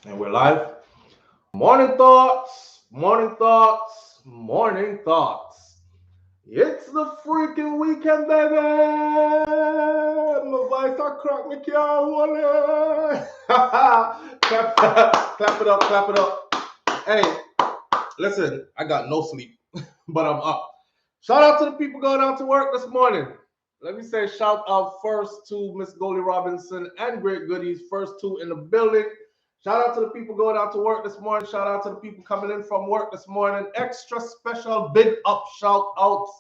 And we're live. Morning thoughts, morning thoughts, morning thoughts. It's the freaking weekend, baby. My voice are crack, me can't hold it. Clap it up, clap it up. Hey, listen, I got no sleep, but I'm up. Shout out to the people going out to work this morning. Let me say shout out first to Miss Goldie Robinson and Great Goodies, first two in the building. Shout out to the people going out to work this morning. Shout out to the people coming in from work this morning. Extra special big up shout outs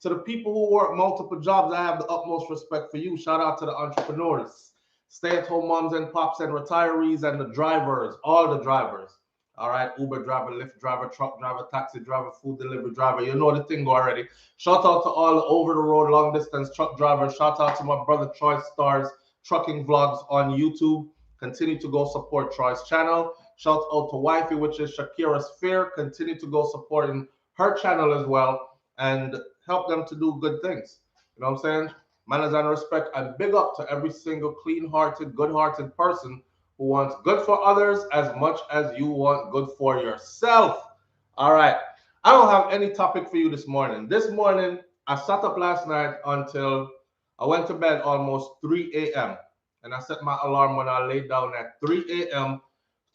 to the people who work multiple jobs. I have the utmost respect for you. Shout out to the entrepreneurs, stay-at-home moms and pops and retirees and the drivers, all the drivers. All right, Uber driver, Lyft driver, truck driver, taxi driver, food delivery driver. You know the thing already. Shout out to all the over the road long distance truck drivers. Shout out to my brother Troy Stars Trucking Vlogs on YouTube. Continue to go support Troy's channel. Shout out to Wifey, which is Shakira Sphere. Continue to go supporting her channel as well and help them to do good things. You know what I'm saying? Manners and respect, and big up to every single clean-hearted, good-hearted person who wants good for others as much as you want good for yourself. All right. I don't have any topic for you this morning. This morning, I sat up last night until I went to bed almost 3 a.m. And I set my alarm when I laid down at 3 a.m.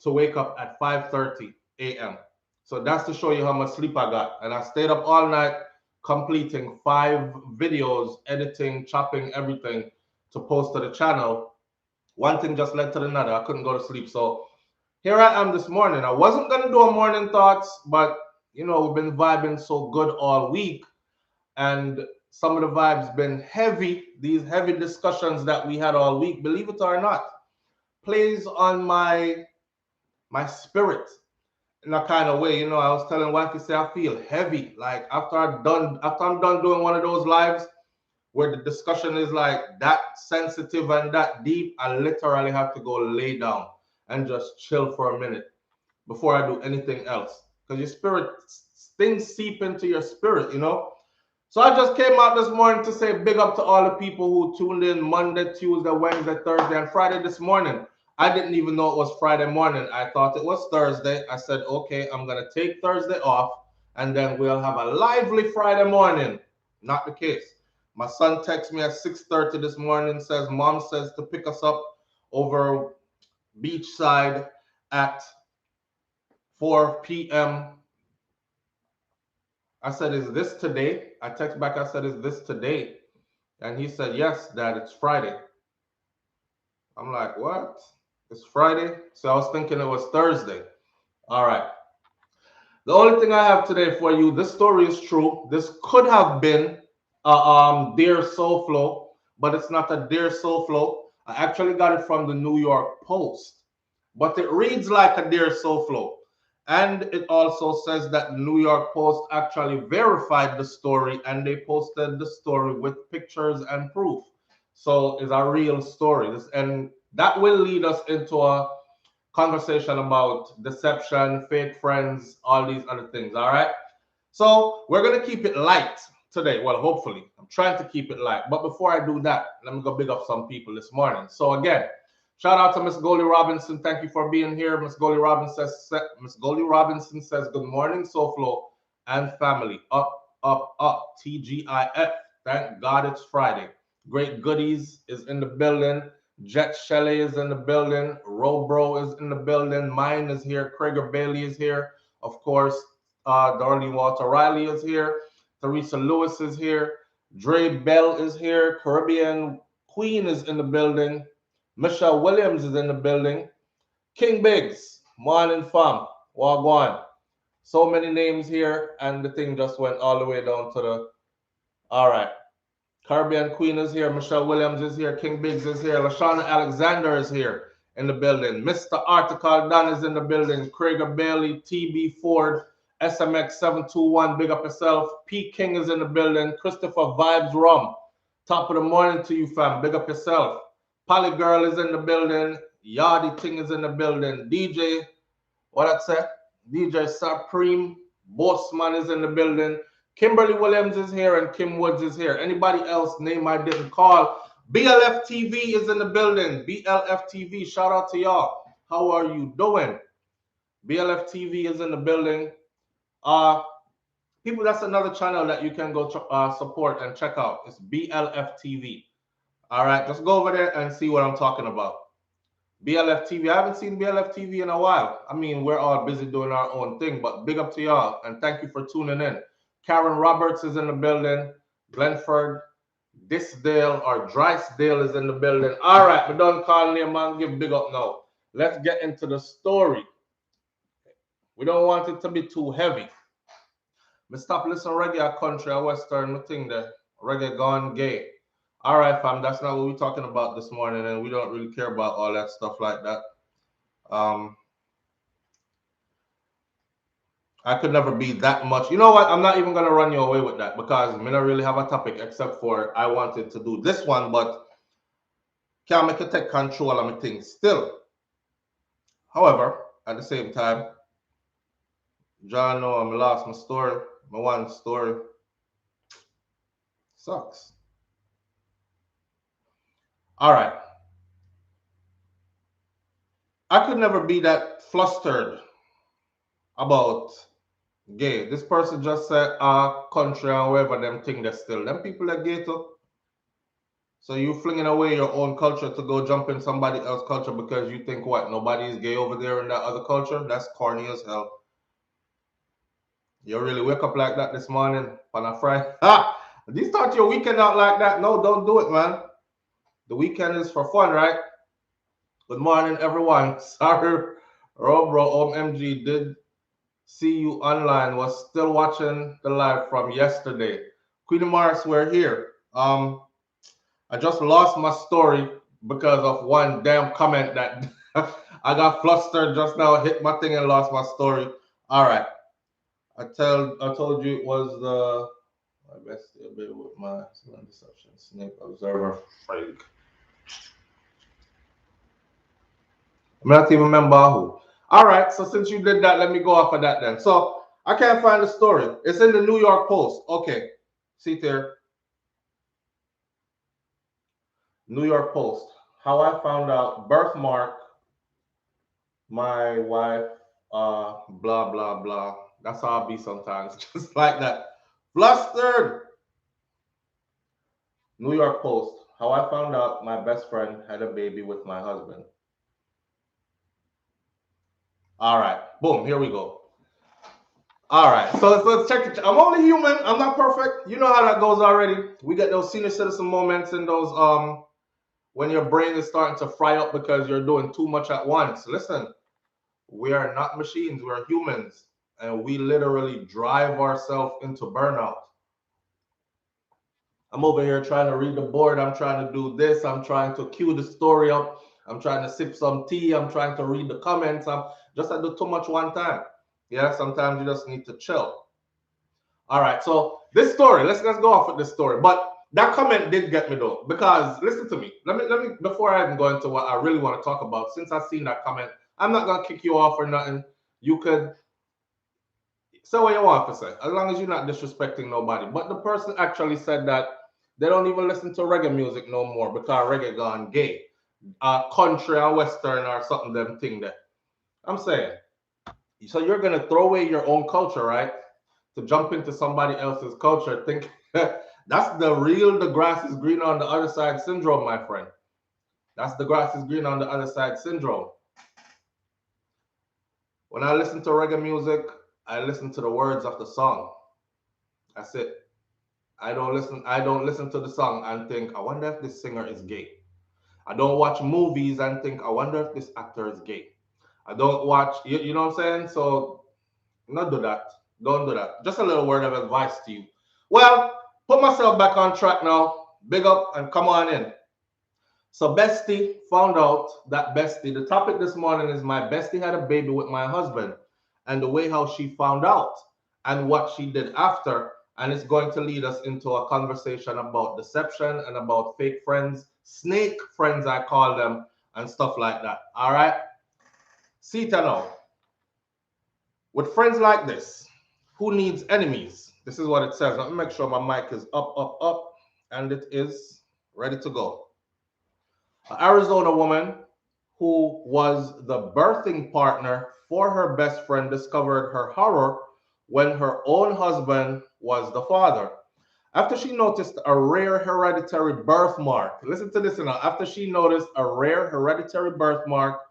to wake up at 5:30 a.m. So that's to show you how much sleep I got. And I stayed up all night completing 5 videos, editing, chopping, everything to post to the channel. One thing just led to another. I couldn't go to sleep. So here I am this morning. I wasn't going to do a morning thoughts, but you know, we've been vibing so good all week. And some of the vibes been heavy. These heavy discussions that we had all week, believe it or not, plays on my spirit in a kind of way. You know, I was telling wife, say I feel heavy. Like after I'm done doing one of those lives where the discussion is like that sensitive and that deep, I literally have to go lay down and just chill for a minute before I do anything else. Because your spirit, things seep into your spirit, you know? So I just came out this morning to say big up to all the people who tuned in Monday, Tuesday, Wednesday, Thursday, and Friday this morning. I didn't even know it was Friday morning. I thought it was Thursday. I said, okay, I'm going to take Thursday off, and then we'll have a lively Friday morning. Not the case. My son texts me at 6:30 this morning, says, Mom says to pick us up over beachside at 4 p.m. I said, is this today? I text back, I said, is this today? And he said, yes, Dad, it's Friday. I'm like, what? It's Friday? So I was thinking it was Thursday. All right. The only thing I have today for you, this story is true. This could have been a Dear SouFlo, but it's not a Dear SouFlo. I actually got it from the New York Post, but it reads like a Dear SouFlo. And it also says that the New York Post actually verified the story and they posted the story with pictures and proof. So it's a real story. And that will lead us into a conversation about deception, fake friends, all these other things. All right. So we're going to keep it light today. Well, hopefully. I'm trying to keep it light. But before I do that, let me go big up some people this morning. So again, shout out to Miss Goldie Robinson. Thank you for being here. Miss Goldie Robinson says, good morning, SouFlo and family. Up, up, up. TGIF. Thank God it's Friday. Great Goodies is in the building. Jet Shelley is in the building. Robro is in the building. Mine is here. Krager Bailey is here. Of course, Darlene Walter Riley is here. Teresa Lewis is here. Dre Bell is here. Caribbean Queen is in the building. Michelle Williams is in the building. King Biggs, morning fam, wagwan. So many names here, and the thing just went all the way down to the. All right. Caribbean Queen is here. Michelle Williams is here. King Biggs is here. LaShawna Alexander is here in the building. Mr. Article Don is in the building. Krager Bailey, TB Ford, SMX 721, big up yourself. P King is in the building. Christopher Vibes Rum, top of the morning to you, fam. Big up yourself. Polly Girl is in the building. Yardy Ting is in the building. DJ, what I say? DJ Supreme, Bossman is in the building. Kimberly Williams is here and Kim Woods is here. Anybody else name I didn't call? BLF TV is in the building. BLF TV, shout out to y'all. How are you doing? BLF TV is in the building. People, that's another channel that you can go support and check out. It's BLF TV. All right, just go over there and see what I'm talking about. BLF TV. I haven't seen BLF TV in a while. I mean, we're all busy doing our own thing, but big up to y'all and thank you for tuning in. Karen Roberts is in the building. Glenford Disdale or Drysdale is in the building. All right, we don't call name and give big up now. Let's get into the story. We don't want it to be too heavy. Me stop listen reggae country or western, me think that reggae gone gay. All right, fam, that's not what we're talking about this morning, and we don't really care about all that stuff like that. I could never be that much. You know what? I'm not even gonna run you away with that because I don't really have a topic except for I wanted to do this one, but can't make it take control of my things still. However, at the same time, John know I lost my story. My one story sucks. All right. I could never be that flustered about gay. This person just said country and wherever them thing that's still. Them people are gay too. So you flinging away your own culture to go jump in somebody else's culture because you think what? Nobody is gay over there in that other culture? That's corny as hell. You really wake up like that this morning on a Friday? Ha! Did you start your weekend out like that? No, don't do it, man. The weekend is for fun, right? Good morning, everyone. Sorry, Robro OMG did see you online. Was still watching the live from yesterday. Queen Morris, we're here. I just lost my story because of one damn comment that I got flustered just now, hit my thing and lost my story. All right. I told you it was the my bestie a bit with my deception snake observer freak. I'm not even remember who. All right, so since you did that, let me go off of that then. So I can't find the story. It's in the New York Post. Okay, see there. New York Post. How I found out birthmark my wife, blah blah blah. That's how I'll be sometimes, just like that. Flustered. New York Post. How I found out my best friend had a baby with my husband. All right, boom, here we go. All right, so let's check it. I'm only human. I'm not perfect. You know how that goes already. We get those senior citizen moments and those when your brain is starting to fry up because you're doing too much at once. Listen, we are not machines. We are humans, and we literally drive ourselves into burnout. I'm over here trying to read the board. I'm trying to do this. I'm trying to cue the story up. I'm trying to sip some tea. I'm trying to read the comments. I'm just I do too much one time. Yeah, sometimes you just need to chill. All right, so this story, let's go off with this story. But that comment did get me though, because listen to me. Let me before I even go into what I really want to talk about, since I've seen that comment, I'm not gonna kick you off or nothing. You could say what you want to say, as long as you're not disrespecting nobody. But the person actually said that they don't even listen to reggae music no more because reggae gone gay. Country or western or something them thing there. I'm saying. So you're gonna throw away your own culture, right? To jump into somebody else's culture, think that's the grass is green on the other side syndrome, my friend. That's the grass is green on the other side syndrome. When I listen to reggae music, I listen to the words of the song. That's it. I don't listen to the song and think, I wonder if this singer is gay. I don't watch movies and think, I wonder if this actor is gay. I don't watch, you know what I'm saying? So not do that. Don't do that. Just a little word of advice to you. Well, put myself back on track now. Big up and come on in. So Bestie found out that Bestie, the topic this morning is my bestie had a baby with my husband and the way how she found out and what she did after. And it's going to lead us into a conversation about deception and about fake friends, snake friends, I call them, and stuff like that. All right? See it now. With friends like this, who needs enemies? This is what it says. Let me make sure my mic is up, and it is ready to go. An Arizona woman who was the birthing partner for her best friend, discovered her horror when her own husband was the father. After she noticed a rare hereditary birthmark, listen to this now. After she noticed a rare hereditary birthmark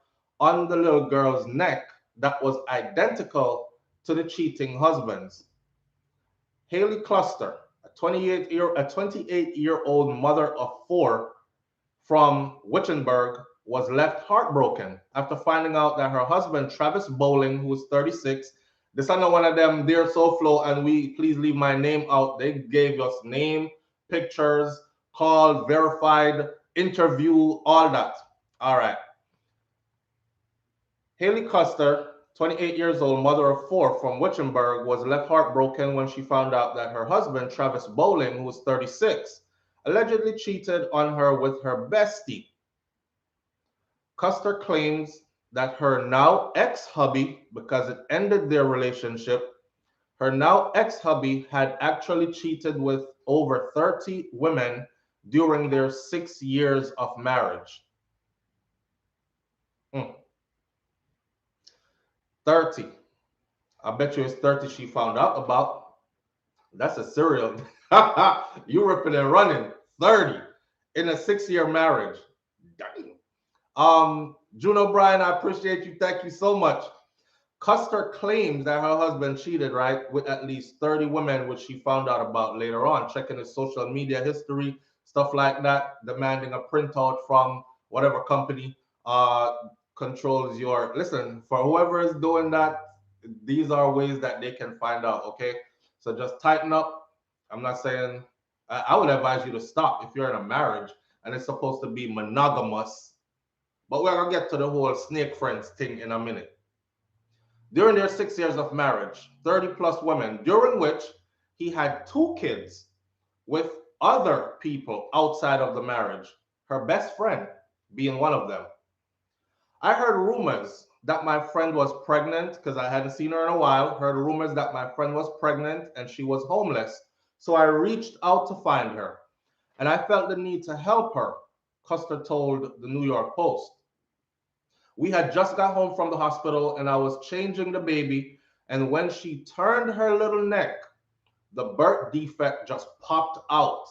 on the little girl's neck that was identical to the cheating husband's, Haley Cluster, a 28-year-old mother of four from Wittenberg, was left heartbroken after finding out that her husband, Travis Bowling, who was 36, this is not one of them, dear SouFlo, and we please leave my name out. They gave us name, pictures, call, verified, interview, all that. All right. Haley Custer, 28 years old, mother of four from Wittenberg, was left heartbroken when she found out that her husband, Travis Bowling, who was 36, allegedly cheated on her with her bestie. Custer claims that her now ex-hubby, because it ended their relationship, her now ex-hubby had actually cheated with over 30 women during their 6 years of marriage. 30. I bet you it's 30 she found out about. That's a serial. You ripping and running. 30 in a 6-year marriage. Dang. Juno Bryan, I appreciate you. Thank you so much. Custer claims that her husband cheated, right, with at least 30 women, which she found out about later on, checking his social media history, stuff like that, demanding a printout from whatever company controls your. Listen, for whoever is doing that, these are ways that they can find out, okay? So just tighten up. I'm not saying, I would advise you to stop if you're in a marriage and it's supposed to be monogamous. But we're going to get to the whole snake friends thing in a minute. During their 6 years of marriage, 30 plus women, during which he had 2 kids with other people outside of the marriage, her best friend being one of them. I heard rumors that my friend was pregnant because I hadn't seen her in a while. Heard rumors that my friend was pregnant and she was homeless. So I reached out to find her and I felt the need to help her, Custer told the New York Post. We had just got home from the hospital and I was changing the baby. And when she turned her little neck, the birth defect just popped out.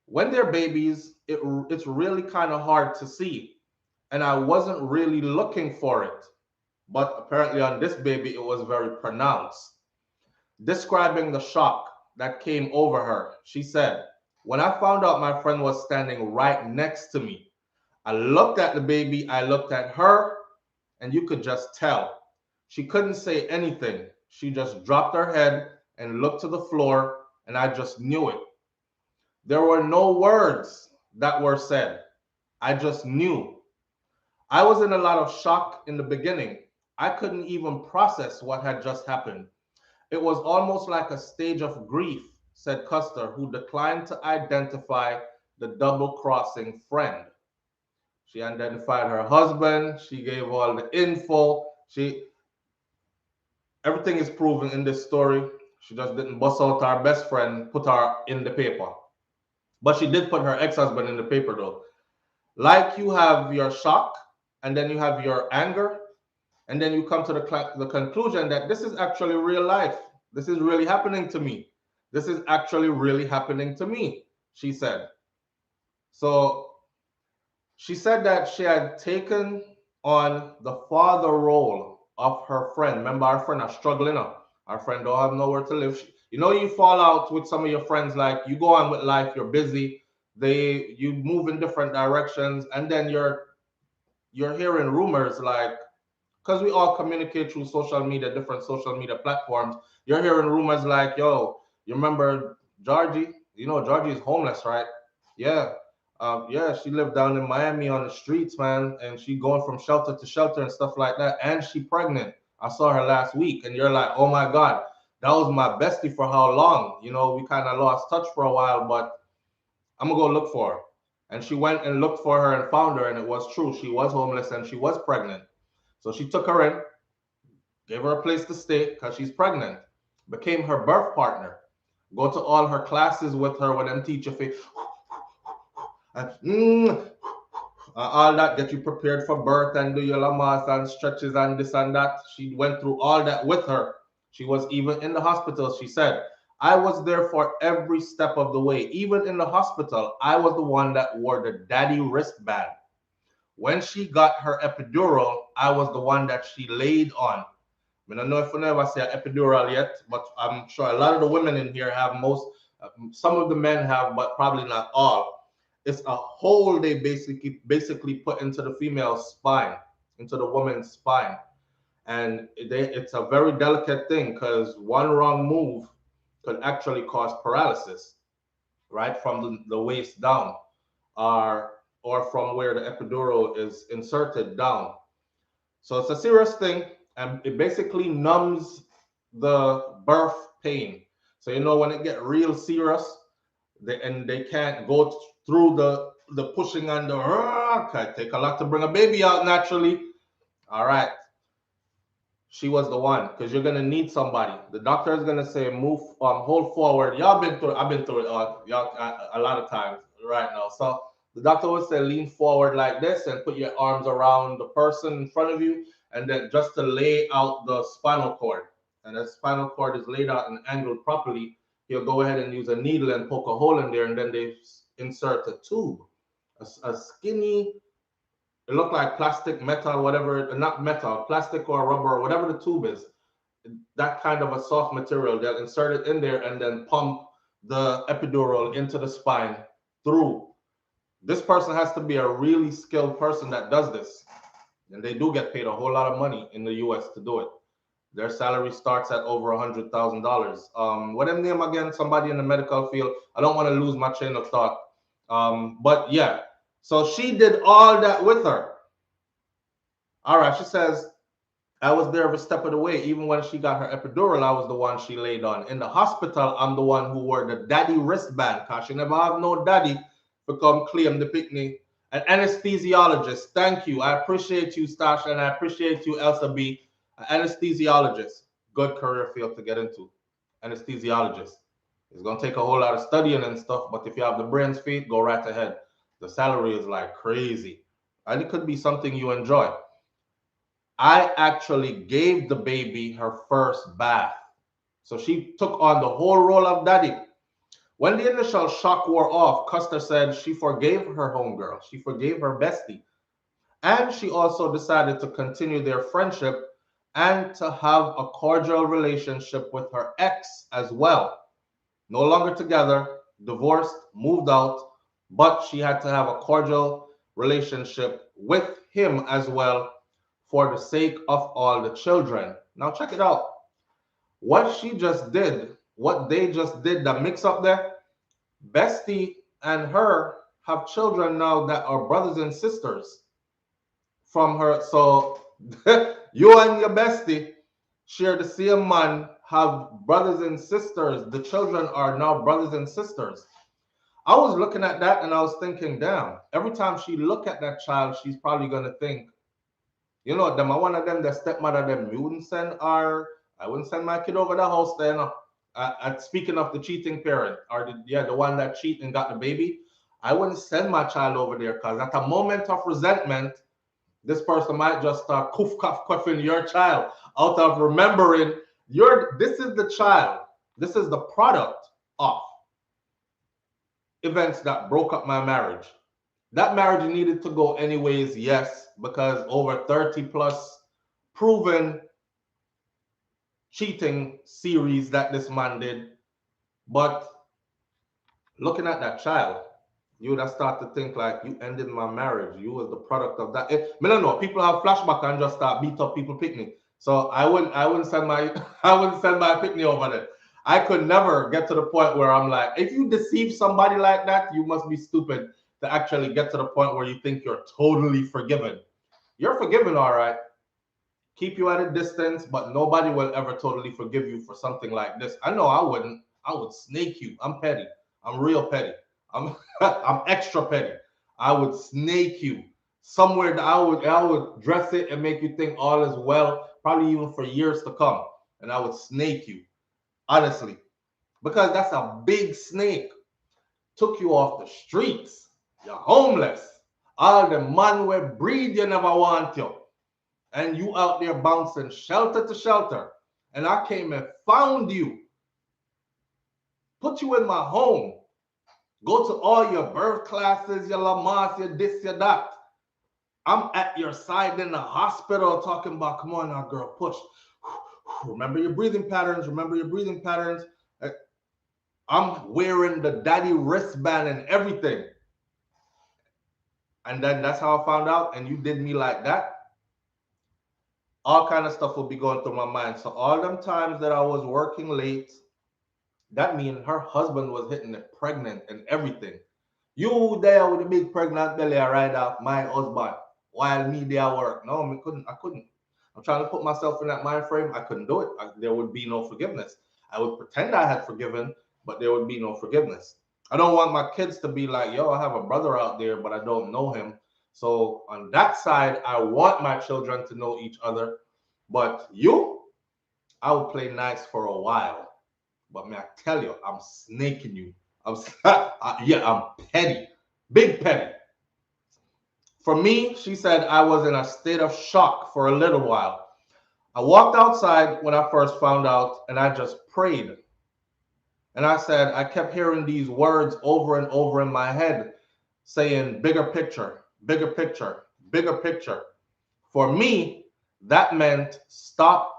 When they're babies, it's really kind of hard to see. And I wasn't really looking for it. But apparently on this baby, it was very pronounced. Describing the shock that came over her, she said, when I found out my friend was standing right next to me, I looked at the baby, I looked at her, and you could just tell. She couldn't say anything. She just dropped her head and looked to the floor, and I just knew it. There were no words that were said. I just knew. I was in a lot of shock in the beginning. I couldn't even process what had just happened. It was almost like a stage of grief, said Custer, who declined to identify the double-crossing friend. She identified her husband. She gave all the info. Everything is proven in this story. She just didn't bust out our best friend, put her in the paper. But she did put her ex-husband in the paper though. Like you have your shock, and then you have your anger, and then you come to the conclusion that this is actually real life. This is really happening to me. This is actually really happening to me, she said. So she said that she had taken on the father role of her friend. Remember, our friend are struggling up. Our friend don't have nowhere to live. You know, you fall out with some of your friends, like you go on with life, you're busy, you move in different directions, and then you're hearing rumors like, because we all communicate through social media, different social media platforms, you're hearing rumors like, yo, you remember Georgie? You know, Georgie is homeless, right? Yeah. Yeah, she lived down in Miami on the streets, man, and she going from shelter to shelter and stuff like that. And she pregnant. I saw her last week, and you're like, oh my God, that was my bestie for how long? You know, we kind of lost touch for a while, but I'm gonna go look for her. And she went and looked for her and found her, and it was true. She was homeless and she was pregnant. So she took her in, gave her a place to stay because she's pregnant, became her birth partner, go to all her classes with her when them teacher face. And all that, get you prepared for birth and do your Lamas and stretches and this and that. She went through all that with her. She was even in the hospital. She said, I was there for every step of the way. Even in the hospital, I was the one that wore the daddy wristband. When she got her epidural, I was the one that she laid on. I don't know if I never say epidural yet, but I'm sure a lot of the women in here have some of the men have, but probably not all. It's a hole they basically put into the female's spine, into the woman's spine. And it's a very delicate thing because one wrong move could actually cause paralysis, right, from the waist down, or from where the epidural is inserted down. So it's a serious thing, and it basically numbs the birth pain. So when it get real serious, they can't go through the pushing and the can take a lot to bring a baby out naturally. All right, she was the one because you're gonna need somebody. The doctor is gonna say move, hold forward. Y'all been through. I've been through it. Y'all a lot of times right now. So the doctor would say lean forward like this and put your arms around the person in front of you, and then just to lay out the spinal cord. And the spinal cord is laid out and angled properly. He'll go ahead and use a needle and poke a hole in there, and then they insert a tube, a skinny, it looked like plastic, metal, whatever, not metal, plastic or rubber, whatever the tube is. That kind of a soft material. They'll insert it in there and then pump the epidural into the spine through. This person has to be a really skilled person that does this. And they do get paid a whole lot of money in the US to do it. Their salary starts at over $100,000. What them name again? Somebody in the medical field. I don't want to lose my chain of thought. But yeah, so she did all that with her. All right, she says, I was there every step of the way. Even when she got her epidural, I was the one she laid on. In the hospital, I'm the one who wore the daddy wristband because she never have no daddy to come claim the picnic. An anesthesiologist, thank you. I appreciate you, Stash, and I appreciate you, Elsa B. An anesthesiologist, good career field to get into. Anesthesiologist. It's going to take a whole lot of studying and stuff, but if you have the brains feet, go right ahead. The salary is like crazy. And it could be something you enjoy. I actually gave the baby her first bath. So she took on the whole role of daddy. When the initial shock wore off, Custer said she forgave her homegirl. She forgave her bestie. And she also decided to continue their friendship and to have a cordial relationship with her ex as well. No longer together, divorced, moved out, but she had to have a cordial relationship with him as well for the sake of all the children. Now check it out. What she just did, what they just did, that mix up there, Bestie and her have children now that are brothers and sisters from her. So you and your bestie share the same man, have brothers and sisters. The children are now brothers and sisters. I was looking at that and I was thinking, damn, every time she look at that child, she's probably going to think, them are one of them, the stepmother, them, I wouldn't send my kid over the house then. Speaking of the cheating parent, or the one that cheated and got the baby, I wouldn't send my child over there because at a moment of resentment, this person might just start coughing your child out of remembering this is the child. This is the product of events that broke up my marriage. That marriage needed to go anyways, yes, because over 30 plus proven cheating series that this man did. But looking at that child, you would have started to think like, you ended my marriage. You was the product of that. I don't know. People have flashback and just start beat up people picnic. So I wouldn't send my picnic over there. I could never get to the point where I'm like, if you deceive somebody like that, you must be stupid to actually get to the point where you think you're totally forgiven. You're forgiven, all right. Keep you at a distance, but nobody will ever totally forgive you for something like this. I know I wouldn't. I would snake you. I'm petty. I'm real petty. I'm I'm extra petty. I would snake you somewhere that I would dress it and make you think all is well, probably even for years to come. And I would snake you, honestly, because that's a big snake. Took you off the streets. You're homeless. All the man will breed you never want you. And you out there bouncing shelter to shelter. And I came and found you. Put you in my home. Go to all your birth classes, your Lamas, your this, your that. I'm at your side in the hospital talking about, come on now, girl, push. Remember your breathing patterns. Remember your breathing patterns. I'm wearing the daddy wristband and everything. And then that's how I found out. And you did me like that. All kind of stuff will be going through my mind. So all them times that I was working late, that means her husband was hitting it pregnant and everything. You there with a big pregnant belly right off my husband while me there work. No, I couldn't. I'm trying to put myself in that mind frame. I couldn't do it. There would be no forgiveness. I would pretend I had forgiven, but there would be no forgiveness. I don't want my kids to be like, yo, I have a brother out there, but I don't know him. So on that side, I want my children to know each other. But you, I would play nice for a while. But may I tell you, I'm snaking you. I'm petty, big petty. For me, she said I was in a state of shock for a little while. I walked outside when I first found out and I just prayed. And I said, I kept hearing these words over and over in my head saying, bigger picture, bigger picture, bigger picture. For me, that meant stop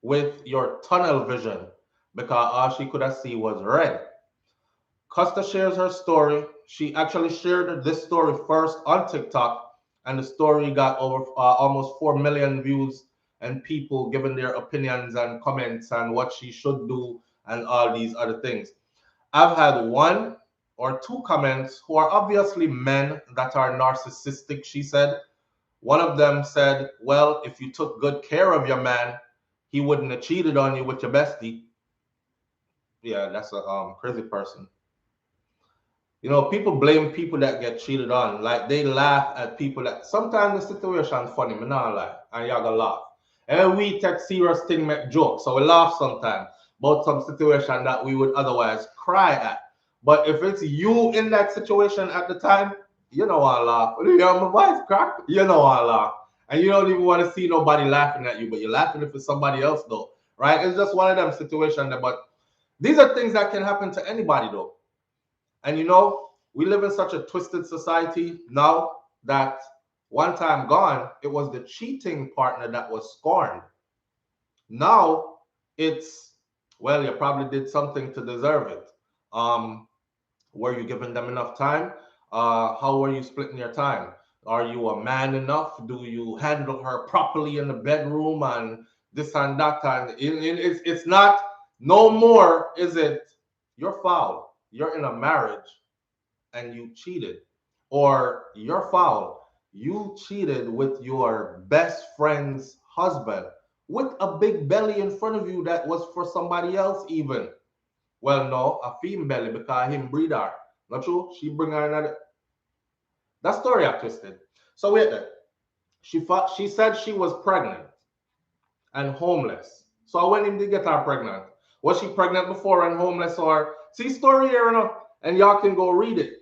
with your tunnel vision because all she could have seen was red. Costa shares her story. She actually shared this story first on TikTok, and the story got over almost 4 million views and people giving their opinions and comments and what she should do and all these other things. I've had one or two comments who are obviously men that are narcissistic, she said. One of them said, well, if you took good care of your man, he wouldn't have cheated on you with your bestie. Yeah, that's a crazy person. You know, people blame people that get cheated on. Like they laugh at people that sometimes the situation funny, me not lie, and y'all gonna laugh. And we take serious thing make jokes, so we laugh sometimes about some situation that we would otherwise cry at. But if it's you in that situation at the time, you know I laugh. You know my voice crack, you know I laugh. And you don't even want to see nobody laughing at you, but you're laughing if it's somebody else though. Right? It's just one of them situations that, but these are things that can happen to anybody though. And you know, we live in such a twisted society now that one time gone, it was the cheating partner that was scorned. Now it's, well, you probably did something to deserve it. Um, were you giving them enough time? How were you splitting your time? Are you a man enough? Do you handle her properly in the bedroom and this and that? And it's not, no more is it, you're foul. You're in a marriage and you cheated, or you're foul, you cheated with your best friend's husband with a big belly in front of you that was for somebody else even. Well, no, a female belly because him breed her. Not true? She bring her another. That story I twisted. So wait there. She said she was pregnant and homeless. So I went in to get her pregnant. Was she pregnant before and homeless, or see story here, you know, and y'all can go read it.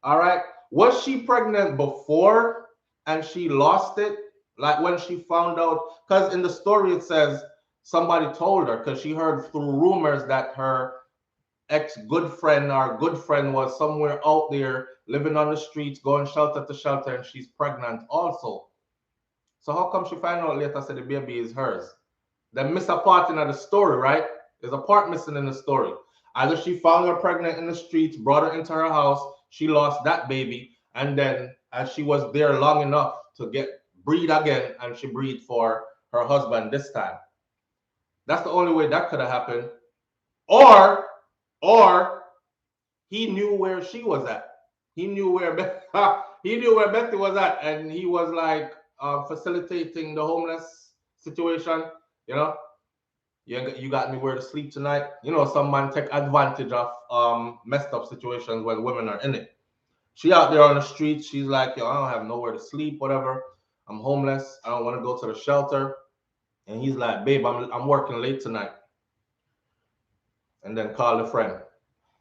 All right. Was she pregnant before and she lost it? Like when she found out, because in the story it says somebody told her because she heard through rumors that her ex good friend or good friend was somewhere out there living on the streets, going shelter to shelter, and she's pregnant also. So how come she find out later said the baby is hers? Then miss a part in the story, right? There's a part missing in the story. Either she found her pregnant in the streets, brought her into her house, she lost that baby, and then as she was there long enough to get breed again, and she breed for her husband this time. That's the only way that could have happened. Or, or he knew where she was at. He knew where he knew where Betty was at, and he was like facilitating the homeless situation. You know, you got me where to sleep tonight. You know, some man take advantage of messed up situations when women are in it. She out there on the street. She's like, yo, I don't have nowhere to sleep, whatever. I'm homeless. I don't want to go to the shelter. And he's like, babe, I'm working late tonight. And then call a friend.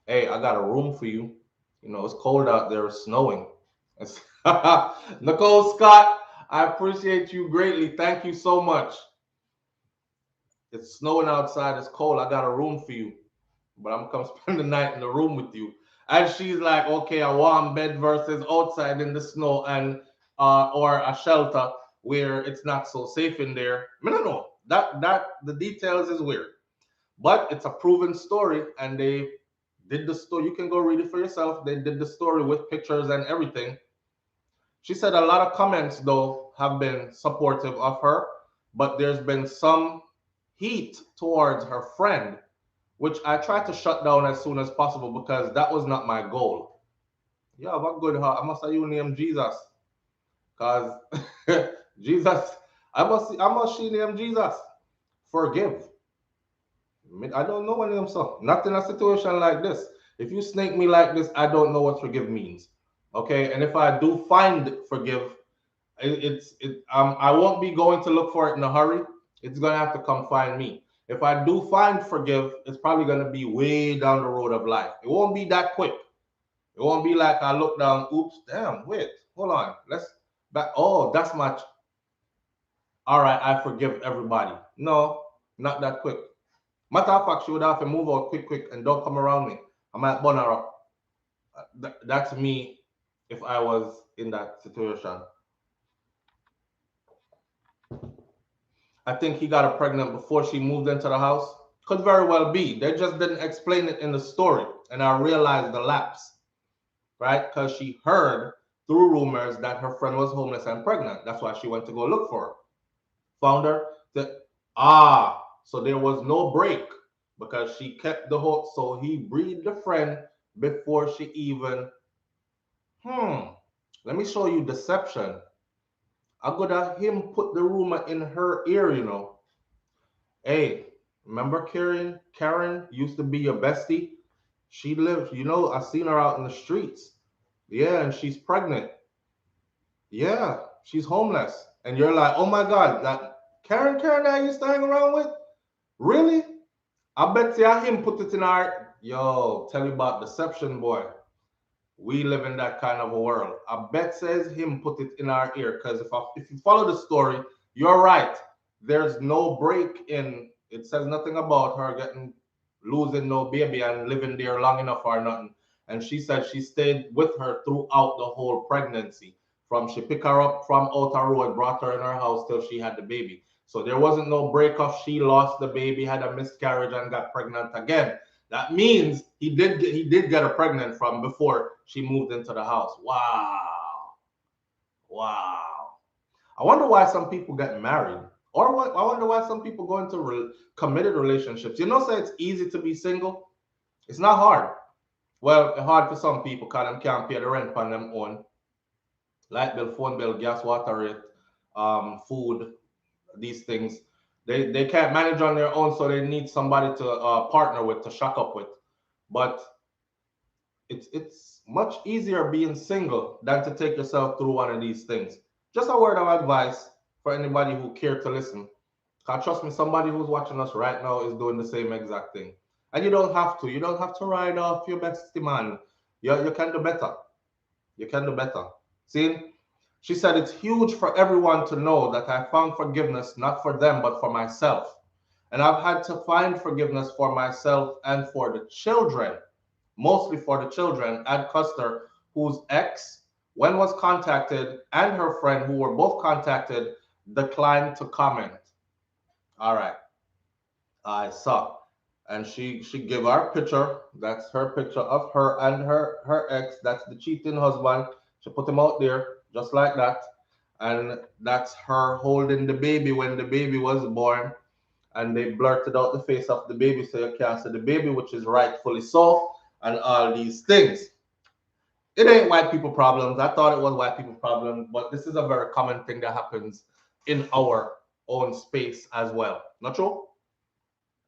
Hey, I got a room for you. You know, it's cold out there, it's snowing. Nicole Scott, I appreciate you greatly. Thank you so much. It's snowing outside. It's cold. I got a room for you, but I'm gonna come spend the night in the room with you. And she's like, okay, a warm bed versus outside in the snow, and or a shelter where it's not so safe in there. I don't know. That the details is weird, but it's a proven story, and they did the story. You can go read it for yourself. They did the story with pictures and everything. She said a lot of comments, though, have been supportive of her, but there's been some heat towards her friend, which I tried to shut down as soon as possible because that was not my goal. Yeah, what good heart. I must have you name Jesus. Because Jesus, I must see name Jesus. Forgive. I don't know what name so. Not in a situation like this. If you snake me like this, I don't know what forgive means. Okay, and if I do find forgive, I won't be going to look for it in a hurry. It's gonna have to come find me. If I do find forgive, it's probably gonna be way down the road of life. It won't be that quick. It won't be like I look down, oops, damn, wait, hold on. Let's back. Oh, that's much. All right, I forgive everybody. No, not that quick. Matter of fact, she would have to move out quick, and don't come around me. I might burn her up. That's me if I was in that situation. I think he got her pregnant before she moved into the house. Could very well be. They just didn't explain it in the story. And I realized the lapse, right? Because she heard through rumors that her friend was homeless and pregnant. That's why she went to go look for her. Found her. So there was no break because she kept the hope. So he breathed the friend before she even, let me show you deception. I got to him put the rumor in her ear. Hey, remember Karen? Karen used to be your bestie. She lived, I seen her out in the streets. Yeah, and she's pregnant. Yeah, she's homeless. And you're like, oh my God, that Karen that I used to hang around with? Really? I bet you him put it in our, yo, tell you about deception, boy. We live in that kind of a world. I bet says him put it in our ear. Because if you follow the story, you're right. There's no break in it. Says nothing about her losing no baby and living there long enough or nothing. And she said she stayed with her throughout the whole pregnancy. From she picked her up from outer road, brought her in her house till she had the baby. So there wasn't no break off. She lost the baby, had a miscarriage, and got pregnant again. That means he did get her pregnant from before she moved into the house. Wow. Wow. I wonder why some people get married. Or what I wonder why some people go into committed relationships. Say it's easy to be single. It's not hard. Well, it's hard for some people because they can't pay the rent on them own. Light bill, phone bill, gas, water rate, food, these things. They can't manage on their own, so they need somebody to partner with, to shack up with. But it's much easier being single than to take yourself through one of these things. Just a word of advice for anybody who care to listen. Cause trust me, somebody who's watching us right now is doing the same exact thing. And you don't have to. You don't have to ride off your bestie man. You can do better. You can do better. See? She said it's huge for everyone to know that I found forgiveness not for them but for myself. And I've had to find forgiveness for myself and for the children, mostly for the children at Custer, whose ex, when was contacted, and her friend, who were both contacted, declined to comment. All right, I saw. And she gave our picture. That's her picture of her and her ex. That's the cheating husband. She put him out there just like that. And that's her holding the baby when the baby was born. And they blurted out the face of the baby so you can't see the baby, which is rightfully so, and all these things. It ain't white people problems. I thought it was white people problems, but this is a very common thing that happens in our own space as well. Not true?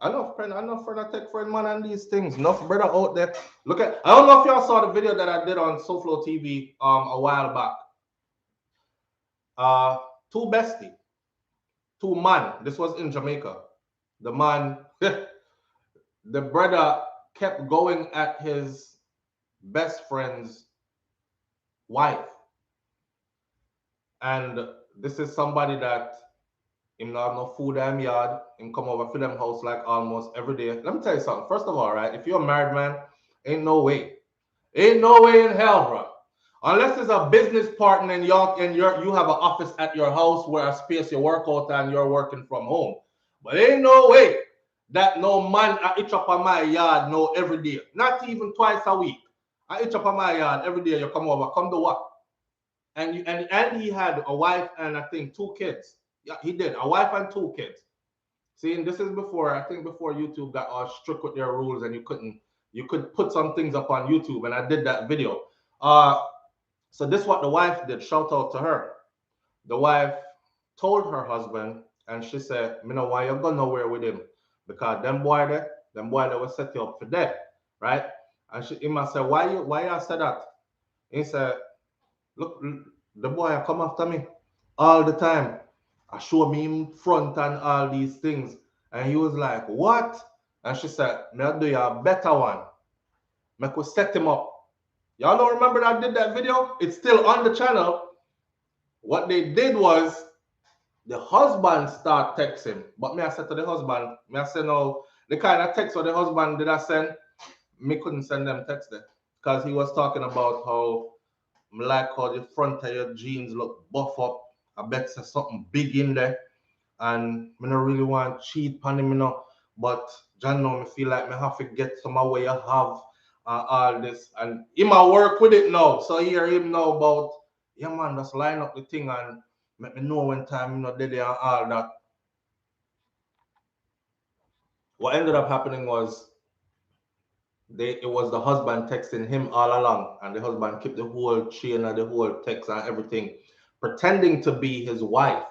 Enough friend, I take friend man and these things. Enough brother out there. I don't know if y'all saw the video that I did on SouFLoTV a while back. Two bestie, two man. This was in Jamaica. The man, the brother kept going at his best friend's wife. And this is somebody that him not have no food in him yard. Him come over for them house like almost every day. Let me tell you something. First of all, right? If you're a married man, ain't no way. Ain't no way in hell, bro. Unless it's a business partner and you have an office at your house where a space you work out and you're working from home. But ain't no way that no man I itch up on my yard no every day. Not even twice a week. I itch up on my yard every day. You come over, come to what? And he had a wife and I think 2 kids. Yeah, he did. A wife and 2 kids. See, and this is before, I think before YouTube got all strict with their rules and you could put some things up on YouTube, and I did that video. So this is what the wife did. Shout out to her. The wife told her husband, and she said, "Me know why you go nowhere with him, because them boy there will set you up for death, right?" And he must say, "Why you said that?" He said, "Look, the boy come after me all the time. I show me in front and all these things." And he was like, "What?" And she said, "Me I do you a better one. Me could set him up." Y'all don't remember that I did that video? It's still on the channel. What they did was the husband start texting. But me I said to the husband, me I said no, the kind of text what the husband did I send, me couldn't send them text there. Because he was talking about how like how the front of your jeans look buff up. I bet there's something big in there. And I don't really want to cheat on him, you know. But John know me feel like me have to get some way you have all this. And he might work with it now. So hear him know about, yeah man, just line up the thing and let me know when time, you know, dead and all that. What ended up happening was it was the husband texting him all along, and the husband kept the whole chain and the whole text and everything, pretending to be his wife.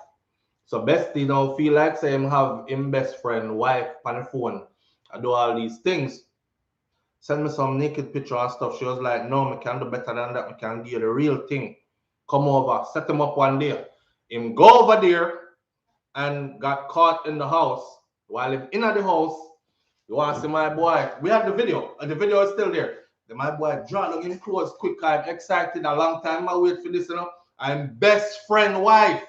So Bestie now feel like say him have him best friend, wife on the phone. I do all these things. Send me some naked picture and stuff. She was like, "No, me can do better than that. Me can give you the real thing. Come over." Set him up one day. Him go over there and got caught in the house. While him in the house, you want to see my boy. We have the video, and the video is still there. Then my boy draw him close quick. I'm excited a long time. I wait for this, you know. I'm best friend wife.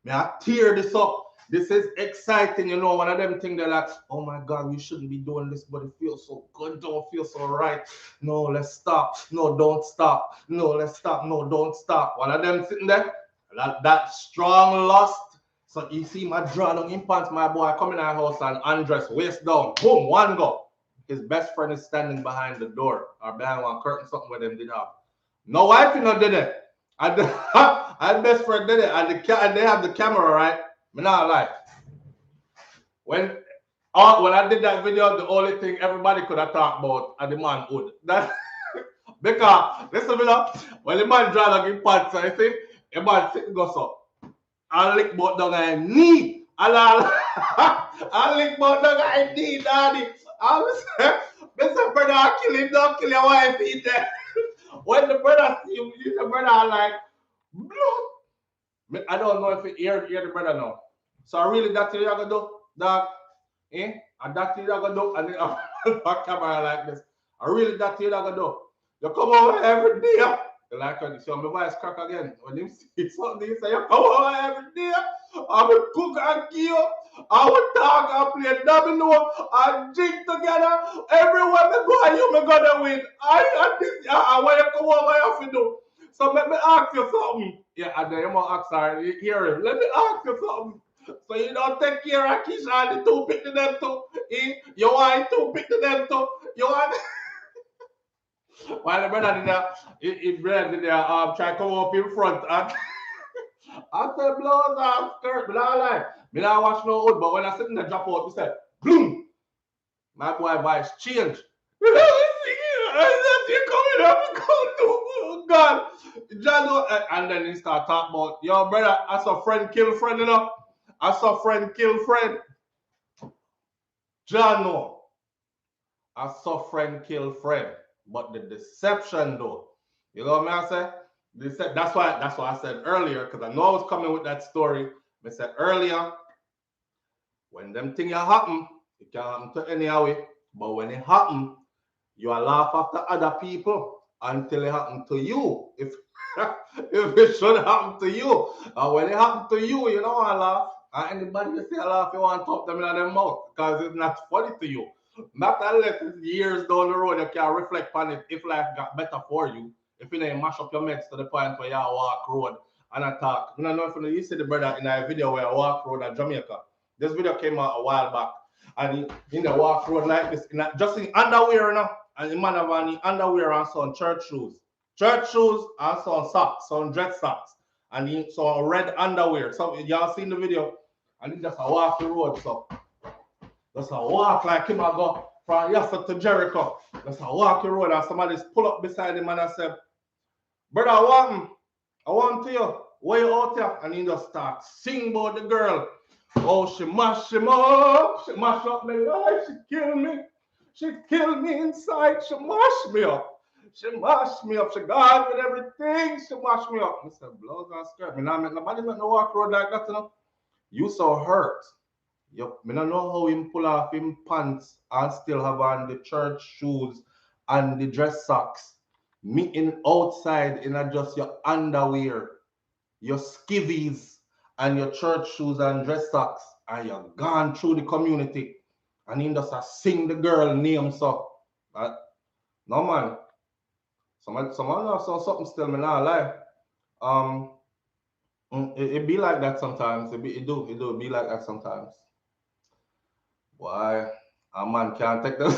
May I tear this up. This is exciting, you know. One of them things they're like, "Oh my God, we shouldn't be doing this, but it feels so good. Don't feel so right. No, let's stop. No, don't stop. No, let's stop. No, don't stop." One of them sitting there, that strong lust. So you see my draw down in pants, my boy come in our house and undress, waist down, boom, one go. His best friend is standing behind the door or behind one curtain, something where them did have. No wife, you know, did it. And and best friend did it, and they have the camera, right? Me not lie. When I did that video, the only thing everybody could have talked about are the manhood. That because listen, you know, when the man draw down in pants, I see, the man sitting goes up. I lick both down my knee. I lick both down my knee, daddy. I was Mr. Brother, I kill him, don't kill your wife in there. When the brother see you, the brother are like, blood. I don't know if you hear the brother now. So I really that's what you're gonna do, dog. Eh? And that's what you're gonna do, and then I camera like this. I really that's what you're gonna do. You come over every day. Like when you see my voice crack again. When you see something, you say, "You come over every day. I will cook and kill. I will talk and play domino and drink together. Everywhere we go, and you me gonna win. I want you come over, you have to do. So let me ask you something." Yeah, and then you must ask her, you hear him. "Let me ask you something. So you don't take care of Keisha and the two pick to them too. Eh? You want two pick to them too. You want..." While the brother did that, his brother did that, try to come up in front and I said, "Blows off skirt," but I like, me not watch no hood, but when I sit in the drop out, he said, "Bloom." My boy voice changed. I said, "You coming up, you come to God." John, and then he start talking about, "Yo, brother, I saw friend kill friend, you know. I saw friend kill friend." John, no. I saw friend kill friend. But the deception though, you know what I say? That's why I said earlier, because I know I was coming with that story. I said earlier, when them things happen, it can happen to any way. But when it happen, you are laugh after other people. until it happened to you. If if it should happen to you. And when it happened to you, you don't want to laugh. And anybody you see a laugh, you want to talk them in their mouth because it's not funny to you. Not unless it's years down the road you can reflect on it if life got better for you. If you didn't mash up your meds to the point where you walk road and attack. I don't know if you see the brother in a video where I walk road in Jamaica. This video came out a while back. And he in the walk road like this, just in underwear now. And the man have on underwear and some church shoes. Church shoes and some socks, some dress socks. And he some red underwear. So y'all seen the video. And he just a walk the road. So just a walk like him and go from Yassa to Jericho. Just a walk the road and somebody pull up beside him and I said, brother, I want to you. Where you out here? And he just start sing about the girl. Oh, she mash him up. She mash up my life. She kill me. She killed me inside. She mashed me up. She mashed me up. She got with everything. She mashed me up. I said, blood and skirt. Nobody make no walk road like that, you know. You so hurt. Yup. I don't know how him pull off him pants and still have on the church shoes and the dress socks. Meeting outside in just your underwear, your skivvies, and your church shoes and dress socks, and you're gone through the community. And he just sing the girl name so. No man. Someone have something still me not lie. It be like that sometimes. It be like that sometimes. Why? A man can't take them.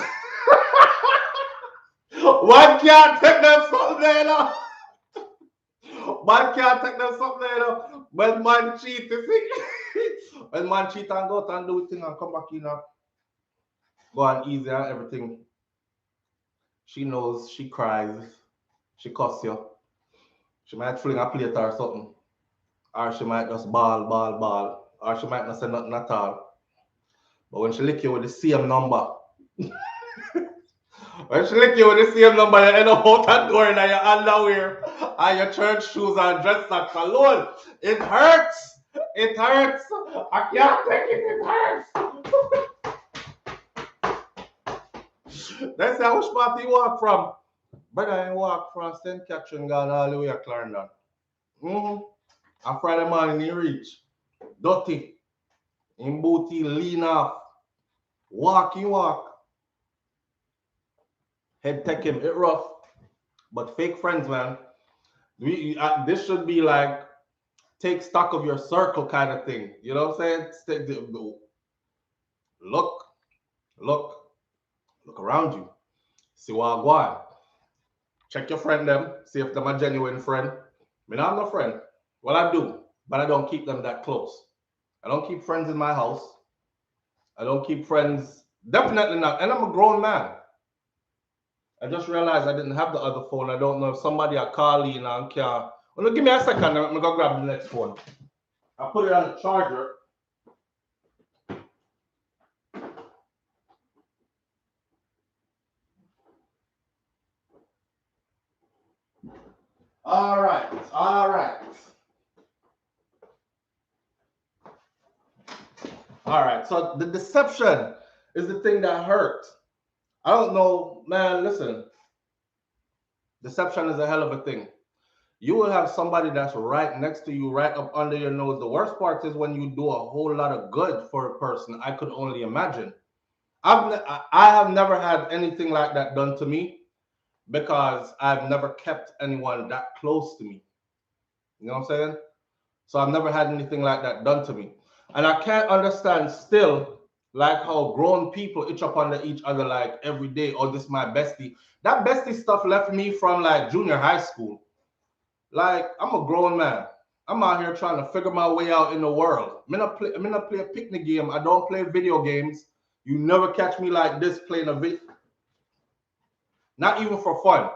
One can't take them something there, no? Man can't take them something there, no? When man cheat, you see? When man cheat and go out and do thing and come back in and go on easy and everything. She knows, she cries, she cuss you. She might fling a plate or something. Or she might just bawl. Or she might not say nothing at all. But when she lick you with the same number, when she lick you with the same number, you end up out that door in your underwear and your church shoes and dress socks alone. It hurts. It hurts. I can't take it. It hurts. That's how which part you walk from. But I walk from St. Catherine gone all the way to Clarendon. On Friday morning he reach. Dirty. In booty lean off. Walk. Head take him. It rough. But fake friends, man. This should be like take stock of your circle kind of thing. You know what I'm saying? Look around you. See what I want. Check your friend them. See if they're a genuine friend. Me not have no friend. Well, I do. But I don't keep them that close. I don't keep friends in my house. I don't keep friends. Definitely not. And I'm a grown man. I just realized I didn't have the other phone. I don't know if somebody are calling and can. Well, give me a second. I'm going to go grab the next phone. I put it on the charger. All right. So the deception is the thing that hurt. I don't know, man. Listen, deception is a hell of a thing. You will have somebody that's right next to you, right up under your nose. The worst part is when you do a whole lot of good for a person. I could only imagine. I have never had anything like that done to me because I've never kept anyone that close to me. You know what I'm saying? So I've never had anything like that done to me. And I can't understand still like how grown people itch up under each other like every day. Oh, this is my bestie. That bestie stuff left me from like junior high school. Like, I'm a grown man. I'm out here trying to figure my way out in the world. I'm not play a picnic game. I don't play video games. You never catch me like this playing a video. Not even for fun.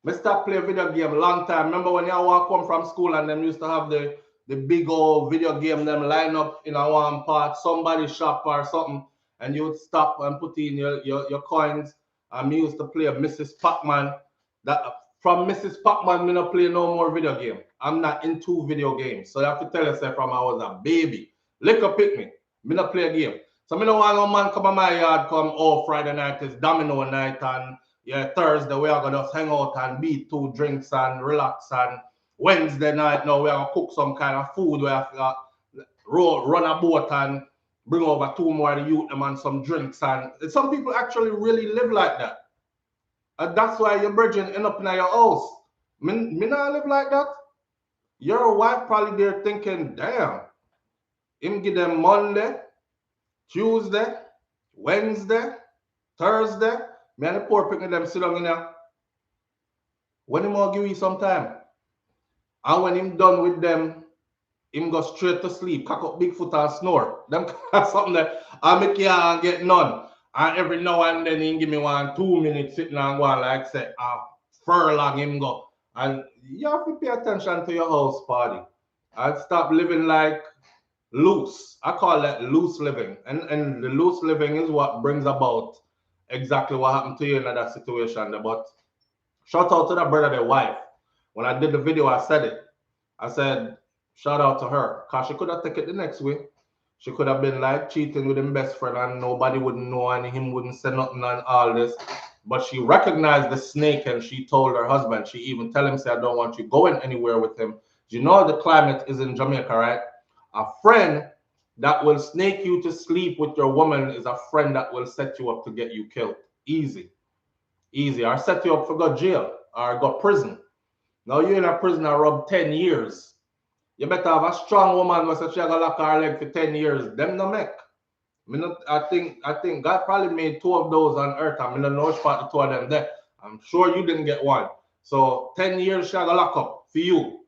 I stopped playing video game a long time. Remember when y'all walk home from school and them used to have the big old video game them line up in a one part, somebody's shop or something, and you would stop and put in your coins. And me used to play a Mrs. Pac-Man. That from Mrs. Pac-Man, me not play no more video game. I'm not into video games. So I have to tell you from I was a baby. Liquor pick me. Me not play a game. So me don't want no man come on my yard come, oh, Friday night is domino night and yeah, Thursday we are gonna just hang out and beat 2 drinks and relax. And Wednesday night now we are gonna cook some kind of food. We have to run a boat and bring over 2 more of the youth them and some drinks. And some people actually really live like that. And that's why your brethren end up in your house. Me not live like that. Your wife probably there thinking, damn, him give them Monday, Tuesday, Wednesday, Thursday. Me and the poor picking them sit down in there. When him will give you some time. And when him done with them, him go straight to sleep, cock up big foot and snore. Them something that I make can't get none. And every now and then he give me 2 minutes sitting and going like say, furlong him go. And you have to pay attention to your house party. And stop living like loose. I call that loose living. And the loose living is what brings about exactly what happened to you in that situation. But shout out to that brother, their wife. When I did the video, I said it. I said, shout out to her. Because she could have taken it the next way. She could have been like cheating with his best friend and nobody wouldn't know and him wouldn't say nothing and all this. But she recognized the snake and she told her husband. She even tell him, say, I don't want you going anywhere with him. You know the climate is in Jamaica, right? A friend that will snake you to sleep with your woman is a friend that will set you up to get you killed. Easy. Easy. Or set you up for go jail or go prison. Now you're in a prison and rub 10 years. You better have a strong woman who says she gonna lock her leg for 10 years. Them no make. I think God probably made 2 of those on earth. I don't know which part the 2 of them there. I'm sure you didn't get one. So 10 years she gonna lock up for you.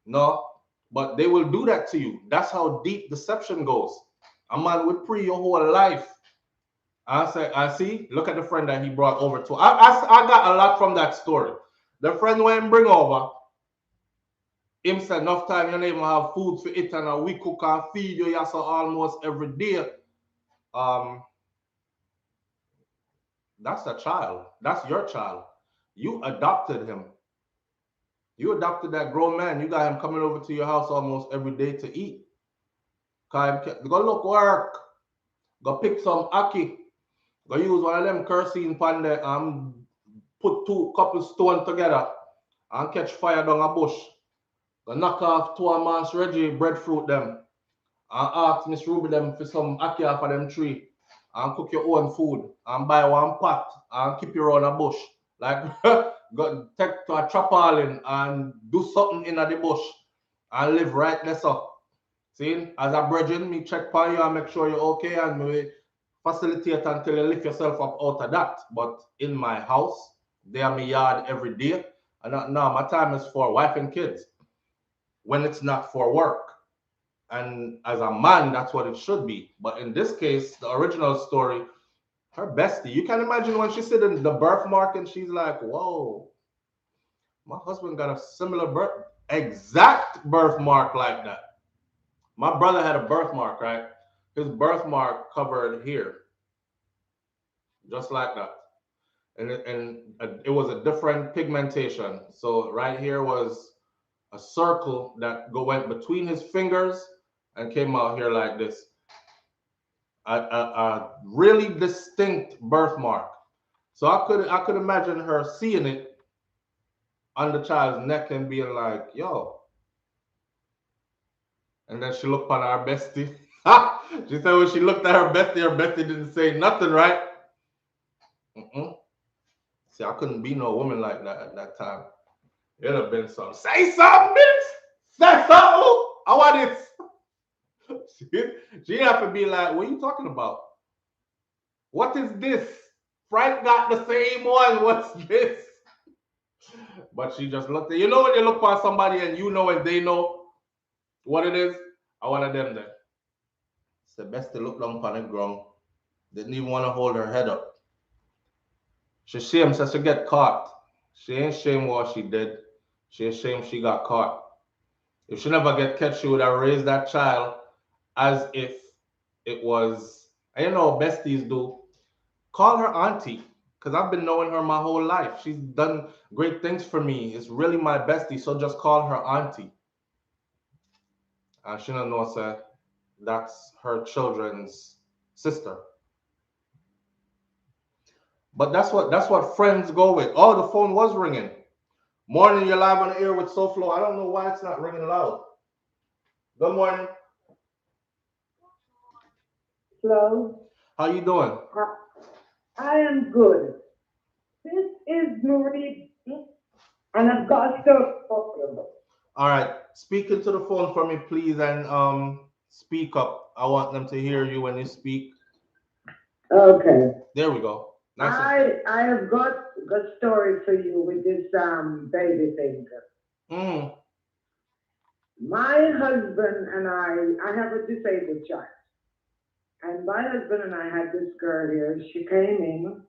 No, but they will do that to you. That's how deep deception goes. A man will pre your whole life. I see. Look at the friend that he brought over to. I got a lot from that story. The friend when him bring over, him said enough time you don't even have food for it and we cook and feed you so almost every day. That's a child. That's your child. You adopted him. You adopted that grown man. You got him coming over to your house almost every day to eat. Go look work. Go pick some ackee. Go use one of them kerosene pan there and put 2 couple stone together and catch fire down a bush. Go knock off 2 of Mass Reggie breadfruit them. And ask Miss Ruby them for some ackee off of them tree. And cook your own food. And buy 1 pot and keep you around a bush. Like go take to a trapalling and do something in the bush. And live right there so. See, as a brethren, me check for you and make sure you're okay and me facilitate until you lift yourself up out of that. But in my house, they are my yard every day. And now my time is for wife and kids. When it's not for work. And as a man, that's what it should be. But in this case, the original story, her bestie, you can imagine when she's sitting the birthmark and she's like, whoa, my husband got a similar exact birthmark like that. My brother had a birthmark, right? His birthmark covered here, just like that. And it was a different pigmentation. So right here was a circle that went between his fingers and came out here like this. A really distinct birthmark. So I could imagine her seeing it on the child's neck and being like, yo. And then she looked on our bestie. She said when she looked at her bestie didn't say nothing, right? See, I couldn't be no woman like that at that time. It'd have been some, say something, bitch! Say something! I want it. She'd have to be like, what are you talking about? What is this? Frank got the same one. What's this? But she just looked at, you know when you look for somebody and you know and they know what it is? I wanted them there. It's the best to look down on the ground. Didn't even want to hold her head up. She ashamed says she get caught. She ain't ashamed what she did. She ashamed she got caught. If she never get catch, she would have raised that child as if it was, and you know what besties do? Call her auntie. Because I've been knowing her my whole life. She's done great things for me. It's really my bestie, so just call her auntie. And she don't know, sir, that's her children's sister. But that's what friends go with. Oh, the phone was ringing. Morning, you're live on the air with SouFlo. I don't know why it's not ringing loud. Good morning. Hello. How you doing? I am good. This is Marie, and I've got stuff to talk about. All right. Speak into the phone for me, please, and speak up. I want them to hear you when you speak. Okay. There we go. Nice and clear. I have got a story for you with this baby thing. Mm, My husband and I have a disabled child, and my husband and I had this girl here. She came in.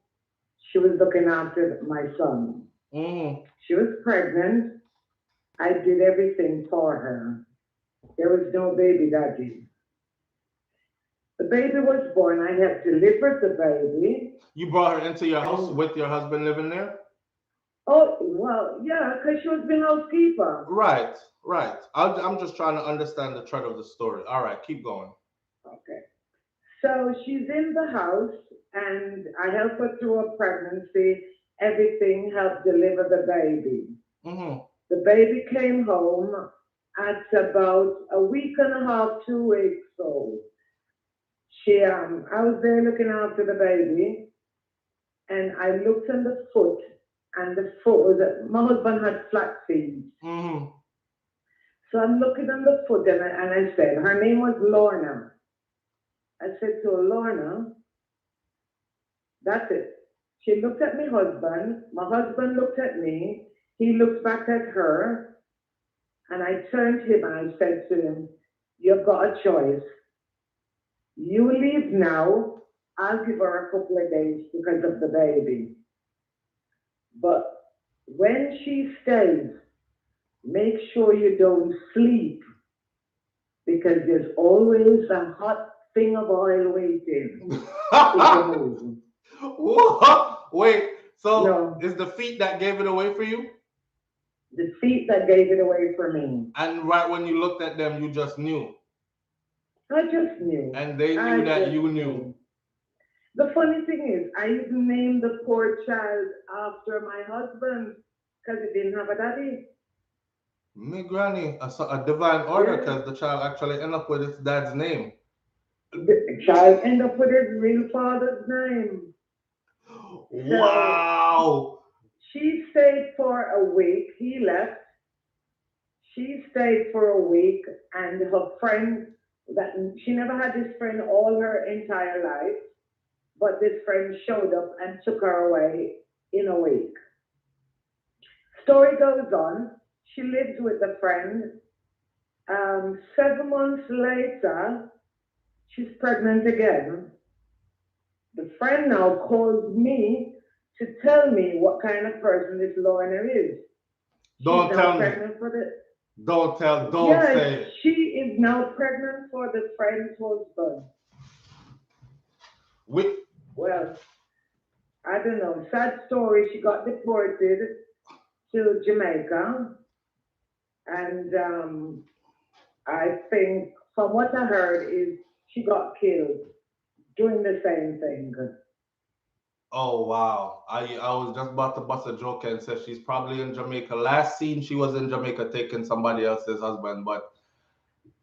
She was looking after my son. mm. She was pregnant. I did everything for her. There was no baby daddy. The baby was born. I had delivered the baby. You brought her into your house And, with your husband living there? oh, well, yeah, because she was the housekeeper. Right, right. I'm just trying to understand the thread of the story. All right, keep going. Okay. So she's in the house, and I helped her through her pregnancy. Everything helped deliver the baby. Mm-hmm. The baby came home at about a week and a half, 2 weeks old. I was there looking after the baby, and I looked on the foot, and the foot was, my husband had flat feet. Mm-hmm. So I'm looking on the foot, and I said, her name was Lorna. I said to her, Lorna, that's it. She looked at my husband looked at me, he looked back at her, and I turned to him and I said to him, you've got a choice. You leave now, I'll give her a couple of days because of the baby. But when she stays, make sure you don't sleep because there's always a hot thing of oil waiting if you move. What? Wait, so No, is the feet that gave it away for you? the feet that gave it away for me. And right when you looked at them, you just knew. I just knew. And they I knew that just you knew. knew. The funny thing is, I even named the poor child after my husband because he didn't have a daddy. Me granny, a divine order Yeah. because the child actually ended up with its dad's name. The child ended up with his real father's name. So Wow. she stayed for a week. He left. She stayed for a week, and her friend that she never had this friend all her entire life, but this friend showed up and took her away in a week. Story goes on. She lived with the friend. 7 months later, she's pregnant again. The friend now calls me to tell me what kind of person this Lorna is. She's Don't now tell me. pregnant for the Don't yeah, say it. she is now pregnant for the friend's husband. We, Well, I don't know. Sad story. She got deported to Jamaica, and I think from what I heard is she got killed doing the same thing. oh wow. I was just about to bust a joke and say she's probably in Jamaica. Last scene she was in Jamaica taking somebody else's husband, but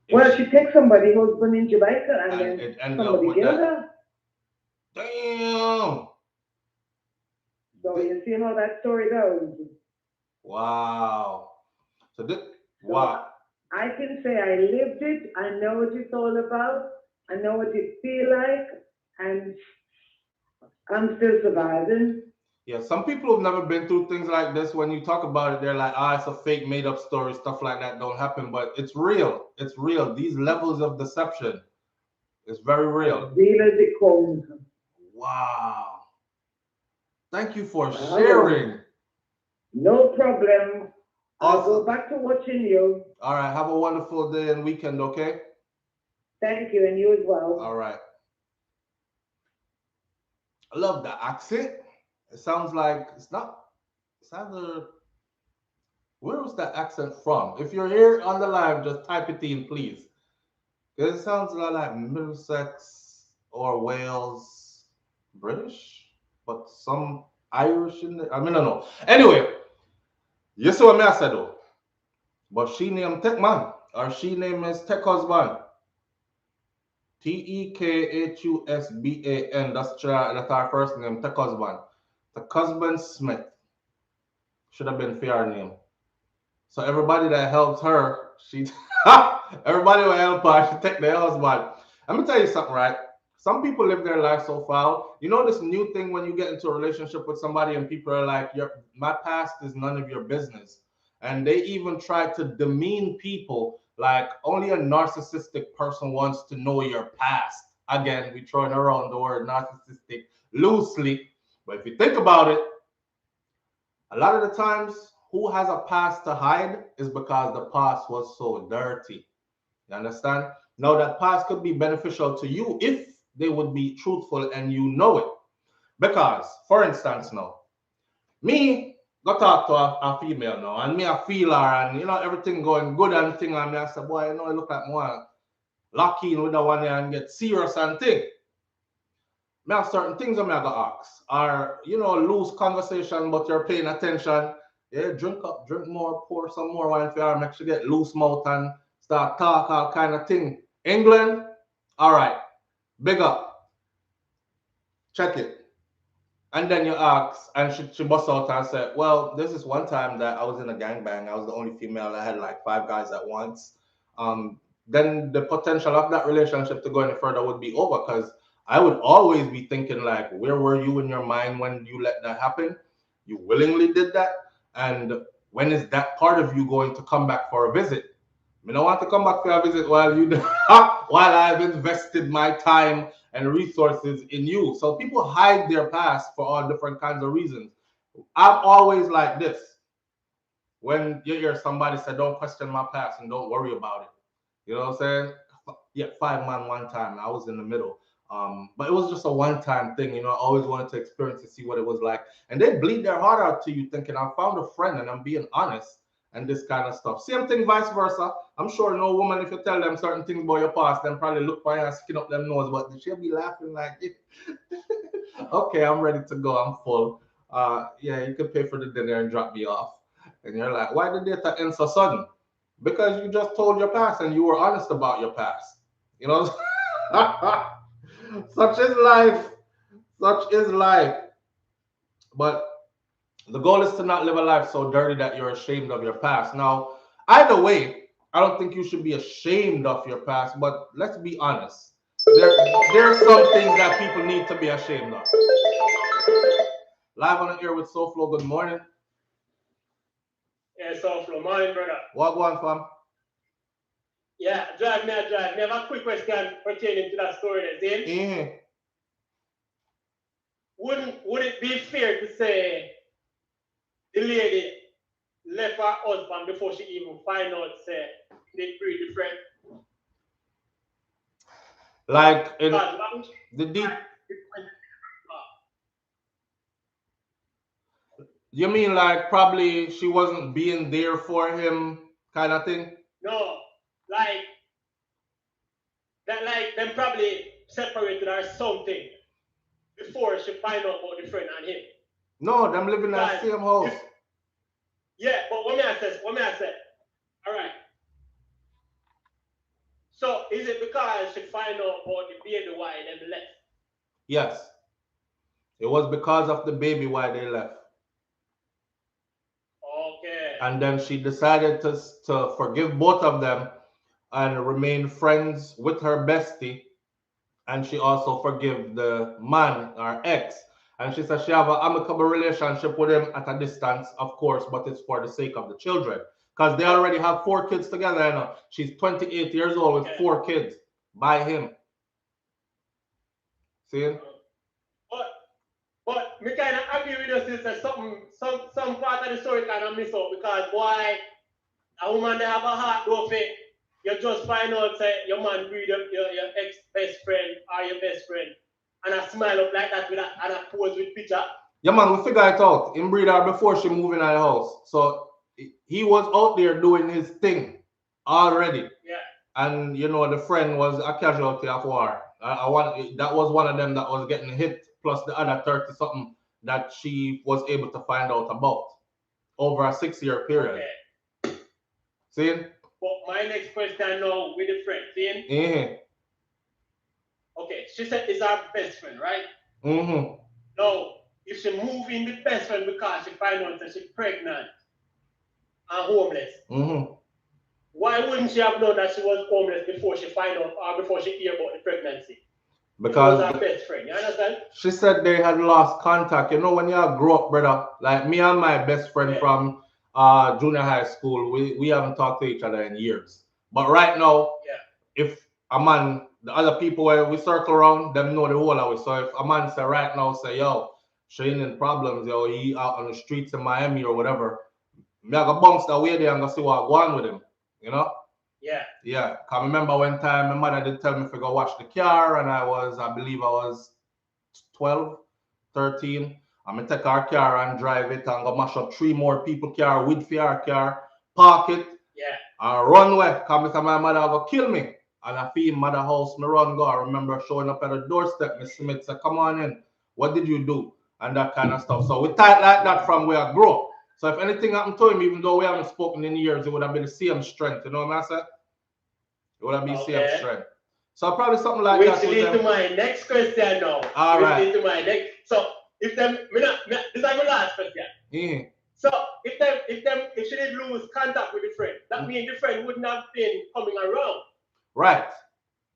if Well, she she takes somebody husband in Jamaica and and then it ended up somebody with killed that. her. Damn. So Th- you see how that story goes. Wow. So this, So wow. I can say I lived it. I know what it's all about. I know what it feel like, and I'm still surviving. Yeah, some people who've never been through things like this, when you talk about it, they're like, ah, it's a fake made up story, stuff like that don't happen. But it's real. It's real. These levels of deception is very As real. real as it comes. Wow. Thank you for Ah, well, sharing. no problem. I'll go Awesome. back to watching you. All right. Have a wonderful day and weekend, okay? Thank you, and you as All well. right. I love the accent. It sounds like it's not, it's either, where was that accent from? If you're here on the live, just type it in, please. Because it sounds a lot like Middlesex or Wales, British. but some Irish in there. I mean, I don't know. Anyway, you see what me I said though. But she named Tech Man, or she name is Tech Husband. Tekhusban. That's our first name, Tech Husband. Tech Husband Smith should have been fair name. So everybody that helps her, she everybody will help her, she take their husband. Let me tell you something, right? Some people live their life so foul. You know this new thing when you get into a relationship with somebody and people are like, my past is none of your business. And they even try to demean people like only a narcissistic person wants to know your past. Again, we throwing around the word narcissistic loosely. But if you think about it, a lot of the times, who has a past to hide is because the past was so dirty. You understand? Now, that past could be beneficial to you if they would be truthful and you know it. Because, for instance, now, me go talk to a female now, and me I feel her, and everything going good and thing, and me I say, boy, I look like more lock in with the one and get serious and thing. Me have certain things that me I got ask. Or, loose conversation, but you're paying attention. Yeah, drink up, drink more, pour some more wine for her, make sure you get loose mouth and start talk, all kind of thing. England, all right, big up, check it. And then you ask, and she busts out and said, well, this is one time that I was in a gangbang. I was the only female that had like 5 guys at once. Then the potential of that relationship to go any further would be over because I would always be thinking like, where were you in your mind when you let that happen? You willingly did that. And when is that part of you going to come back for a visit? I don't want to come back for a visit while you while I've invested my time and resources in you. So people hide their past for all different kinds of reasons. I'm always like this. When you hear somebody say, don't question my past and don't worry about it. You know what I'm saying? Yeah, 5 man one time. I was in the middle. But it was just a one-time thing, I always wanted to experience to see what it was like. And they bleed their heart out to you thinking, I found a friend and I'm being honest and this kind of stuff. Same thing, vice versa. I'm sure no woman, if you tell them certain things about your past, then probably look for you and skin up them nose, but she'll be laughing like, okay, I'm ready to go. I'm full. Yeah, you can pay for the dinner and drop me off. And you're like, why did date end so sudden? Because you just told your past and you were honest about your past. You know, such is life. Such is life. But the goal is to not live a life so dirty that you're ashamed of your past. Now, either way, I don't think you should be ashamed of your past, but let's be honest. There, there are some things that people need to be ashamed of. Live on the air with SouFlo, good morning. Yeah, SouFlo, morning, brother. What going, fam? Yeah, drive me. I have a quick question pertaining to that story that's in. Mm-hmm. Would it be fair to say the lady left her husband before she even find out say they pretty different? Like in the deep. You mean like probably she wasn't being there for him, kind of thing? No, like that, like them probably separated or something before she find out about the friend and him. No, them living in the same house. Yeah, but what may I say? All right. So is it because she find out about the baby why them left? Yes. It was because of the baby why they left. Okay. And then she decided to forgive both of them and remain friends with her bestie. And she also forgive the man, her ex. And she said she have an amicable relationship with him at a distance, of course, but it's for the sake of the children. Because they already have 4 kids together. She's 28 years old with 4 kids by him. See? But me kind of agree with your sister. Some part of the story kind of miss out because why a woman they have a heart though you just find out say your man breed up your ex best friend or your best friend and I smile up like that with and I pose with picture. Yeah man, we figure it out. Him breed her before she move in our house. So he was out there doing his thing already. Yeah. And the friend was a casualty of war. That was one of them that was getting hit plus the other 30 something that she was able to find out about over a 6-year period. Okay. See? But my next question now with the friend, see? Mm-hmm. Okay, she said it's our best friend, right? Mm-hmm. Now, if she move in with best friend because she find out that she's pregnant and homeless, Mm-hmm. why wouldn't she have known that she was homeless before she find out or before she hear about the pregnancy? Because it was our best friend, you understand? She said they had lost contact. You know, when you grow up, brother, like me and my best friend from junior high school, we haven't talked to each other in years. But right now, if a man, the other people where we circle around, them know the whole of it. So if a man say right now, say, yo, Shane in problems, yo, he out on the streets in Miami or whatever, me I go bounce that way there and go see what I go on with him, you know? Yeah. Yeah. Cause remember one time my mother did tell me to go wash the car, and I believe I was 12, 13. I'm gonna take our car and drive it and go mash up 3 more people car with our car, park it, and run away. Cause my mother go kill me. And I feel mother house, me run go. I remember showing up at the doorstep, Miss Smith said, come on in. What did you do? And that kind of stuff. So we tight like that from where I grew up. So if anything happened to him, even though we haven't spoken in years, it would have been the same strength. You know what I said? It would have been the same strength. So probably something like that. Which leads to my next question now. All right. Leads to my next. So if them, this is my last question. Mm-hmm. So if she did lose contact with the friend, that means the friend wouldn't have been coming around. Right.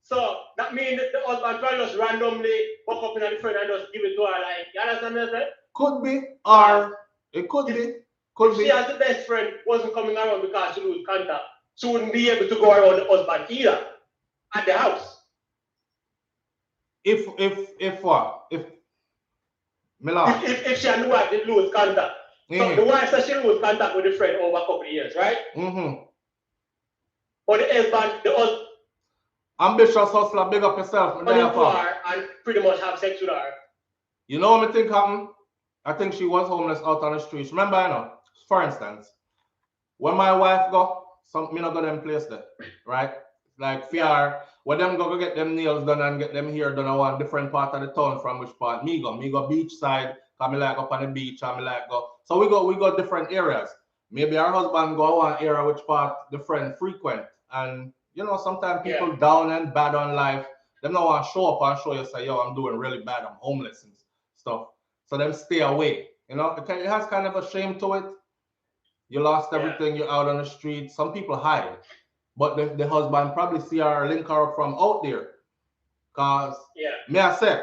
So that means the husband probably just randomly walk up in the friend and just give it to her, like, you understand what I'm saying? Could be, or it could be. Could be. She as the best friend wasn't coming around because she lose contact, she wouldn't be able to go around the husband either at the house. If what? If she and the wife did lose contact. So the wife said she lose contact with the friend over a couple of years, right? Mm-hmm. But the husband, ambitious hustler, big up yourself. Her and pretty much have sex with her. You know what I think happened? I think she was homeless out on the streets. Remember, you know, for instance, when my wife go, me not go them place there, right? Like fear, when them go get them nails done and get them hair done, I want different part of the town from which part me go beach side, cause me like up on the beach and me like go. So we go different areas. Maybe our husband go one area which part the friend frequent. And you know, sometimes people down and bad on life, them don't want to show up and show you say, yo, I'm doing really bad, I'm homeless and stuff. So them stay away. You know, it has kind of a shame to it. You lost everything, you're out on the street. Some people hide. But the husband probably see her, link her from out there. Because, may I say,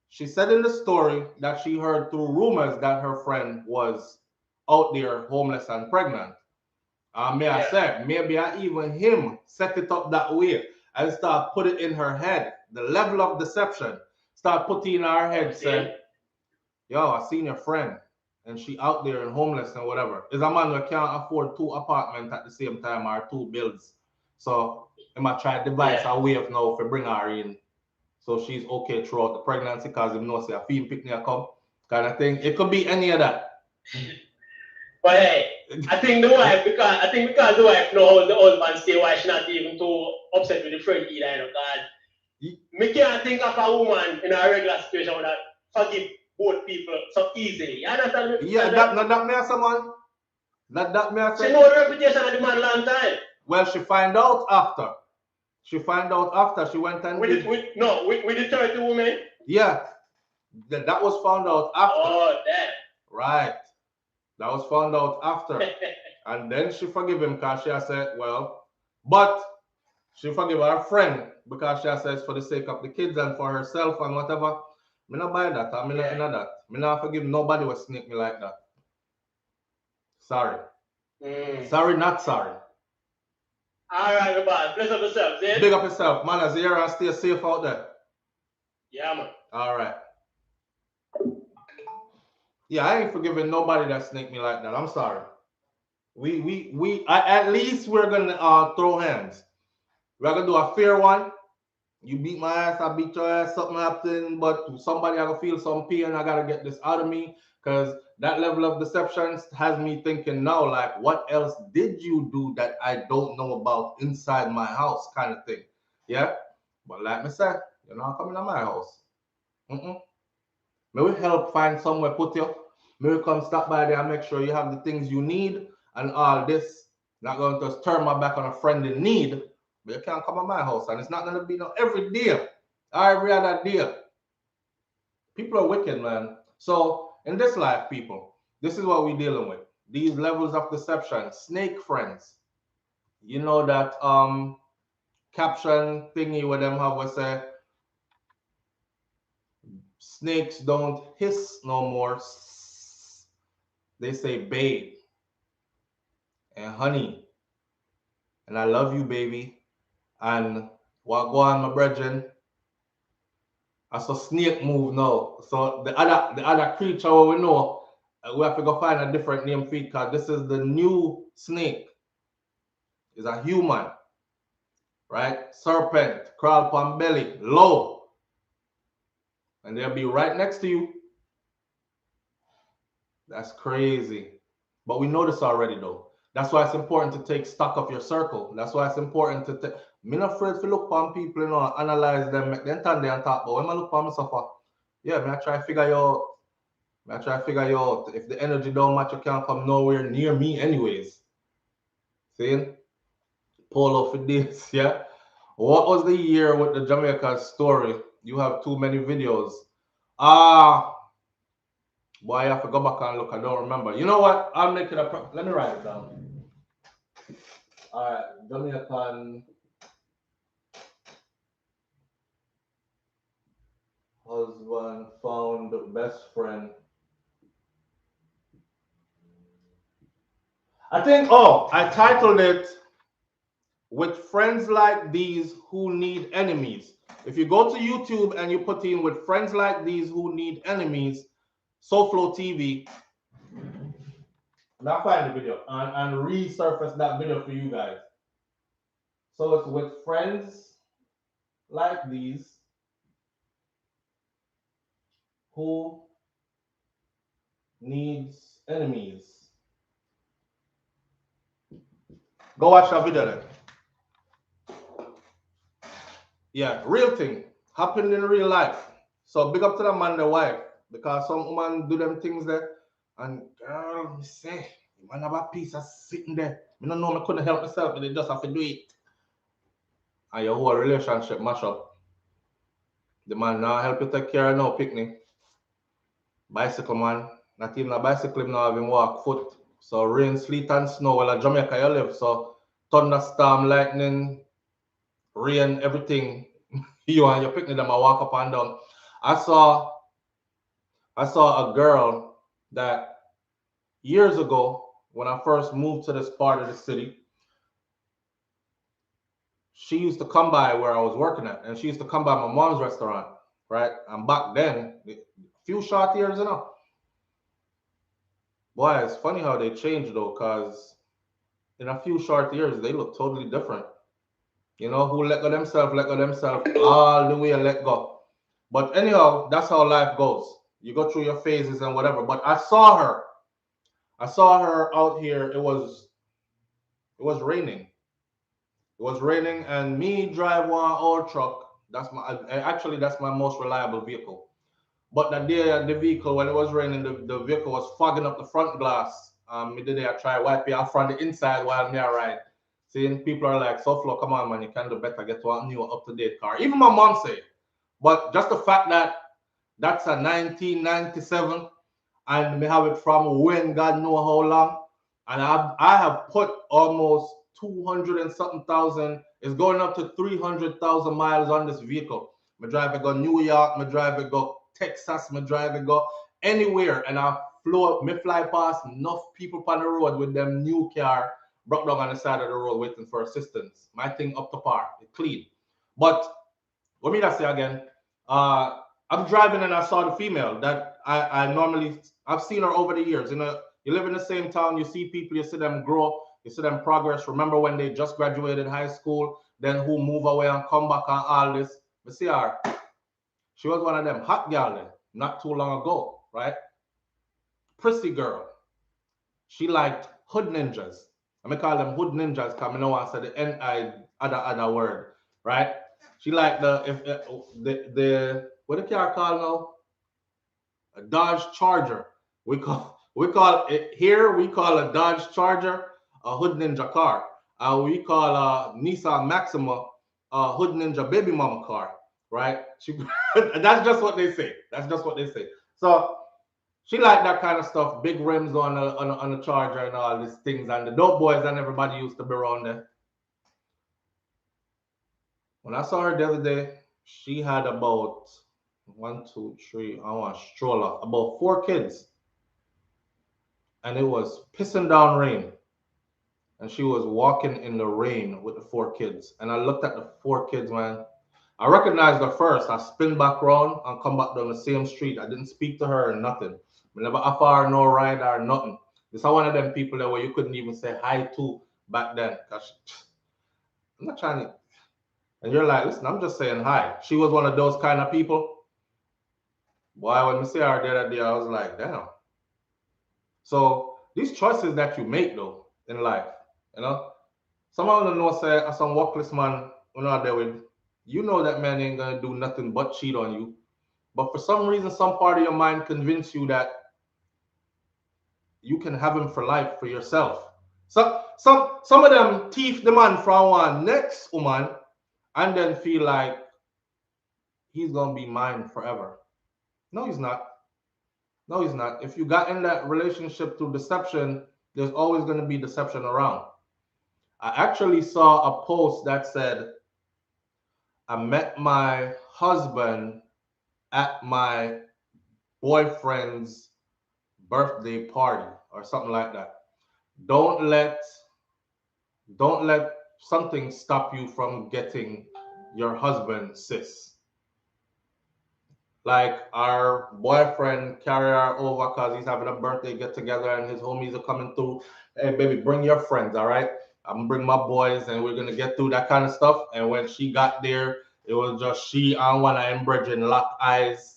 she said in the story that she heard through rumors that her friend was out there homeless and pregnant. May I say, maybe even him set it up that way and start put it in her head. The level of deception. Start putting in her head, say, yo, I seen your friend and she out there and homeless and whatever. Is a man who can't afford 2 apartments at the same time or 2 bills. So I might try to devise a way of now to bring her in so she's okay throughout the pregnancy because he knows a female picking her come kind of thing. It could be any of that. But hey, I think because the wife knows the husband stay, why she not even too upset with the friend either, you know, because me can't think of a woman in a regular situation that forgive both people so easily. You understand me? Yeah, that may have someone. That may have she know the reputation of the man long time. Well, she find out after. She find out after she went and with the 30 women? Yeah. That was found out after. Oh, damn. Right. That was found out after. And then she forgive him because she said, well, but she forgive her friend because she says for the sake of the kids and for herself and whatever. Me not buy that. I'm not in that. Me not forgive nobody will sneak me like that. Sorry. Sorry, not sorry. All right, boss. Bless up yourself, see? Big up yourself, man. As here and stay safe out there. Yeah, man. All right. Yeah, I ain't forgiving nobody that snake me like that. I'm sorry. At least we're gonna throw hands. We're gonna do a fair one. You beat my ass, I beat your ass, something happened, but somebody I gotta feel some pain, I gotta get this out of me. Because that level of deception has me thinking now, like, what else did you do that I don't know about inside my house, kind of thing. Yeah? But like I said, you're not coming to my house. May we help find somewhere put you. May we come stop by there and make sure you have the things you need and all this. Not going to just turn my back on a friend in need, but you can't come to my house and it's not going to be no every day or every other day. People are wicked, man. So in this life, people, this is what we're dealing with. These levels of deception, snake friends. You know that caption thingy where them have was say snakes don't hiss no more. They say babe and honey. And I love you, baby. And what go on, my brethren? I saw snake move now. So the other creature we know, we have to go find a different name for it because this is the new snake. Is a human, right? Serpent, crawl upon belly, low. And they'll be right next to you. That's crazy. But we know this already though. That's why it's important to take stock of your circle. That's why it's important to take. I'm not afraid to look upon people, analyze them, make them turn there and talk. But when I look upon myself, yeah, I try to figure you out. I try to figure you out. If the energy don't match, you can't come nowhere near me anyways. See? Polo for this, yeah? What was the year with the Jamaica story? You have too many videos. Boy, I have to go back and look. I don't remember. You know what? I'll make it a. Let me write it down. All right, Jamaican husband found best friend. I think. Oh, I titled it "With Friends Like These Who Need Enemies." If you go to YouTube and you put in "With Friends Like These Who Need Enemies," SouFLoTV, now find the video and resurface that video for you guys. So it's with friends like these who needs enemies. Go watch that video then. Yeah, real thing. Happened in real life. So big up to the man and the wife. Because some woman do them things there. And girl, me say, you man have a piece of sitting there. Me don't know, I couldn't help myself, but they just have to do it. And your whole relationship mash up. The man now help you take care of no picnic. Bicycle man. Not even a bicycle, him now having walk foot. So rain, sleet, and snow. Well, at Jamaica you live. So thunderstorm, lightning, rain, everything. You and your picnic them I walk up and down. I saw a girl that years ago when I first moved to this part of the city, she used to come by where I was working at, and she used to come by my mom's restaurant, right? And back then, a few short years, Boy, it's funny how they changed though, cause in a few short years they look totally different. Who let go themselves all the way let go. But anyhow, that's how life goes. You go through your phases and whatever. But I saw her. Out here. It was raining. It was raining, and me drive one old truck. That's my most reliable vehicle. But that day, the vehicle, when it was raining, the vehicle was fogging up the front glass. Me did I try wipe it off from the inside while me I ride. Seeing people are like, SouFlo, come on, man, you can do better. Get one new up-to-date car. Even my mom say. But just the fact that that's a 1997 and me have it from when God know how long. And I have put almost 200 and something thousand. It's going up to 300,000 miles on this vehicle. Me drive it go New York, me drive it go Texas, me drive it go anywhere. And me fly past enough people on the road with them new car broke down on the side of the road waiting for assistance. My thing up to par, it clean. But what me that say again? I'm driving and I saw the female that I normally I've seen her over the years. You live in the same town, you see people, you see them grow, you see them progress. Remember when they just graduated high school, then who move away and come back and all this. But see her, she was one of them hot girl then, not too long ago, right? Prissy girl. She liked hood ninjas. I'm gonna call them hood ninjas because I know I said the other word, right? She liked the if the what the car called now? a Dodge Charger. We call it here. We call a Dodge Charger a Hood Ninja car. We call a Nissan Maxima a Hood Ninja baby mama car. Right? That's just what they say. That's just what they say. So she liked that kind of stuff, big rims on a Charger and all these things, and the dope boys and everybody used to be around there. When I saw her the other day, she had about one, two, three, I want a stroller, about 4 kids, and it was pissing down rain, and she was walking in the rain with the 4 kids, and I looked at the 4 kids, man. I recognized her first. I spin back round and come back down the same street. I didn't speak to her or nothing. I never offer her no ride or nothing. This is one of them people that where you couldn't even say hi to back then. Cause I'm not trying to. And you're like, listen, I'm just saying hi. She was one of those kind of people. Boy, when we see her the other day, I was like, damn. So these choices that you make though in life, you know, some of them know say some workless man we're not there with, you know that man ain't gonna do nothing but cheat on you. But for some reason, some part of your mind convince you that you can have him for life for yourself. So some of them thief the man from one next woman and then feel like he's gonna be mine forever. No, he's not. No, he's not. If you got in that relationship through deception, there's always gonna be deception around. I actually saw a post that said, I met my husband at my boyfriend's birthday party or something like that. Don't let don't let something stop you from getting your husband, sis. Like our boyfriend carry her over because he's having a birthday get together and his homies are coming through. Hey baby, bring your friends, all right? I'm gonna bring my boys and we're gonna get through that kind of stuff. And when she got there, it was just she and one of them brethren locked eyes.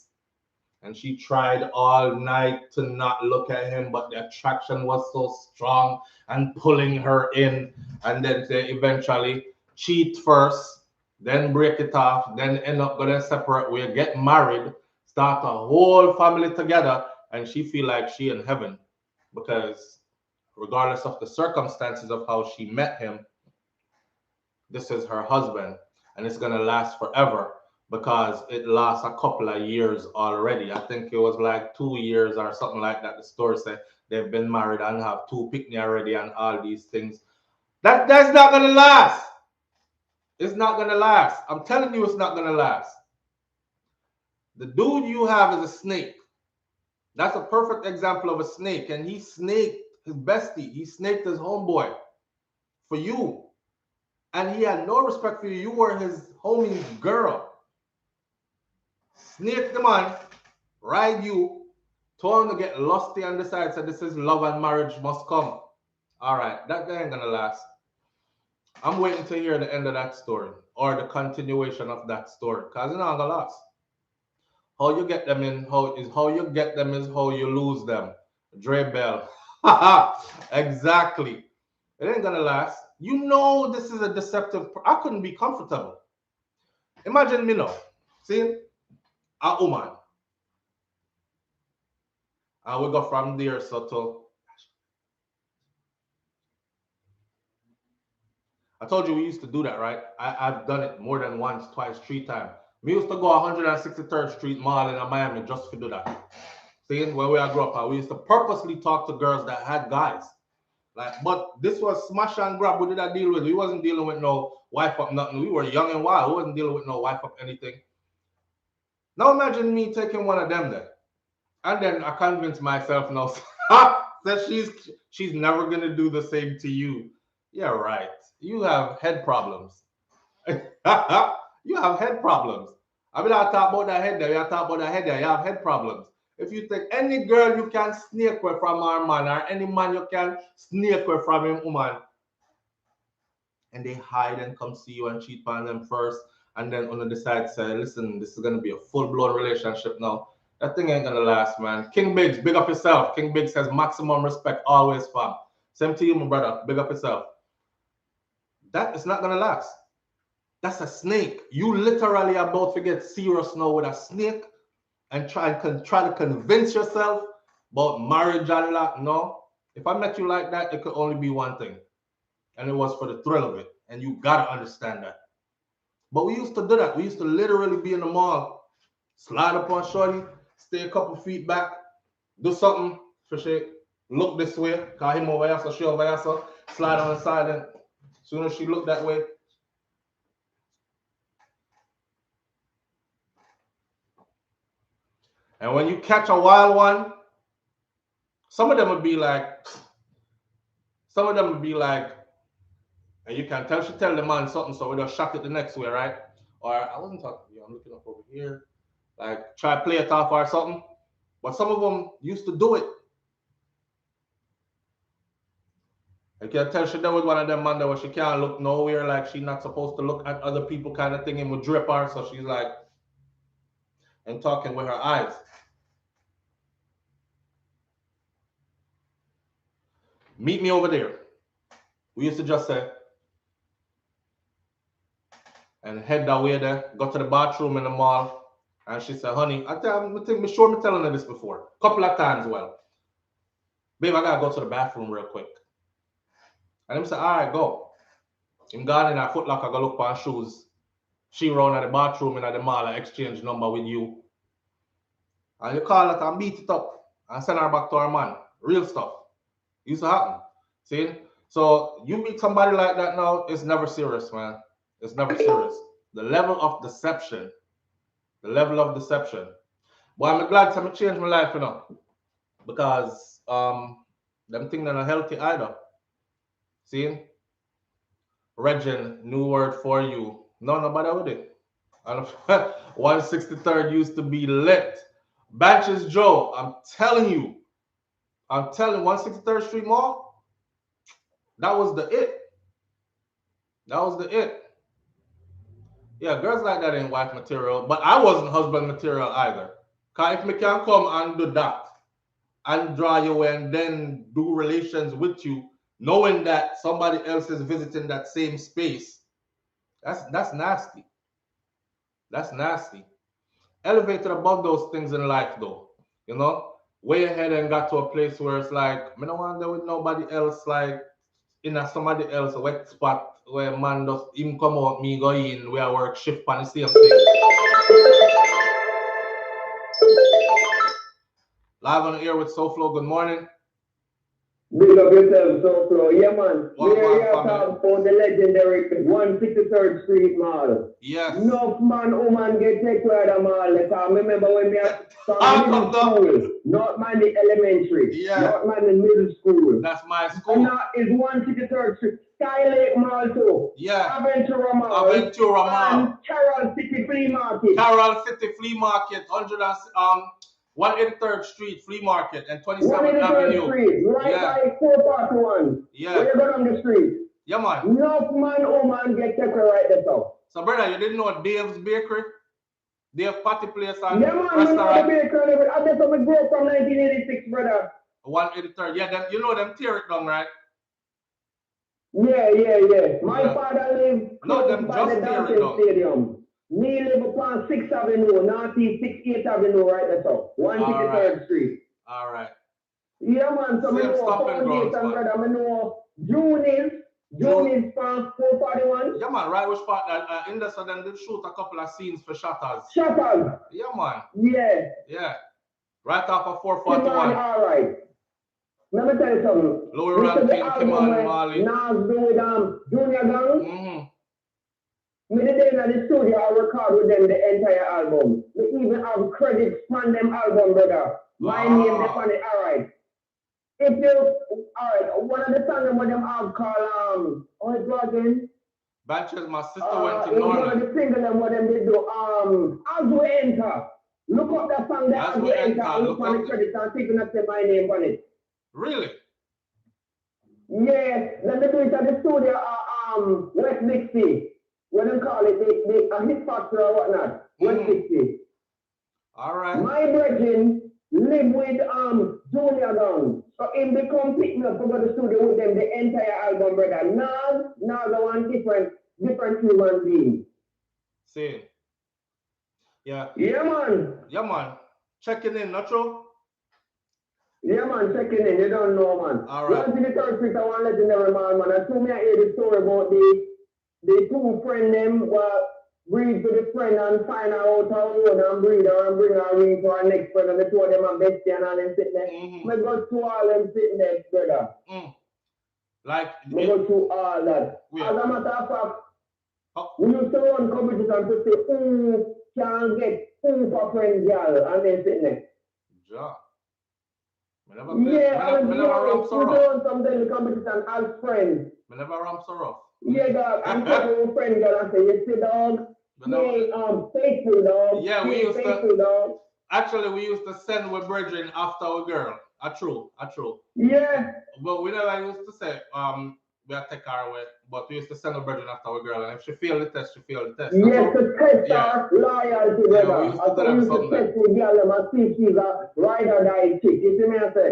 And she tried all night to not look at him, but the attraction was so strong and pulling her in. And then they eventually cheat first, then break it off, then end up going separate way, get married, start a whole family together, and she feel like she in heaven because regardless of the circumstances of how she met him, this is her husband and it's going to last forever because it lasts a couple of years already. I think it was like 2 years or something like that. The story said they've been married and have 2 picnic already and all these things. That's not going to last. It's not going to last. I'm telling you, it's not going to last. The dude you have is a snake. That's a perfect example of a snake. And he snaked his bestie. He snaked his homeboy for you. And he had no respect for you. You were his homie's girl. Snake the man, ride you, told him to get lusty and decide, so this is love and marriage must come. All right, that guy ain't gonna last. I'm waiting to hear the end of that story or the continuation of that story, because it's not gonna last. How you get them in, how you get them is how you lose them. Dre Bell. Exactly. It ain't gonna last. You know this is a deceptive. I couldn't be comfortable. Imagine me now. See, a woman. And we go from there so to. I told you we used to do that, right? I've done it more than once, twice, 3 times. We used to go 163rd Street Mall in Miami just to do that. See, where we grew up, we used to purposely talk to girls that had guys. Like, but this was smash and grab. We did that deal with. We wasn't dealing with no wife up nothing. We were young and wild. We wasn't dealing with no wife up anything. Now imagine me taking one of them then. And then I convinced myself now that she's never gonna do the same to you. Yeah, right. You have head problems. You have head problems. I mean, I talk about that head there. You talk about that head there. You have head problems. If you take any girl you can snake away from our man, or any man you can snake away from him, woman, and they hide and come see you and cheat on them first, and then on the side say, listen, this is gonna be a full-blown relationship now. That thing ain't gonna last, man. King Biggs, big up yourself. King Biggs says maximum respect always, fam. Same to you, my brother. Big up yourself. That is not gonna last. That's a snake. You literally about to get serious now with a snake. and try to convince yourself about marriage and that. No. If I met you like that, it could only be one thing. And it was for the thrill of it. And you gotta understand that. But we used to do that. We used to literally be in the mall, slide up on shorty, stay a couple feet back, do something for shit, look this way, call him over here, so she over here, so slide on the side, and as soon as she looked that way, and when you catch a wild one, some of them would be like, and you can tell she tell the man something, so we just shot it the next way, right? Or I wasn't talking to you, I'm looking up over here, like try to play it off or something. But some of them used to do it. I can tell she done with one of them man that where she can't look nowhere, like she not supposed to look at other people kind of thing, and would drip her, so she's like, and talking with her eyes. Meet me over there. We used to just say, and head that way there, go to the bathroom in the mall, and she said, honey, I think me sure me telling her this before, couple of times, well, babe, I gotta go to the bathroom real quick. And him say, all right, go. Him gone in a Foot Locker, go look for her shoes. She run at the bathroom in the mall, I exchange number with you. And you call her and beat it up and send her back to her man. Real stuff. Used to happen. See? So you meet somebody like that now, it's never serious, man. It's never serious. The level of deception. But I'm glad to change my life, you know. Because them things are not healthy either. See? Regin, new word for you. No, nobody with it. 163rd used to be lit. Batches Joe, I'm telling you, 163rd Street Mall, that was the it. Yeah, girls like that ain't wife material, but I wasn't husband material either. Cause if me can come and do that and draw you and then do relations with you, knowing that somebody else is visiting that same space, that's nasty. That's nasty. Elevated above those things in life though. You know? Way ahead and got to a place where it's like, I don't want to deal with nobody else, like in a somebody else wet spot where man does him come out, me go in, we are work shift on the same thing. Live on the air with SouFlo, good morning. Big up yourself, SouFlo. Yeah, man. We are talking about the legendary 163rd Street Mall. Yes. No man, woman get take to the mall. Because I remember when we are middle school, not man the elementary, not man the middle school. That's my school. And now is 163rd Street. Skylake Mall too. Yeah. Aventura Mall. And Carroll City Flea Market. 183rd Street Flea Market and 27th 183rd Avenue. Street, right by 441. Yeah. Where you go down the street? Yeah, man. No man, woman get taken right there. So, brother, you didn't know Dave's Bakery? Dave Patty Place and yeah, man, restaurant? Yeah, man, the bakery. I just have a grow from 1986, brother. 183rd. Yeah, them, you know them tear it down, right? Yeah. My father lived by the Dancing Stadium. Me live upon 6th Avenue, Northeast 68th Avenue, right there, so 163rd Street. All right. Yeah, man, so I know Foundation, brother. I know June is from 441. Yeah, man, right which part that in the Southern did shoot a couple of scenes for Shutters. Shutters? Yeah, man. Yeah. Right off of 441. All right. Let me tell you something. Louis Rankin, Kimon Marley. Nas do with Junior Gang. Me the day in the studio, I record with them the entire album. We even have credits from them album, brother. My name is on it. All right. One of the songs what them have called how it go again? Batches, my sister went to Norman. One of the single them what them did do. As We Enter. Look up that song there, As We Enter. Look on the credits and see if you not say my name on it. Really? Yeah. Let me do it at the studio. West Bestie. What them call it, a hit factor or whatnot. 160. All right. My brethren live with Junior Gang. So him become pick me up to go to the studio with them the entire album, brother. Nas are one different human being. See. Yeah. Yeah, man. Yeah, man. checking in, not true? Yeah, man, checking in. You don't know, man. All right. Once in the third piece, I want to let you know, man. I told me I hear the story about the two friend them breed to the friend and find out how old and breed her and bring her in to our next friend and the two of them are bestie and all them sitting there. I go through all them sitting there, brother. Like, I go through all that. Yeah. As a matter of fact, we used to run competition to say who can get who for friend girl and then sitting there. Ja. Yeah, I was run some daily competition as friends. I never ram so rough. Yeah, dog. I'm talking friend girl and say, you see, dog. Faithful, dog. Yeah, we used faithful, dog. Actually, we used to send with brethren after our girl. True. Yeah. But we never used to say, we are take her away. But we used to send a brethren after our girl. And if she failed the test, she failed the test. Yes, to test her loyalty, brother. Yeah, we used to do something. Test with girl and see she's a ride or die chick. You see me, I say?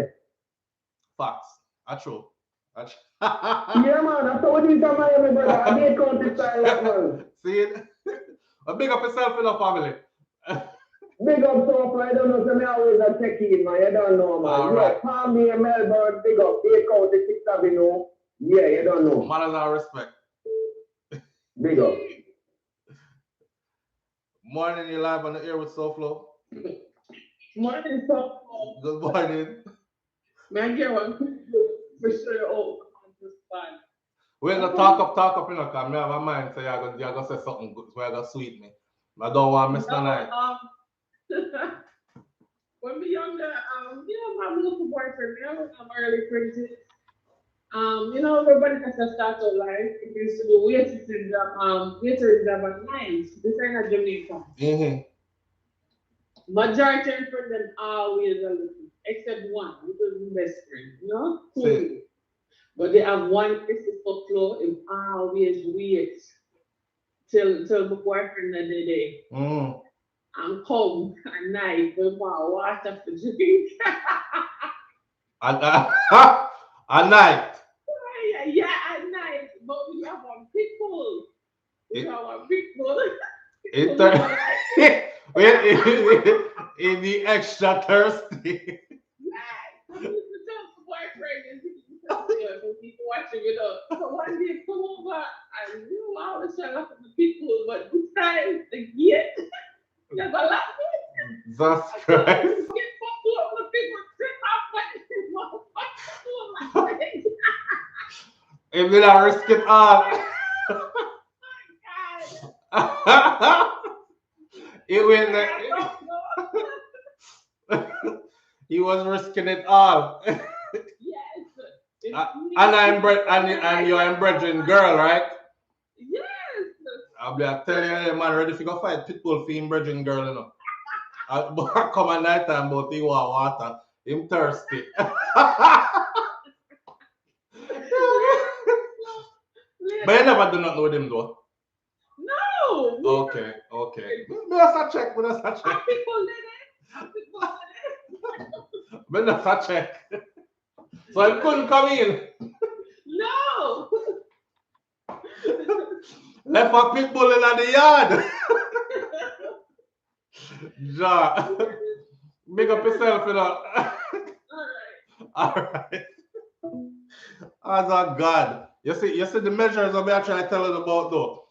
Facts. True. Yeah, man. That's how we do it, Miami, brother. I did country style, that man. See it? Big up yourself in the family. Big up so I don't know, so me always a check in, man. You don't know, man. All right. Palm Bay, Melbourne, big up. 8 County, 6 Avenue. Yeah, you don't know. Manners and respect. Big up. Morning, you live on the air with SouFlo. Morning, SouFlo. Good morning. Man, get one. For sure. Oh, this fun. We're gonna talk up, you know, because I have a mind, so you're gonna say something good, so you're gonna sweet me. I don't want to miss the night. When we younger, I'm looking boyfriend. I'm early 20s. Everybody that's a start of life. It used to do waitering job at 9. This ain't a Jamaica. Majority of friends them always are looking, except one, which is my best friend, Cool. But they have one for clothes and always wait till the boyfriend of the day. And come at night with my water for drink. At night. Yeah, at night. But we have one people. In the extra thirsty. I'm used to tell the boyfriend and people watching it up. So one day come over and I was trying to look at the people, but this time the get never laugh. Jesus Christ. If they don't risk it all. He was risking it all. Yes. And you're brethren girl, right? Yes. I'll tell you, man, ready to go fight pitbull for him brethren girl, you know. Come at night time, but he want water. Him thirsty. But you never do nothing with him though. No. Okay. Let's not check. Let's check. So I couldn't come in. No. Left a pit bull in the yard. Ja. Big up yourself, you know. All right. As a God. You see the measures I'm trying to tell you about though.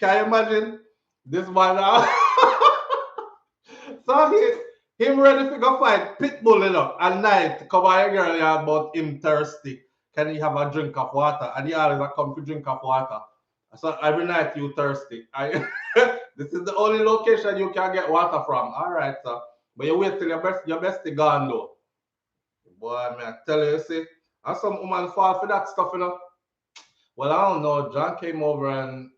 Can you imagine this man now? So him ready to go fight pitbull, you know, at night. Come on, your girl, yeah, about him thirsty. Can he have a drink of water? And he always come to drink of water. So every night you thirsty. This is the only location you can get water from. All right, sir. But you wait till your bestie gone though. Boy, man, I tell you, see, and some woman fall for that stuff, you know. Well, I don't know. John came over and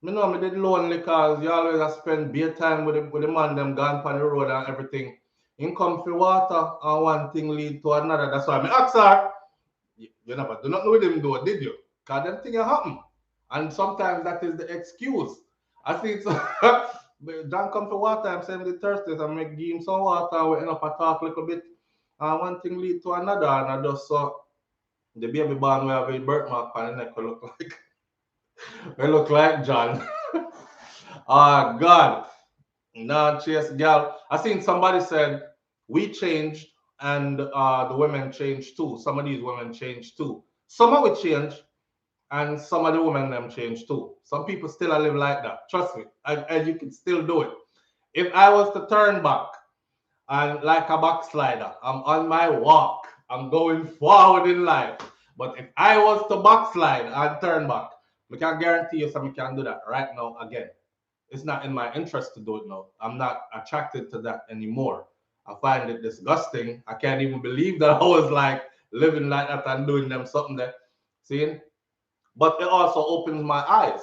me did lonely because you always have spend beer time with the man them gone on the road and everything. In come for water and one thing lead to another. That's why I ask her, you never do not know with him though, did you? Because them things happen. And sometimes that is the excuse. I think it's John come for water, I'm saying the thirsty, so I make give him some water, we end up a talk a little bit. And one thing lead to another, and I just saw the baby born where have a birthmark on the neck we look like John. Oh God. Nah, chase gal. I seen somebody said we changed and the women changed too. Some of these women changed too. Some of it changed and some of the women them changed too. Some people still live like that. Trust me, and you can still do it. If I was to turn back and like a backslider, I'm on my walk. I'm going forward in life. But if I was to backslide and turn back, we can guarantee you something can do that right now again. It's not in my interest to do it now. I'm not attracted to that anymore. I find it disgusting. I can't even believe that I was like living like that and doing them something that, see? But it also opens my eyes.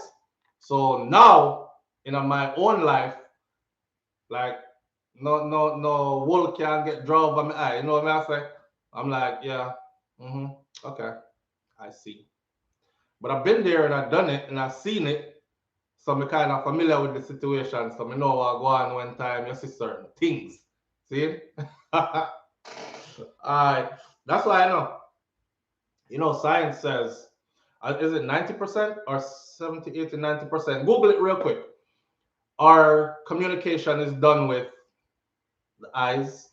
So now, in my own life, like no wool can get drove on my eye. You know what I say? I'm like, yeah, okay, I see. But I've been there and I've done it and I've seen it. So I'm kind of familiar with the situation. So I know what go on when time you see certain things. See? Alright. That's why I know. You know, science says, is it 90% or 70, 80, 90%? Google it real quick. Our communication is done with the eyes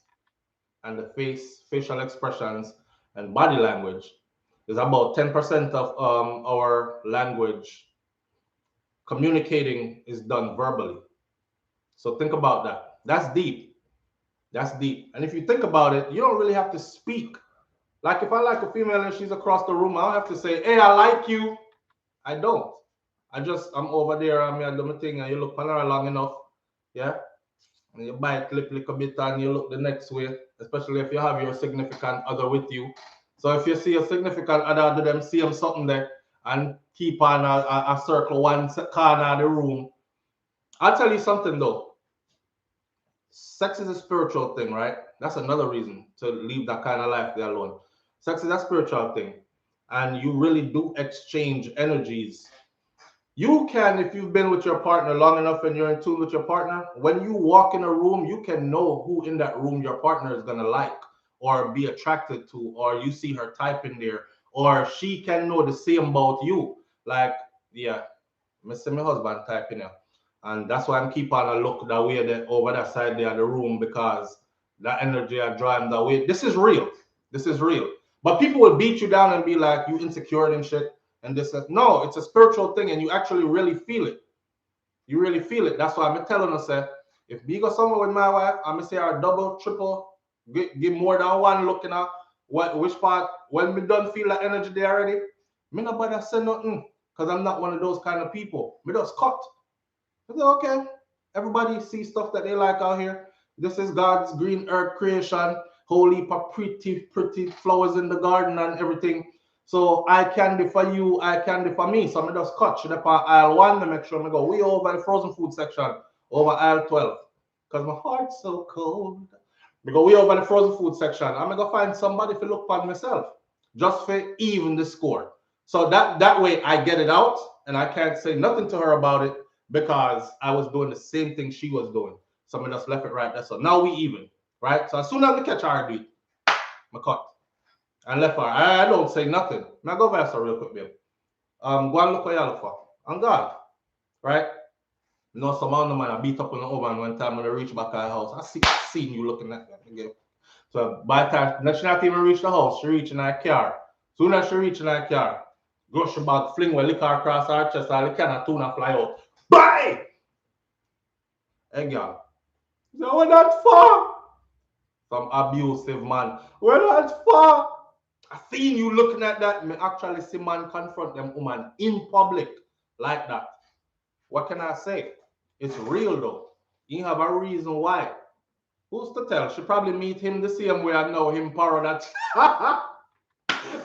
and the face, facial expressions, and body language. Is about 10% of our language communicating is done verbally. So think about that. That's deep. That's deep. And if you think about it, you don't really have to speak. Like if I like a female and she's across the room, I don't have to say, hey, I like you. I don't. I'm over there, I'm doing my thing, and you look on her long enough. Yeah. And you bite lip a bit and you look the next way, especially if you have your significant other with you. So if you see a significant other, do them see them something there and keep on a circle one corner of the room. I'll tell you something though. Sex is a spiritual thing, right? That's another reason to leave that kind of life there alone. Sex is a spiritual thing. And you really do exchange energies. You can, if you've been with your partner long enough and you're in tune with your partner, when you walk in a room, you can know who in that room your partner is going to like or be attracted to, or you see her type in there, or she can know the same about you. Like, yeah, I see my husband type in there. And that's why I'm keep on a look that way there, over that side there of the room, because that energy I draw him that way. This is real. This is real. But people will beat you down and be like, you insecure and shit. And this, no, it's a spiritual thing, and you actually really feel it. You really feel it. That's why I'm telling us that if we go somewhere with my wife, I'm gonna say our double, triple, give more than one looking at which part. When we don't feel that energy there already, me nobody say nothing, because I'm not one of those kind of people. Me just cut. I say, okay, everybody see stuff that they like out here. This is God's green earth creation, holy, pretty flowers in the garden and everything. So I candy for you, I candy for me. So I just cut. Should I on aisle 1 to make sure I go way over the frozen food section, over aisle 12. Because my heart's so cold. We go way over the frozen food section. I'm gonna find somebody to look for myself. Just for even the score. So that way I get it out and I can't say nothing to her about it, because I was doing the same thing she was doing. So I just left it right there. So now we even, right? So as soon as I catch her, I do it. I cut. And left her. I don't say nothing. Now go verse her real quick, babe. Go and look what you look for. And God, right? You know, some other man I beat up on the oven one time when I reach back at the house. I seen you looking at that again. So by the time she not even reach the house, she reach in her car. Soon as she reach in her car, grocery bag fling with liquor across her chest, and the can of tuna fly out. Bye! Hey girl, so what that for? Some abusive man. Where that for? I seen you looking at that. Me actually see man confront them woman in public like that. What can I say? It's real though. You have a reason why. Who's to tell? She probably meet him the same way I know him borrow that.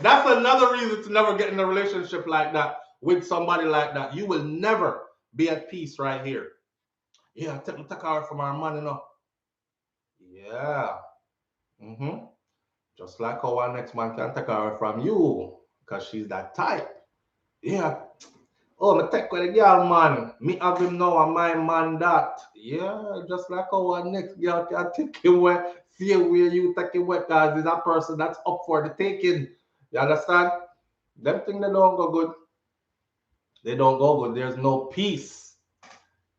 That's another reason to never get in a relationship like that with somebody like that. You will never be at peace right here. Yeah, take her from our money now. Yeah. Just like how our next man can take her from you, because she's that type. Yeah. Oh, me take with the girl, man. Me have him now and my man that. Yeah, just like how our next girl can take him where, see where you take him with, because he's a person that's up for the taking. You understand? Them things they don't go good. They don't go good. There's no peace.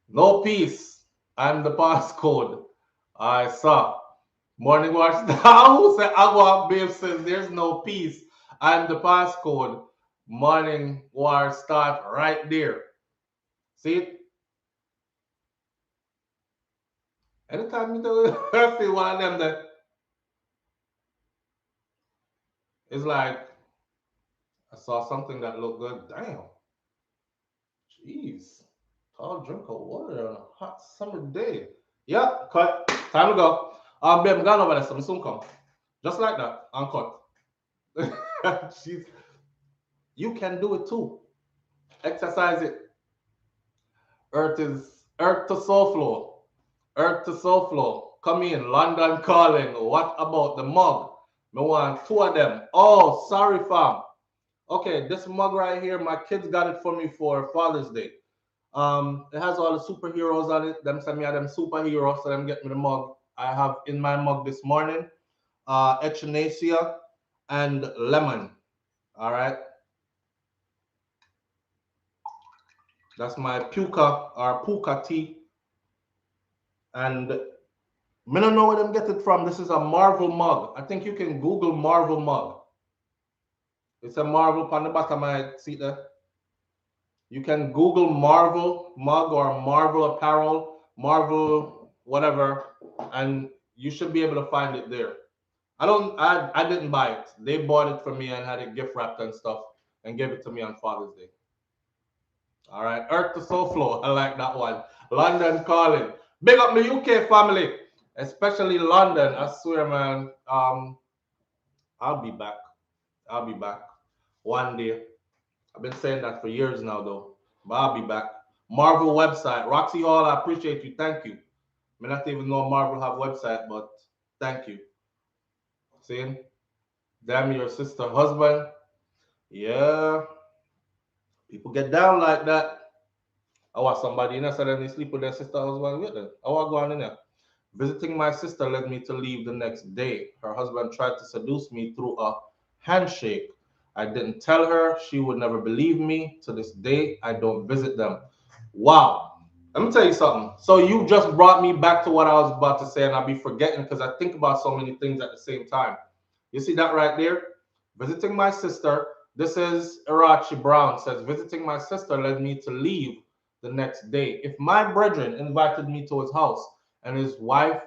No peace. I'm the passcode. I saw. Morning watch star who said Agua Babe says there's no peace. I'm the passcode. Morning war start right there. See it? Anytime you do see one of them that it's like I saw something that looked good. Damn. Jeez. Tall drink of water on a hot summer day. Yep, cut. Time to go. Babe, I'm going over there. Some soon come. Just like that. And cut. Jeez. You can do it too. Exercise it. Earth to SouFlo. Earth to SouFlo. Come in. London calling. What about the mug? Me want two of them. Oh, sorry, fam. Okay, this mug right here, my kids got it for me for Father's Day. It has all the superheroes on it. Them send me them superheroes, so them get me the mug. I have in my mug this morning, echinacea and lemon. All right, that's my puka or puka tea. And me don't know where them get it from. This is a Marvel mug. I think you can Google Marvel mug. It's a Marvel on the bottom. I see that. You can Google Marvel mug or Marvel apparel, Marvel whatever, and you should be able to find it there. I didn't buy it. They bought it for me and had it gift wrapped and stuff and gave it to me on Father's Day. All right, Earth to SouFlo. I like that one. London calling. Big up the UK family, especially London. I swear, man. I'll be back. I'll be back one day. I've been saying that for years now, though. But I'll be back. Marvel website. Roxy Hall, I appreciate you. Thank you. I not even know Marvel have website, but thank you. See? Damn your sister husband. Yeah. People get down like that. I want somebody in there so then they sleep with their sister husband with them. I want to go on in there. Visiting my sister led me to leave the next day. Her husband tried to seduce me through a handshake. I didn't tell her. She would never believe me. To this day, I don't visit them. Wow. Let me tell you something. So you just brought me back to what I was about to say, and I'll be forgetting because I think about so many things at the same time. You see that right there? Visiting my sister. This is Irachi Brown says, visiting my sister led me to leave the next day. If my brethren invited me to his house and his wife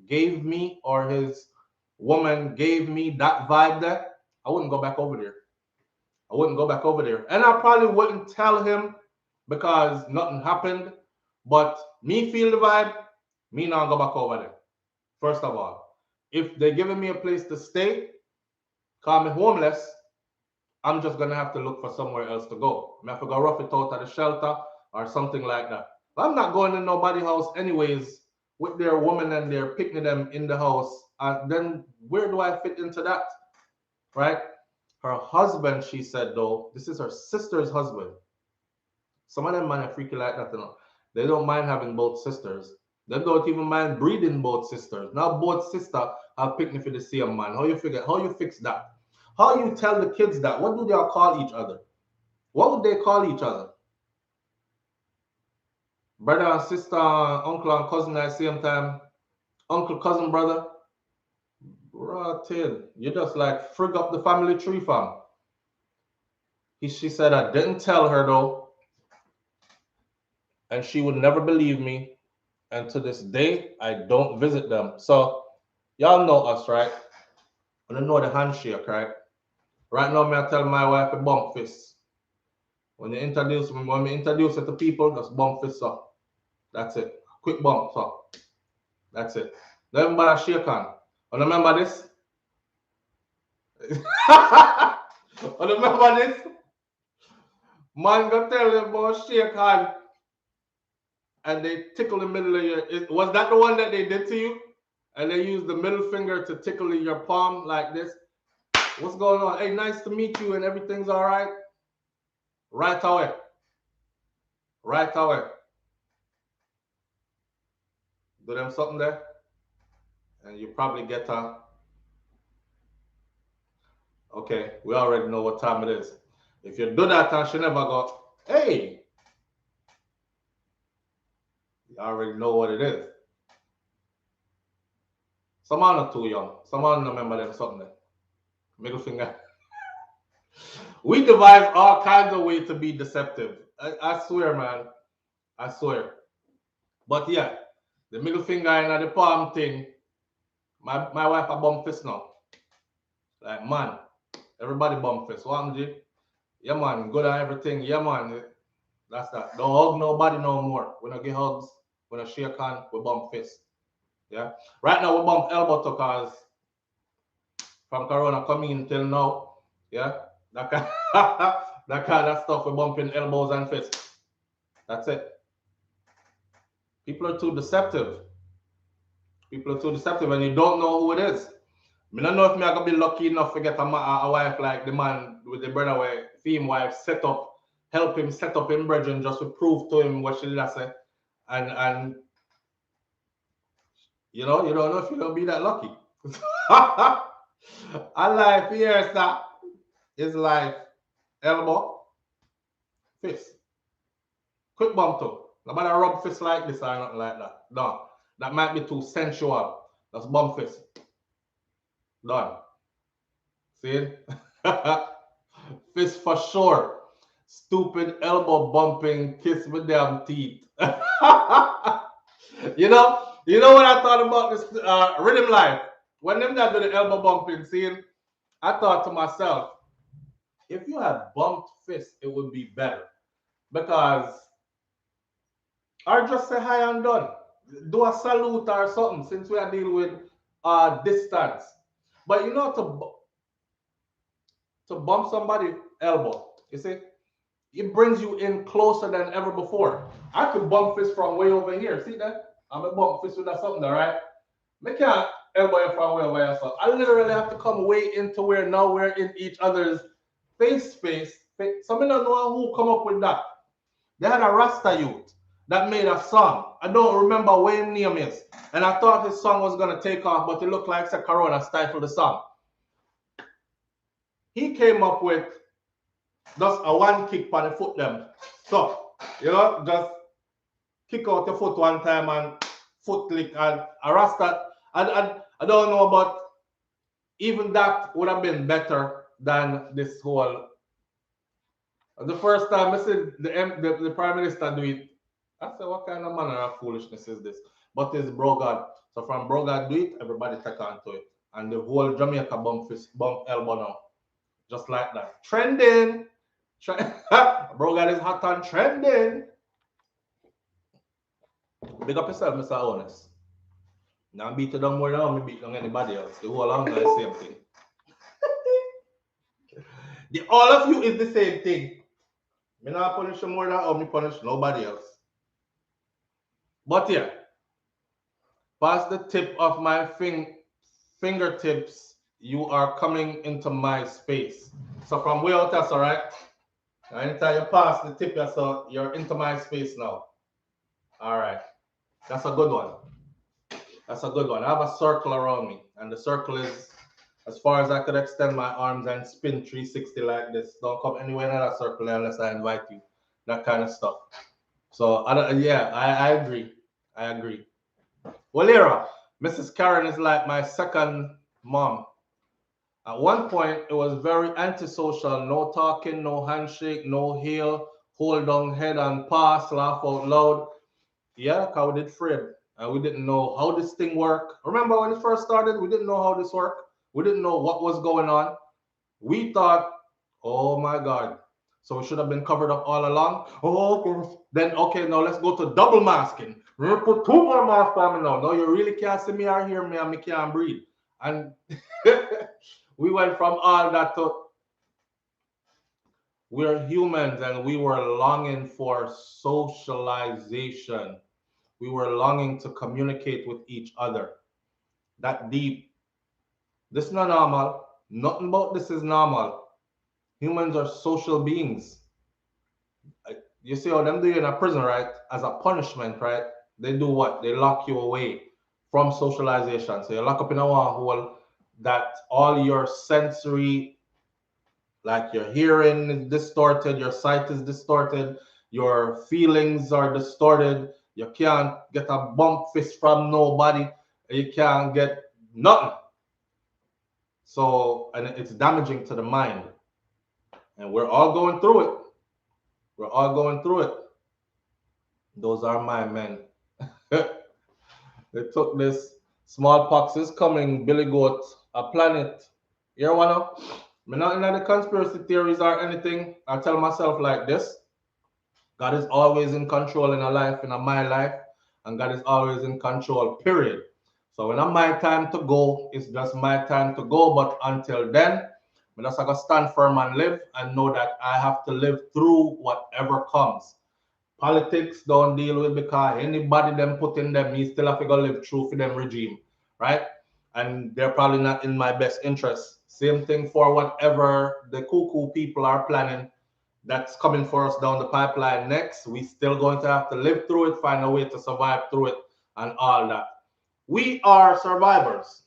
gave me or his woman gave me that vibe there, I wouldn't go back over there. I wouldn't go back over there. And I probably wouldn't tell him because nothing happened. But me feel the vibe, me not go back over there. First of all, if they're giving me a place to stay, call me homeless, I'm just gonna have to look for somewhere else to go. I have to go rough it out at the shelter or something like that. But I'm not going to nobody's house anyways with their woman and they're picking them in the house. Then where do I fit into that? Right? Her husband, she said though, this is her sister's husband. Some of them man are freaky like that, you know. They don't mind having both sisters. They don't even mind breeding both sisters. Now both sisters have picnic for the same man. How you fix that? How you tell the kids that? What do they all call each other? What would they call each other? Brother and sister, uncle and cousin at the same time. Uncle, cousin, brother. Rotten. You just like frig up the family tree, fam. She said I didn't tell her though. And she would never believe me. And to this day, I don't visit them. So y'all know us, right? I don't know the handshake, right? Right now, I tell my wife to bump fist. When we introduce it to people, just bump fist up. That's it. Quick bump, so that's it. Don't even bother shake hand. And remember this? And remember this? Man gonna tell you about shake hand and they tickle the middle of your. Was that the one that they did to you? And they use the middle finger to tickle your palm like this. What's going on? Hey, nice to meet you and everything's all right? Right away. Right away. Do them something there? And you probably get a... Okay, we already know what time it is. If you do that and she never go, hey, You already know what it is. Some are too young. Some are not remember them something. Middle finger. We devise all kinds of ways to be deceptive. I swear, man. I swear. But yeah, the middle finger and the palm thing. My wife a bump fist now. Like man, everybody bump fist. What G? Yeah man, good at everything. Yeah man. That's that. Don't hug nobody no more. We don't get hugs. We don't shake hand. We bump fist. Yeah. Right now we bump elbow to cause from Corona coming till now. Yeah. That kind, that kind of stuff we bumping elbows and fists. That's it. People are too deceptive. People are too deceptive and you don't know who it is. I don't know if I'm gonna be lucky enough to get a wife like the man with the brother where theme wife set up, help him set up in brethren just to prove to him what she did say. And you know, you don't know if you're gonna be that lucky. I like here's that. It's like elbow, fist. Quick bump too. Nobody rub fist like this or nothing like that. No. That might be too sensual. That's bump fist. Done. See? Fist for sure. Stupid elbow bumping, kiss with damn teeth. you know what I thought about this rhythm life? When them guys do the elbow bumping, see, I thought to myself, if you had bumped fists, it would be better. Because or just say hi and done. Do a salute or something since we are dealing with distance. But you know to bump somebody elbow, you see, it brings you in closer than ever before. I could bump fist from way over here. See that? I'm a bump fist with that something, all right? I can't elbow you from way over here. So I literally have to come way into where now we're in each other's face space. Some of don't know who come up with that. They had a Rasta youth that made a song. I don't remember what his name is. And I thought his song was going to take off, but it looked like Corona stifled the song. He came up with just a one kick on the foot them. So, you know, just kick out the foot one time and foot click and a Rasta. I don't know, but even that would have been better than this whole. The first time I said the Prime Minister do it, I said, what kind of manner of foolishness is this? But it's bro God. So from bro God do it, everybody take on to it. And the whole Jamaica bump elbow now. Just like that. Trending. Bro God is hot on trending. Big up yourself, Mr. Honest. Now beat you down more than me beat down anybody else. The whole long is the same thing. All of you is the same thing. Me not punish you more than how me punish nobody else. But yeah, past the tip of my fingertips, you are coming into my space. So from way out, that's all right. Anytime you pass the tip, so you're into my space now. All right, that's a good one. That's a good one. I have a circle around me, and the circle is as far as I could extend my arms and spin 360 like this. Don't come anywhere in that circle unless I invite you. That kind of stuff. So I agree. I agree. Well, Lira, Mrs. Karen is like my second mom. At one point, it was very antisocial. No talking, no handshake, no hail, hold down head and pass, laugh out loud. Yeah, because we did Fred. And we didn't know how this thing worked. Remember when it first started, we didn't know how this worked. We didn't know what was going on. We thought, oh my God. So we should have been covered up all along. Oh, then okay, now let's go to double masking. We're gonna put 2 more masks on me now. No, you really can't see me or hear me and me can't breathe. And we went from all that to we're humans and we were longing for socialization. We were longing to communicate with each other. That deep. This is not normal. Nothing about this is normal. Humans are social beings. You see how them do in a prison, right? As a punishment, right? They do what? They lock you away from socialization. So you lock up in a one hole that all your sensory, like your hearing is distorted, your sight is distorted, your feelings are distorted, You can't get a bump fist from nobody. You can't get nothing. So, and it's damaging to the mind. And we're all going through it. We're all going through it. Those are my men. They took this. Smallpox is coming, Billy Goat, a planet. You wanna? I'm not in the conspiracy theories or anything. I tell myself like this: God is always in control in a life, in my life, and God is always in control, period. So when it's my time to go, it's just my time to go. But until then, I just gotta stand firm and live and know that I have to live through whatever comes. Politics don't deal with because anybody them put in them, me still have to go live through for them regime, right? And they're probably not in my best interest. Same thing for whatever the cuckoo people are planning that's coming for us down the pipeline next. We still going to have to live through it, find a way to survive through it, and all that. We are survivors.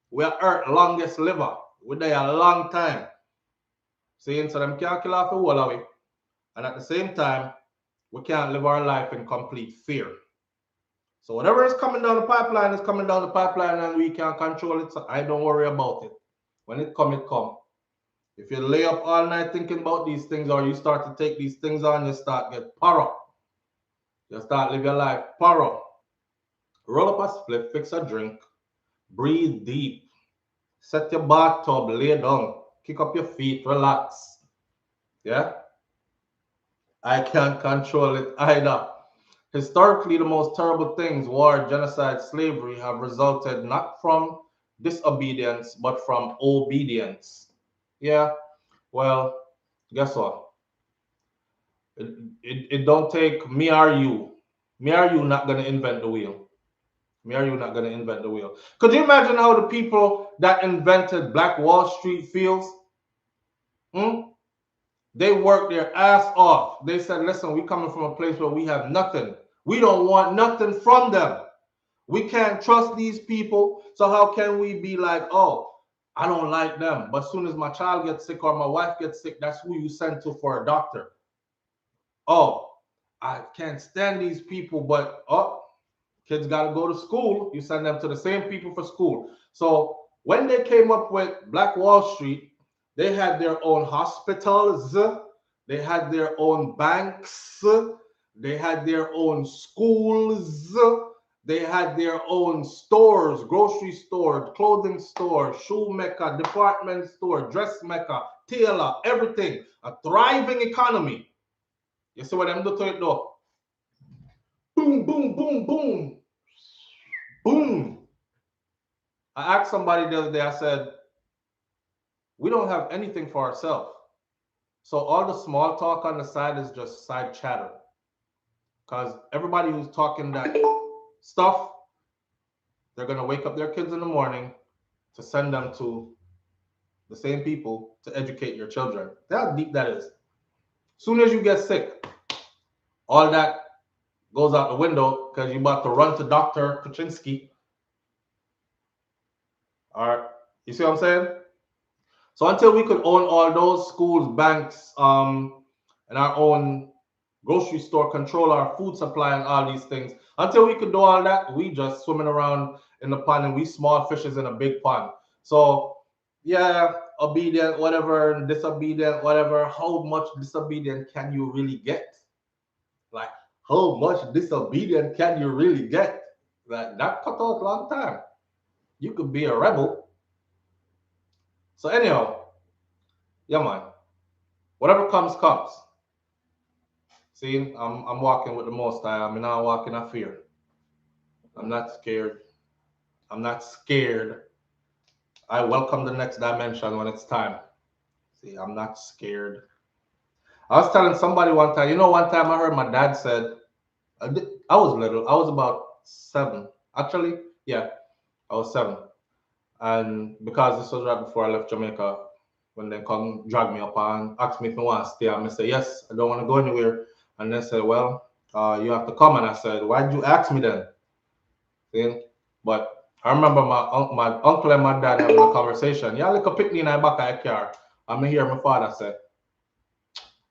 We are Earth's longest liver. We're there a long time. Saying so them can't kill off the whole of it. And at the same time, we can't live our life in complete fear. So whatever is coming down the pipeline is coming down the pipeline and we can't control it. So I don't worry about it. When it come, it come. If you lay up all night thinking about these things or you start to take these things on, you start get paro. You start live your life paro. Roll up a split, fix a drink, breathe deep, set your bathtub, lay down, kick up your feet, relax. Yeah? I can't control it either. Historically, the most terrible things, war, genocide, slavery, have resulted not from disobedience, but from obedience. Yeah, well, guess what? It don't take me or you. Me or you not going to invent the wheel. Me or you not going to invent the wheel. Could you imagine how the people that invented Black Wall Street feels? They worked their ass off. They said, listen, we coming from a place where we have nothing. We don't want nothing from them. We can't trust these people. So how can we be like, oh, I don't like them. But as soon as my child gets sick or my wife gets sick, that's who you send to for a doctor. Oh, I can't stand these people, but kids got to go to school. You send them to the same people for school. So when they came up with Black Wall Street, they had their own hospitals. They had their own banks. They had their own schools. They had their own stores, grocery store, clothing store, shoe mecca, department store, dress mecca, tailor, everything. A thriving economy. You see what I'm doing to it though? Boom, boom, boom, boom. Boom. I asked somebody the other day, I said, we don't have anything for ourselves. So all the small talk on the side is just side chatter. Because everybody who's talking that stuff, they're going to wake up their kids in the morning to send them to the same people to educate your children. That's how deep that is. Soon as you get sick, all that goes out the window because you're about to run to Dr. Kuczynski. All right. You see what I'm saying? So until we could own all those schools, banks, and our own grocery store, control our food supply and all these things, until we could do all that, we just swimming around in the pond and we small fishes in a big pond. So yeah, obedient, whatever, disobedient, whatever. How much disobedient can you really get? Like, how much disobedient can you really get? Like, that cut out a long time. You could be a rebel. So anyhow, yeah, man. Whatever comes, comes. See, I'm walking with the Most High. I'm not walking in fear. I'm not scared. I'm not scared. I welcome the next dimension when it's time. See, I'm not scared. I was telling somebody one time, one time I heard my dad said, I was little. I was about 7. Actually, yeah, I was 7. And because this was right before I left Jamaica, when they come drag me up and ask me if I want to stay, I say, yes, I don't want to go anywhere. And they said, well, you have to come. And I said, why did you ask me then? See? But I remember my uncle and my dad having a conversation. Yeah, like a picnic in the back of a car. I'm hear my father say,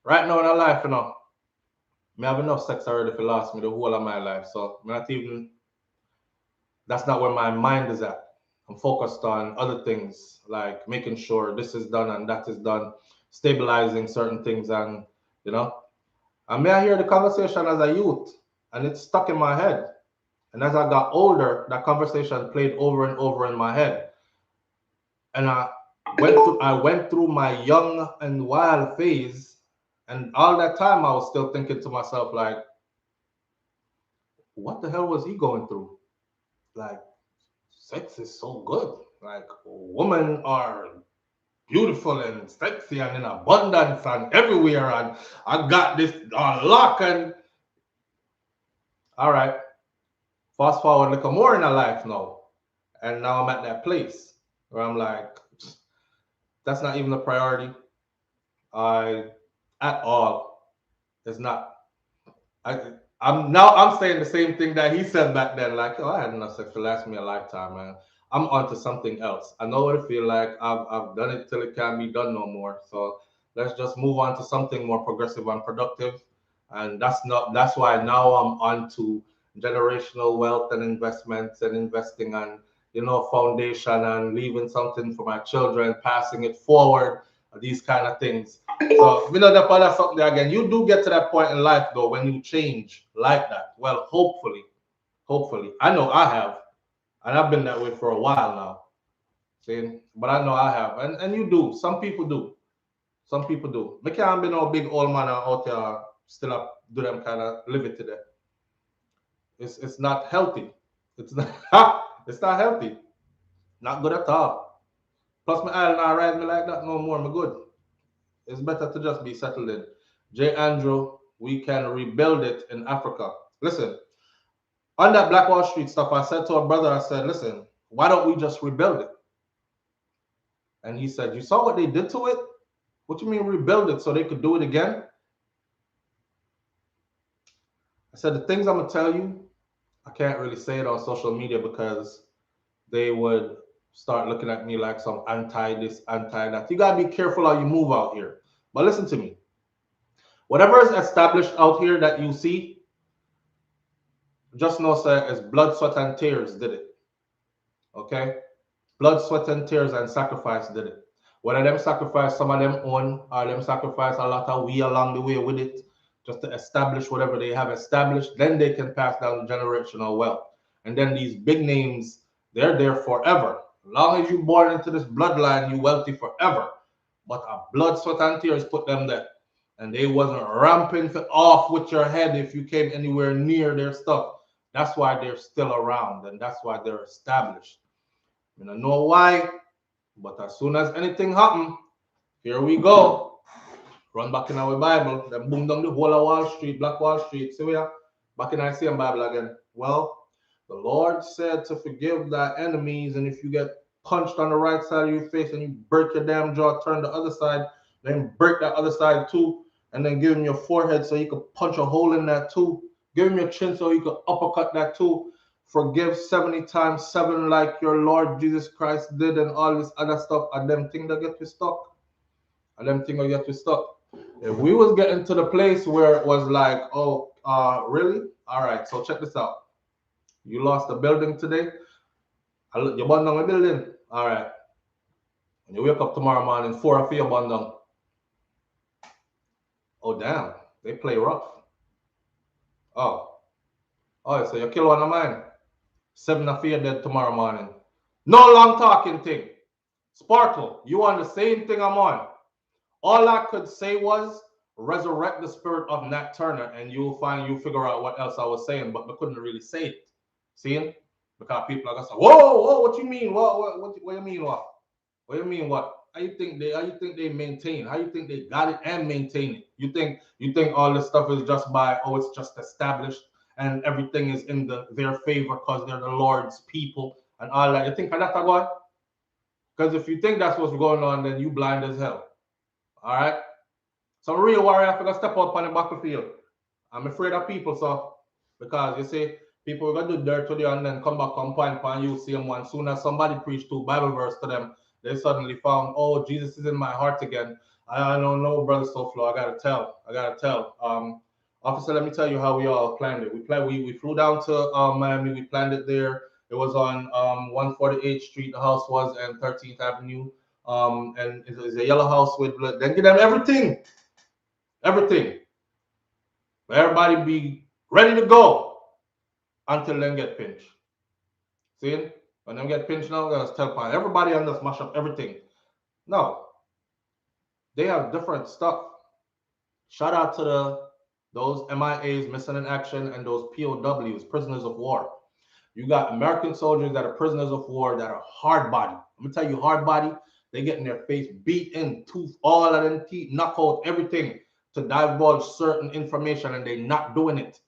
right now in our life, I have enough sex already for last me the whole of my life. So that's not where my mind is at. I'm focused on other things like making sure this is done and that is done, stabilizing certain things, and you know. I may I hear the conversation as a youth, and it's stuck in my head. And as I got older, that conversation played over and over in my head. And I went through my young and wild phase, and all that time I was still thinking to myself like, what the hell was he going through? Like, sex is so good. Like, women are beautiful and sexy and in abundance and everywhere, and I got this on lock. And all right, fast forward a little more in a life now, and now I'm at that place where I'm like, that's not even a priority. I at all. It's not. I I'm saying the same thing that he said back then. Like, oh, I had enough sex to last me a lifetime, man. I'm on to something else. I know what it feel like. I've done it till it can't be done no more. So let's just move on to something more progressive and productive. And that's why now I'm on to generational wealth and investments and investing on, foundation and leaving something for my children, passing it forward, these kind of things. So, that's something again. You do get to that point in life though when you change like that. Well, hopefully. I know I have, and I've been that way for a while now. See, but I know I have, and you do. Some people do. Some people do. Me can't be no big old man out there still up do them kind of live it today. It's not healthy. It's not it's not healthy. Not good at all. Plus my eye not ride me like that no more. Me good. It's better to just be settled in. J. Andrew, we can rebuild it in Africa. Listen, on that Black Wall Street stuff, I said to a brother, I said, listen, why don't we just rebuild it? And he said, you saw what they did to it? What do you mean rebuild it so they could do it again? I said, the things I'm going to tell you, I can't really say it on social media because they would start looking at me like some anti this, anti that. You got to be careful how you move out here. But listen to me. Whatever is established out here that you see, just know, sir, it's blood, sweat, and tears did it. Okay? Blood, sweat, and tears and sacrifice did it. Whether them sacrifice some of them own or them sacrifice a lot of we along the way with it, just to establish whatever they have established, then they can pass down generational wealth. And then these big names, they're there forever. As long as you're born into this bloodline, you wealthy forever. But a blood, sweat, and tears put them there. And they wasn't ramping off with your head if you came anywhere near their stuff. That's why they're still around, and that's why they're established. I don't know why, but as soon as anything happen, here we go. Run back in our Bible, then boom down the whole of Wall Street, Black Wall Street. See we are back in our same Bible again. Well, the Lord said to forgive thy enemies, and if you get punched on the right side of your face and you break your damn jaw, turn the other side, then break that other side too, and then give him your forehead so you could punch a hole in that too. Give him your chin so you could uppercut that too. Forgive 70 times 7 like your Lord Jesus Christ did, and all this other stuff, and them things that get you stuck. And them things that get you stuck. If we was getting to the place where it was like, oh, really? All right, so check this out. You lost a building today. You burn down a building. All right. And you wake up tomorrow morning, 4 of you burn down. Oh, damn. They play rough. Oh, so you kill one of mine. 7 of you dead tomorrow morning. No long talking thing. Sparkle, you on the same thing I'm on. All I could say was resurrect the spirit of Nat Turner, and you'll figure out what else I was saying, but I couldn't really say it. See? Because people are gonna say, whoa, what you mean? What you mean what? What you mean what? How you think they maintain? How you think they got it and maintain it? You think all this stuff is just by it's just established and everything is in their favor because they're the Lord's people and all that. You think that's a God? Because if you think that's what's going on, then you blind as hell. All right? Some real warrior have to step up on the battlefield. I'm afraid of people, so because you see, people are gonna do dirt to you and then come back and point upon you, same one. Soon as somebody preached 2 Bible verse to them, they suddenly found, oh, Jesus is in my heart again. I don't know, brother SouFlo. I gotta tell. Officer, let me tell you how we all planned it. We flew down to Miami. We planned it there. It was on 148th Street. The house was and 13th Avenue. And it's a yellow house with then give them everything, everything. Everybody be ready to go until them get pinched. See, when them get pinched now, gonna tell upon everybody and just mash up everything. No, they have different stuff. Shout out to those MIAs, missing in action, and those POWs, prisoners of war. You got American soldiers that are prisoners of war that are hard body. I'm gonna tell you, hard body, they getting their face beat in, tooth, all of them teeth, knock out, everything to divulge certain information, and they not doing it.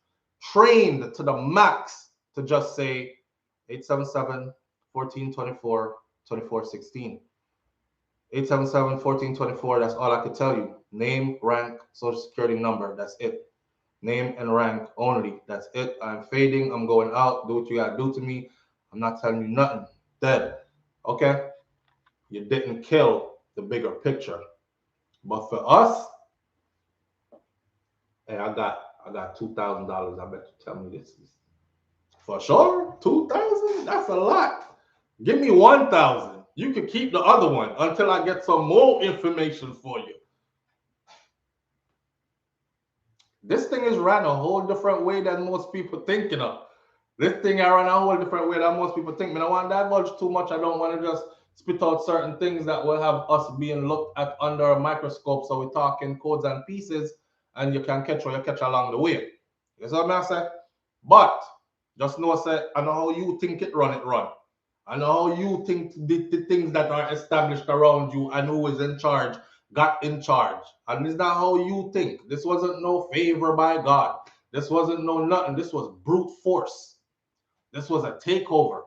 Trained to the max to just say 877 1424 2416. 877 1424, that's all I could tell you. Name, rank, social security number, that's it. Name and rank only. That's it. I'm fading. I'm going out. Do what you gotta do to me. I'm not telling you nothing. Dead. Okay? You didn't kill the bigger picture. But for us, hey, I got $2,000. I bet you tell me this is for sure. 2,000? That's a lot. Give me 1,000. You can keep the other one until I get some more information for you. This thing is ran a whole different way than most people thinking of. This thing I run a whole different way than most people think. I don't want to divulge too much. I don't want to just spit out certain things that will have us being looked at under a microscope. So we're talking codes and pieces, and you can catch what you catch along the way. You see what I say? But just know, say, I know how you think it run. I know how you think the things that are established around you and who is in charge got in charge. And it's not how you think. This wasn't no favor by God. This wasn't no nothing. This was brute force. This was a takeover.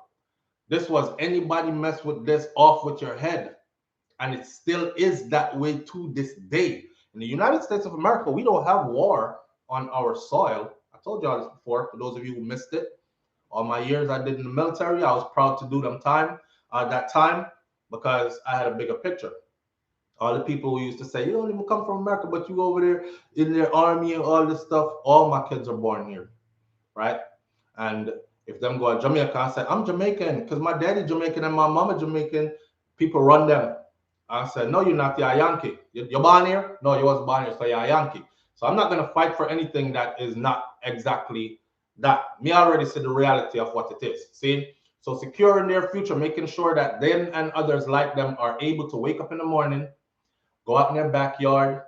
This was anybody mess with this off with your head. And it still is that way to this day. In the United States of America, we don't have war on our soil. I told y'all this before, for those of you who missed it. All my years I did in the military, I was proud to do that time because I had a bigger picture. All the people who used to say, you don't even come from America, but you over there in their army and all this stuff, all my kids are born here, right? And if them go to Jamaica and say, I'm Jamaican, because my daddy Jamaican and my mama Jamaican, people run them. I said, no, you're not, you're a Yankee. You're born here? No, you wasn't born here, so you're a Yankee. So I'm not going to fight for anything that is not exactly that. Me already see the reality of what it is. See? So securing their future, making sure that them and others like them are able to wake up in the morning, go out in their backyard,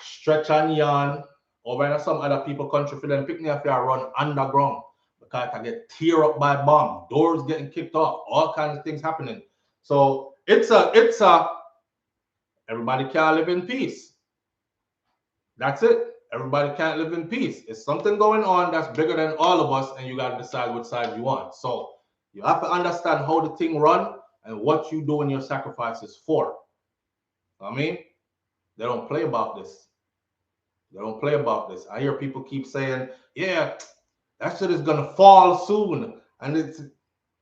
stretch and yawn, over in some other people country for them pick me up here and run underground because I get tear up by bomb, doors getting kicked off, all kinds of things happening. So it's a everybody can't live in peace. That's it. Everybody can't live in peace. It's something going on that's bigger than all of us, and you got to decide which side you want. So you have to understand how the thing run and what you doing your sacrifices for. I mean, they don't play about this. They don't play about this. I hear people keep saying, yeah, that shit is gonna fall soon. And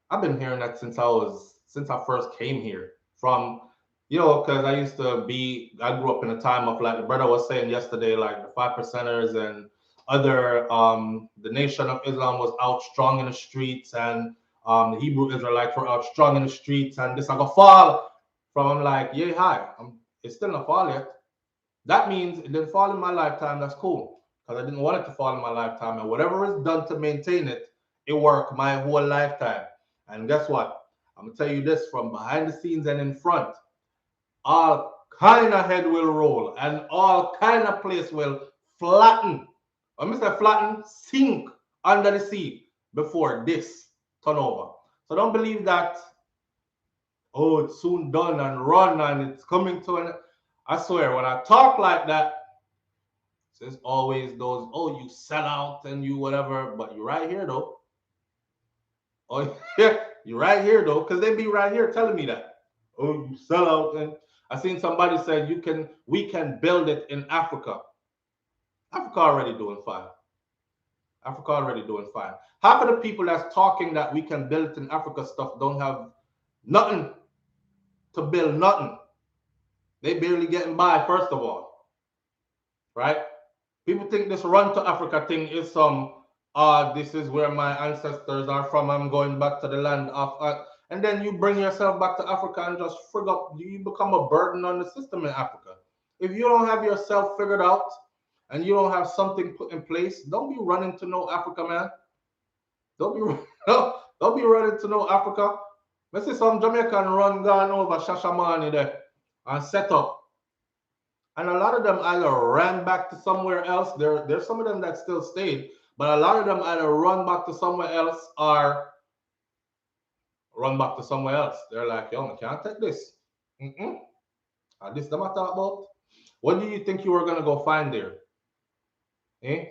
I've been hearing that since I first came here. From, because I grew up in a time of, like the brother was saying yesterday, like the 5%ers and other the Nation of Islam was out strong in the streets, and the Hebrew Israelites were out strong in the streets, and this I go fall from. I'm like, yeah, hi. It's still not fall yet. That means it didn't fall in my lifetime. That's cool, because I didn't want it to fall in my lifetime. And whatever is done to maintain it, it worked my whole lifetime. And guess what? I'm going to tell you this from behind the scenes and in front. All kind of head will roll and all kind of place will flatten. When I say flatten, sink under the sea before this turn over. So don't believe that, oh, it's soon done and run and it's coming to an... I swear, when I talk like that, there's always those, oh, you sell out and you whatever, but you're right here though. Oh, yeah, you're right here though, because they be right here telling me that. Oh, you sell out. And I seen somebody said we can build it in Africa. Africa already doing fine. Africa already doing fine. Half of the people that's talking that we can build it in Africa stuff don't have nothing to build nothing. They barely getting by, first of all. Right? People think this run to Africa thing is some, this is where my ancestors are from. I'm going back to the land of, and then you bring yourself back to Africa and just frig up. You become a burden on the system in Africa. If you don't have yourself figured out and you don't have something put in place, don't be running to no Africa, man. Don't be don't be running to no Africa. Let's see some Jamaican run gone over Shashamani there and set up. And a lot of them either ran back to somewhere else. There's some of them that still stayed, but a lot of them either run back to somewhere else or run back to somewhere else. They're like, yo, I can't take this. Mm-mm. This them I talk about. What do you think you were gonna go find there?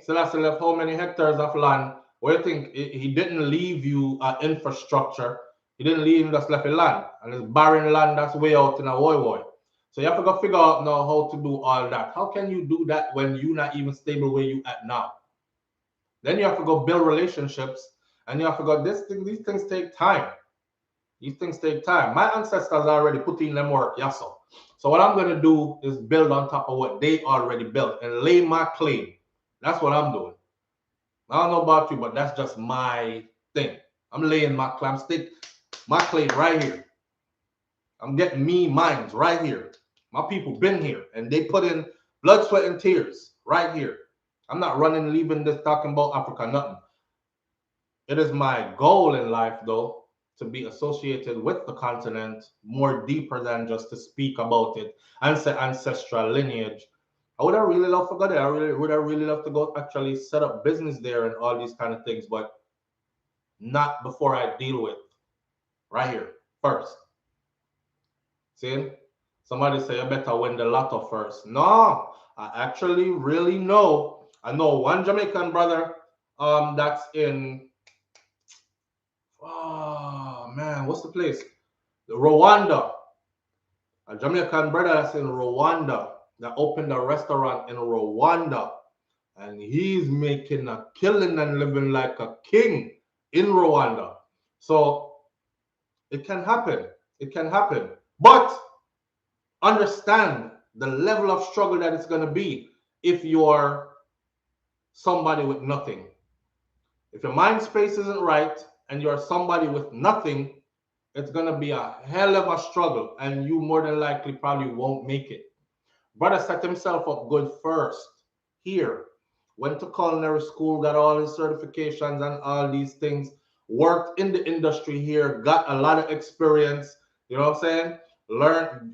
Selassie left how many hectares of land? Where you think he didn't leave you infrastructure? He didn't leave him just left a land, and it's barren land that's way out in a woy. So you have to go figure out now how to do all that. How can you do that when you're not even stable where you at now? Then you have to go build relationships, and you have to go. These things take time. These things take time. My ancestors already put in them work, yes. So what I'm gonna do is build on top of what they already built and lay my claim. That's what I'm doing. I don't know about you, but that's just my thing. I'm laying my claim, my claim right here. I'm getting mines right here. My people been here and they put in blood, sweat, and tears right here. I'm not running, leaving this talking about Africa, nothing. It is my goal in life, though, to be associated with the continent more deeper than just to speak about it and say ancestral lineage. I would have really loved to go there. I would have really loved to go actually set up business there and all these kind of things, but not before I deal with right here first. See? Somebody say, I better win the lotto first. No, I actually really know. I know one Jamaican brother that's in, oh man, what's the place? Rwanda. A Jamaican brother that's in Rwanda that opened a restaurant in Rwanda. And he's making a killing and living like a king in Rwanda. So it can happen. It can happen. But understand the level of struggle that it's going to be if you're somebody with nothing. If your mind space isn't right and you're somebody with nothing, it's going to be a hell of a struggle, and you more than likely probably won't make it. Brother set himself up good first here, went to culinary school, got all his certifications and all these things, worked in the industry here, got a lot of experience, you know what I'm saying? Learned,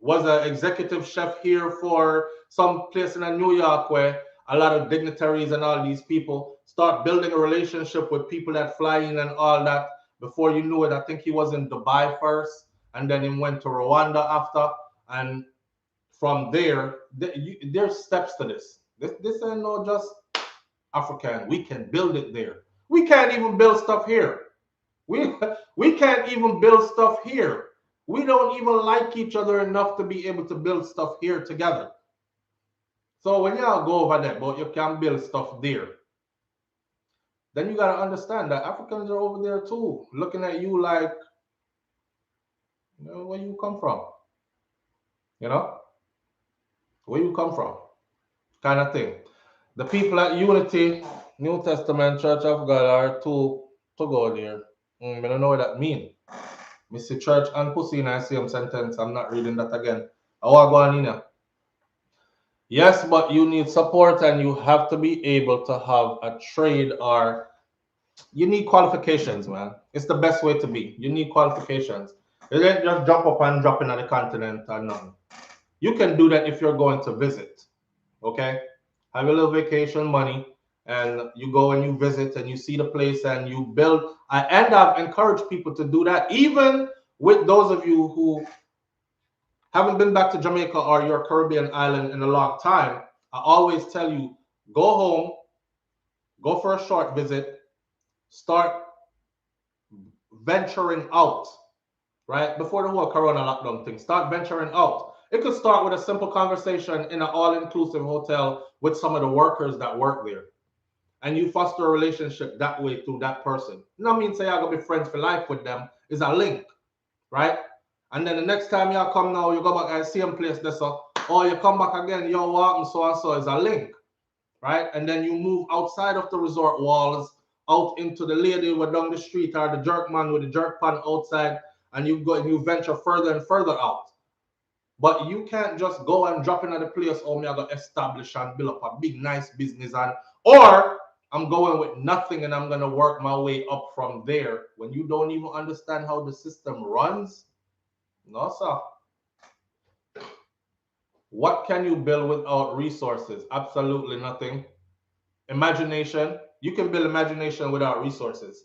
was an executive chef here for some place in New York where a lot of dignitaries and all these people start building a relationship with people that fly in and all that. Before you knew it, I think he was in Dubai first, and then he went to Rwanda after, and from there, there's steps to this. This ain't no just African. We can build it there. We can't even build stuff here. We can't even build stuff here. We don't even like each other enough to be able to build stuff here together. So when y'all go over there, but you can build stuff there, then you gotta understand that Africans are over there too, looking at you like, you know, where you come from? You know? Where you come from? Kind of thing. The people at Unity, New Testament, Church of God are to go there. I don't know what that means. Mr. Church and pussy in the same sentence. I'm not reading that again. I want to go on in here. Yes, but you need support and you have to be able to have a trade, or you need qualifications, man. It's the best way to be. You need qualifications. You don't just jump up and drop in on the continent or nothing. You can do that if you're going to visit. Okay? Have a little vacation money and you go and you visit and you see the place and you build. And I've encouraged people to do that, even with those of you who haven't been back to Jamaica or your Caribbean island in a long time. I always tell you, go home, go for a short visit, start venturing out, right? Before the whole Corona lockdown thing, start venturing out. It could start with a simple conversation in an all-inclusive hotel with some of the workers that work there. And you foster a relationship that way through that person. No mean say you're going to be friends for life with them. It's a link, right? And then the next time you come now, you go back at the same place, that's all. Or you come back again, you're walking so and so, is a link. right? And then you move outside of the resort walls out into the lady with down the street or the jerk man with the jerk pan outside, and you go and you venture further and further out. But you can't just go and drop in at the place, oh, me I got establish and build up a big nice business, and or I'm going with nothing and I'm gonna work my way up from there when you don't even understand how the system runs. No, sir. What can you build without resources? Absolutely nothing. Imagination. You can build imagination without resources.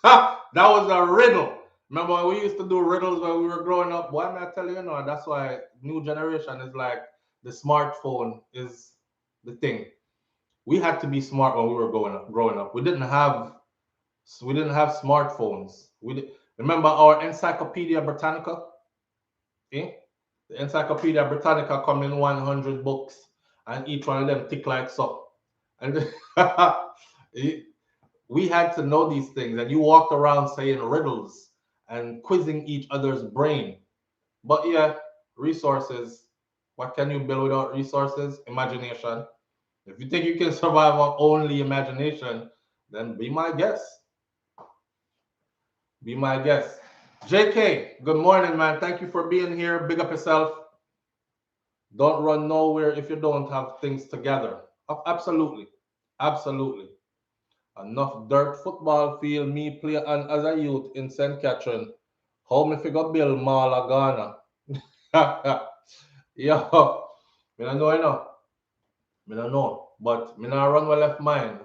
Ha! That was a riddle. Remember when we used to do riddles when we were growing up? Why am I telling you no? That's why new generation is like the smartphone is the thing. We had to be smart when we were growing up. We didn't have smartphones. Remember our Encyclopedia Britannica? Eh? The Encyclopedia Britannica come in 100 books, and each one of them tick like so. And we had to know these things, and you walked around saying riddles and quizzing each other's brain. But yeah, resources. What can you build without resources? Imagination. If you think you can survive on only imagination, then be my guest. Be my guest. JK, good morning, man. Thank you for being here. Big up yourself. Don't run nowhere if you don't have things together. Absolutely. Absolutely. Enough dirt football field me play on as a youth in St. Catherine. How me figure build Mall Ghana? Yo, me don't know, you know. Me don't know. But me not run well left mine.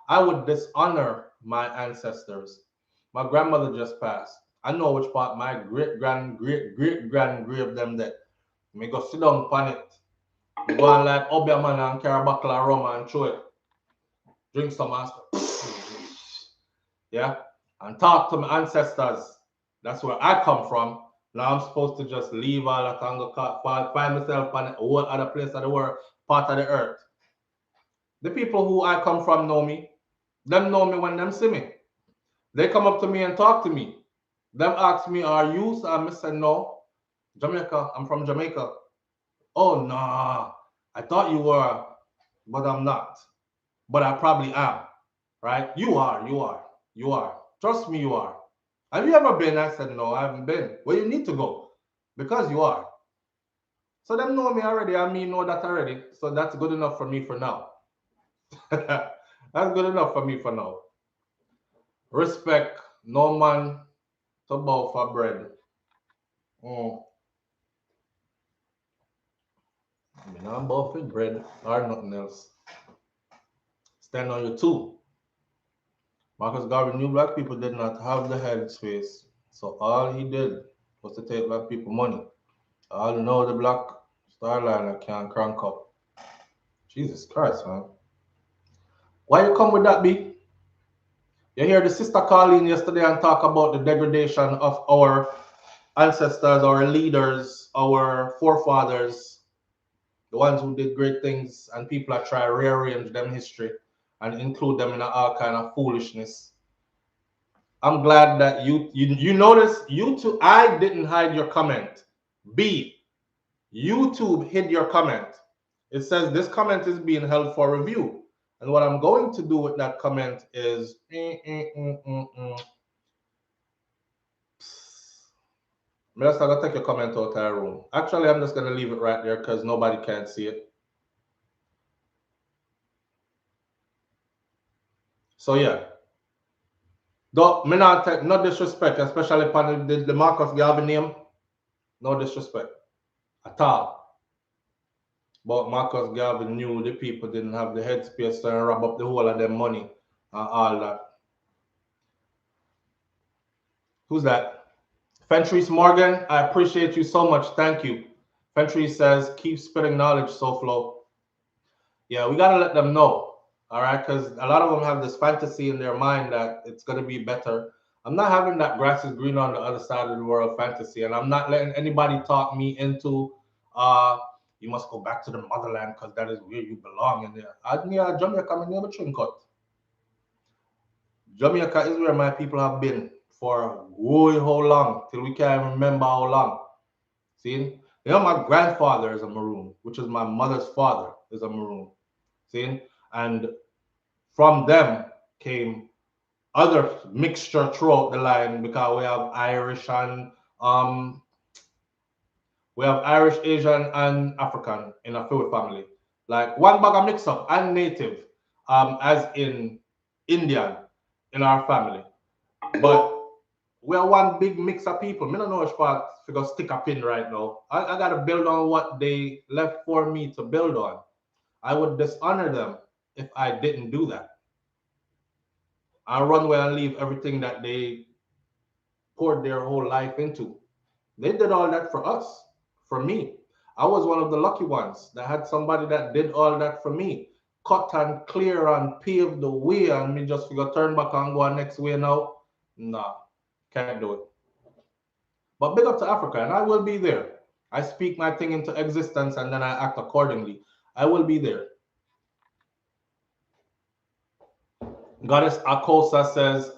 I would dishonor my ancestors. My grandmother just passed. I know which part my great grand grave them there. Me go sit down on it. Me go on like Obeah and carry a bottle of rum and throw it. Drink some and yeah, and talk to my ancestors. That's where I come from. Now I'm supposed to just leave all that and go find myself on a whole other place of the world, part of the earth. The people who I come from know me. Them know me when them see me. They come up to me and talk to me. Them ask me, are you? So I say, no. Jamaica. I'm from Jamaica. Oh, nah. I thought you were, but I'm not. But I probably am. Right? You are. Trust me, you are. Have you ever been? I said, no, I haven't been. Well, you need to go because you are. So them know me already. I mean, know that already. So that's good enough for me for now. That's good enough for me for now. Respect. No man to bow for bread. I mean, I'm bow for bread or nothing else. Stand on your two. Marcus Garvey knew black people did not have the head space. So all he did was to take black people money. All you know the black starliner can't crank up. Jesus Christ, man. Why you come with that, B? You hear the sister calling yesterday and talk about the degradation of our ancestors, our leaders, our forefathers, the ones who did great things, and people are trying to rearrange them history and include them in all kind of foolishness. I'm glad that you notice YouTube. I didn't hide your comment. B, YouTube hid your comment. It says this comment is being held for review. And what I'm going to do with that comment is I'm just gonna take your comment out of the room. Actually, I'm just gonna leave it right there because nobody can see it. So yeah. Me not take no disrespect, especially upon the Marcus Garvey name. No disrespect at all. But Marcus Garvey knew the people didn't have the headspace to wrap up the whole of their money and all that. Who's that? Fentrice Morgan, I appreciate you so much. Thank you. Fentrice says, keep spreading knowledge, SouFlo. Yeah, we got to let them know. All right, because a lot of them have this fantasy in their mind that it's going to be better. I'm not having that grass is green on the other side of the world fantasy, and I'm not letting anybody talk me into you must go back to the motherland because that is where you belong in there. Jamaica, Jamaica is where my people have been for how long, till we can't remember how long. See? You know, my grandfather is a Maroon, which is my mother's father is a Maroon. See? And from them came other mixture throughout the line because we have Irish and we have Irish, Asian, and African in a food family. Like one bag of mix up and native, as in Indian in our family. But we're one big mix of people. Me don't know which part figure stick a pin right now. I gotta build on what they left for me to build on. I would dishonor them if I didn't do that. I run away and leave everything that they poured their whole life into. They did all that for us, for me. I was one of the lucky ones that had somebody that did all that for me. Cut and clear and pave the way, and me just figure turn back and go next way now. Nah, can't do it. But big up to Africa, and I will be there. I speak my thing into existence and then I act accordingly. I will be there. Goddess Akosa says,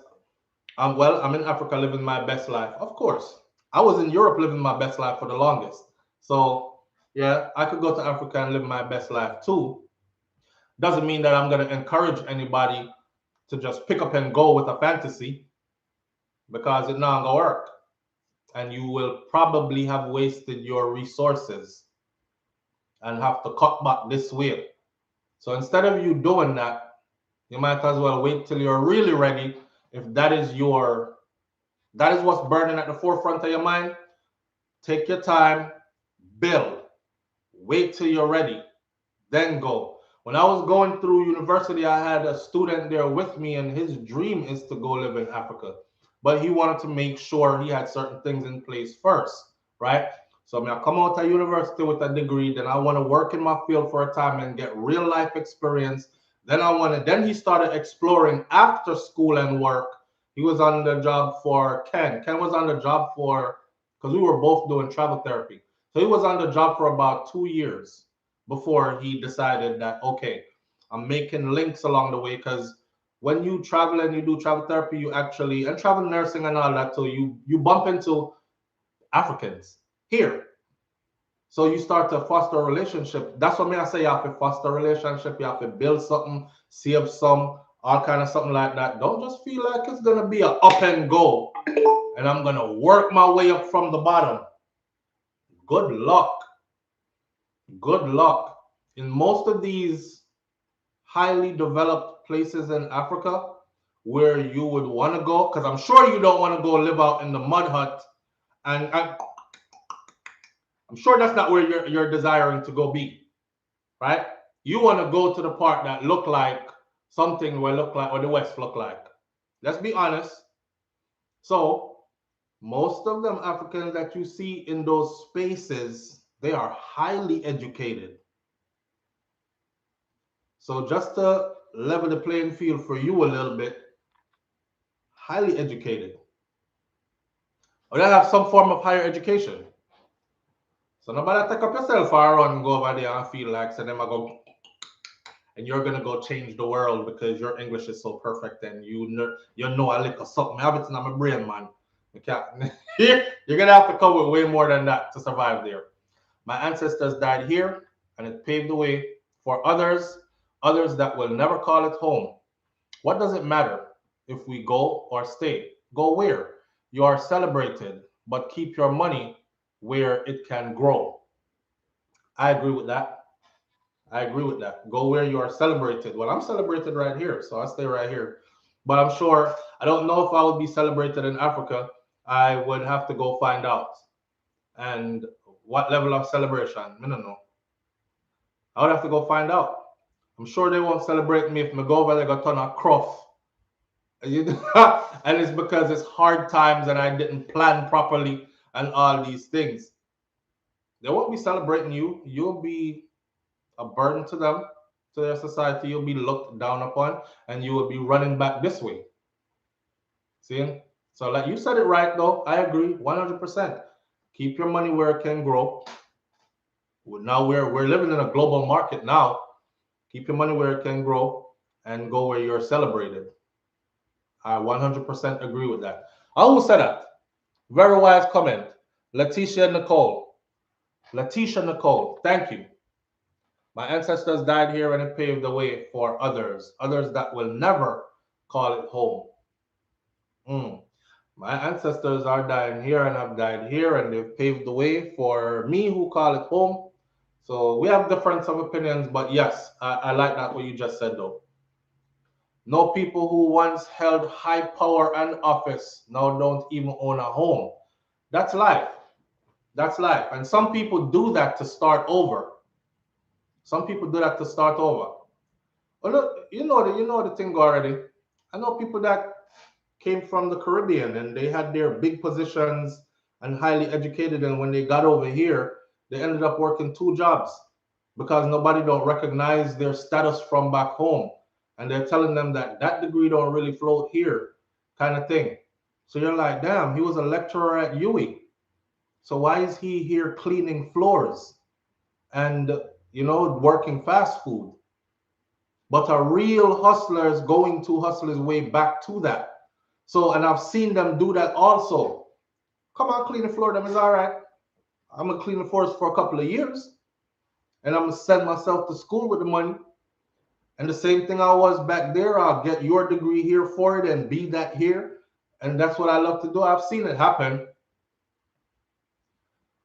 I'm in Africa living my best life. Of course. I was in Europe living my best life for the longest. So, yeah, I could go to Africa and live my best life too. Doesn't mean that I'm going to encourage anybody to just pick up and go with a fantasy because it's not going to work. And you will probably have wasted your resources and have to cut back this way. So instead of you doing that, you might as well wait till you're really ready. If that is what's burning at the forefront of your mind, take your time, build, wait till you're ready, then go. When I was going through university, I had a student there with me, and his dream is to go live in Africa. But he wanted to make sure he had certain things in place first, right? So I come out of university with a degree, then I want to work in my field for a time and get real life experience. Then he started exploring after school and work. He was on the job for Ken. Ken was on the job because we were both doing travel therapy. So he was on the job for about 2 years before he decided that, okay, I'm making links along the way, because when you travel and you do travel therapy, you actually, and travel nursing and all that, so you bump into Africans here. So you start to foster a relationship. That's what I say, you have to foster a relationship, you have to build something, save some, all kind of something like that. Don't just feel like it's gonna be an up and go and I'm gonna work my way up from the bottom. Good luck. Good luck. In most of these highly developed places in Africa where you would want to go, because I'm sure you don't want to go live out in the mud hut, and I'm sure that's not where you're desiring to go be, right? You want to go to the part that look like something where look like, or the West look like. Let's be honest. So most of them Africans that you see in those spaces, they are highly educated. So just to level the playing field for you a little bit, highly educated, or they have some form of higher education. So nobody take up yourself or run go over there and feel like so them I go and you're gonna go change the world because your English is so perfect and you know a little something. I have it in my brain, man. You're gonna have to come with way more than that to survive there. My ancestors died here, and it paved the way for others that will never call it home. What does it matter if we go or stay? Go where you are celebrated, but keep your money where it can grow. I agree with that. I agree with that. Go where you are celebrated. Well, I'm celebrated right here, so I stay right here. But I'm sure, I don't know if I would be celebrated in Africa. I would have to go find out. And what level of celebration? I don't know. I would have to go find out. I'm sure they won't celebrate me if I go over there got turn a cruff. And it's because it's hard times and I didn't plan properly and all these things. They won't be celebrating you. You'll be a burden to them, to their society. You'll be looked down upon and you will be running back this way. See? So like you said it right though. I agree 100%. Keep your money where it can grow. Now we're living in a global market now. Keep your money where it can grow and go where you're celebrated. I 100% agree with that. I will say that. Very wise comment. Letitia Nicole, thank you. My ancestors died here and it paved the way for others, others that will never call it home. My ancestors are dying here and have died here and they've paved the way for me who call it home. So we have difference of opinions, but yes, I like that what you just said though. No, people who once held high power and office now don't even own a home. That's life. That's life. And some people do that to start over. Some people do that to start over. Oh, look, you know the thing already. I know people that came from the Caribbean and they had their big positions and highly educated, and when they got over here, they ended up working two jobs because nobody don't recognize their status from back home, and they're telling them that that degree don't really float here, kind of thing. So you're like, damn, he was a lecturer at UWI. So why is he here cleaning floors and working fast food? But a real hustler is going to hustle his way back to that. So, and I've seen them do that also. Come on, clean the floor, them is all right. I'm gonna clean the floors for a couple of years, and I'm gonna send myself to school with the money. And the same thing I was back there, I'll get your degree here for it and be that here. And that's what I love to do. I've seen it happen.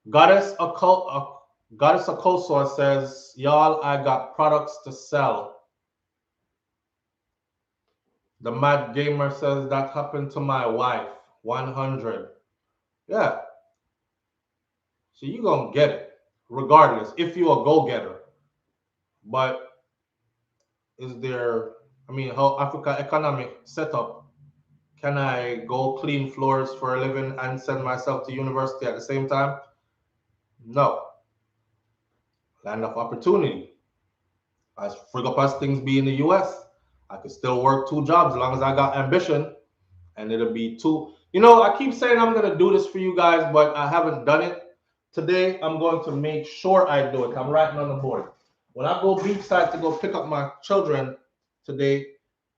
Goddess Akoso says, y'all, I got products to sell. The Mad Gamer says that happened to my wife. 100. Yeah. So you gonna get it, regardless, if you a go-getter. But is there, how Africa economic setup? Can I go clean floors for a living and send myself to university at the same time? No. Land of opportunity. As frig up as things be in the US, I could still work two jobs as long as I got ambition. And it'll be two. I keep saying I'm going to do this for you guys, but I haven't done it. Today, I'm going to make sure I do it. I'm writing on the board. When I go beachside to go pick up my children today,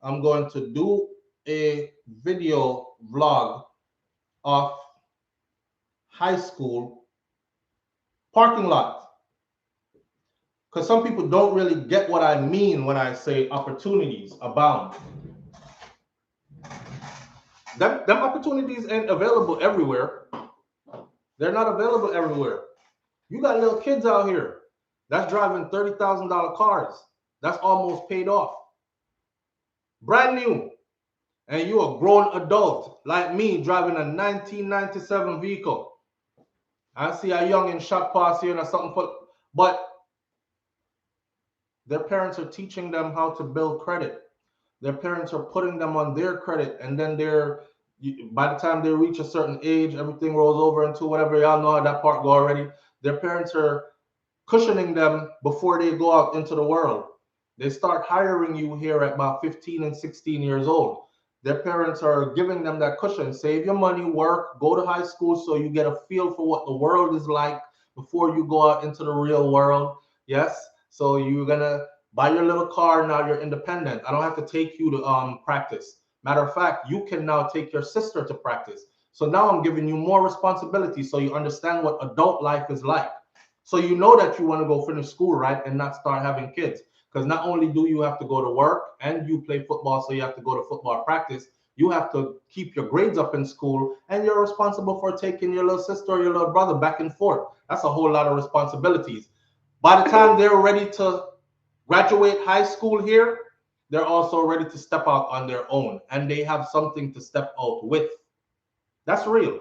I'm going to do a video vlog of high school parking lot. Because some people don't really get what I mean when I say opportunities abound. Them opportunities ain't available everywhere. They're not available everywhere. You got little kids out here that's driving $30,000 cars. That's almost paid off. Brand new. And you a grown adult like me driving a 1997 vehicle. I see a young in shot pass here and something, but their parents are teaching them how to build credit. Their parents are putting them on their credit, and then by the time they reach a certain age, everything rolls over into whatever. Y'all know how that part go already. Their parents are cushioning them before they go out into the world. They start hiring you here at about 15 and 16 years old. Their parents are giving them that cushion. Save your money, work, go to high school so you get a feel for what the world is like before you go out into the real world. Yes. So you're going to buy your little car. Now you're independent. I don't have to take you to practice. Matter of fact, you can now take your sister to practice. So now I'm giving you more responsibility so you understand what adult life is like. So you know that you want to go finish school, right, and not start having kids. Because not only do you have to go to work and you play football, so you have to go to football practice, you have to keep your grades up in school, and you're responsible for taking your little sister or your little brother back and forth. That's a whole lot of responsibilities. By the time they're ready to graduate high school here, they're also ready to step out on their own, and they have something to step out with. That's real.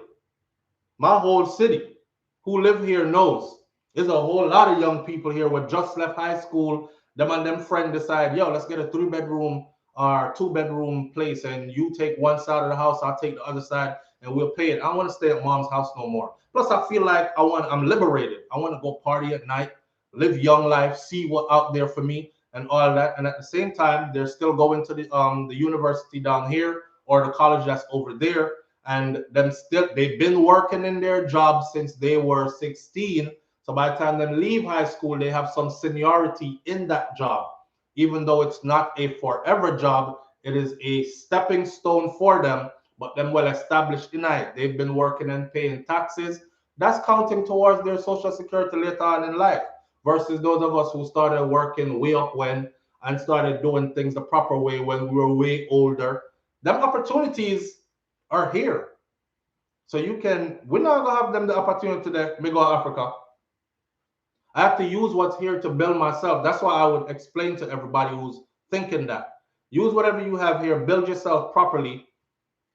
My whole city who live here knows. There's a whole lot of young people here who just left high school. Them and them friend decide, yo, let's get a 3-bedroom or 2-bedroom place, and you take one side of the house, I'll take the other side, and we'll pay it. I don't want to stay at mom's house no more. Plus, I feel like I'm liberated. I want to go party at night, live young life, see what out there for me, and all that. And at the same time, they're still going to the university down here or the college that's over there. And they've been working in their job since they were 16. So by the time they leave high school, they have some seniority in that job. Even though it's not a forever job, it is a stepping stone for them, but them well established in it. They've been working and paying taxes. That's counting towards their social security later on in life. versus those of us who started working way up when and started doing things the proper way when we were way older. Them opportunities are here. So we're not gonna have them the opportunity today. Me go to Africa. I have to use what's here to build myself. That's why I would explain to everybody who's thinking that. Use whatever you have here, build yourself properly.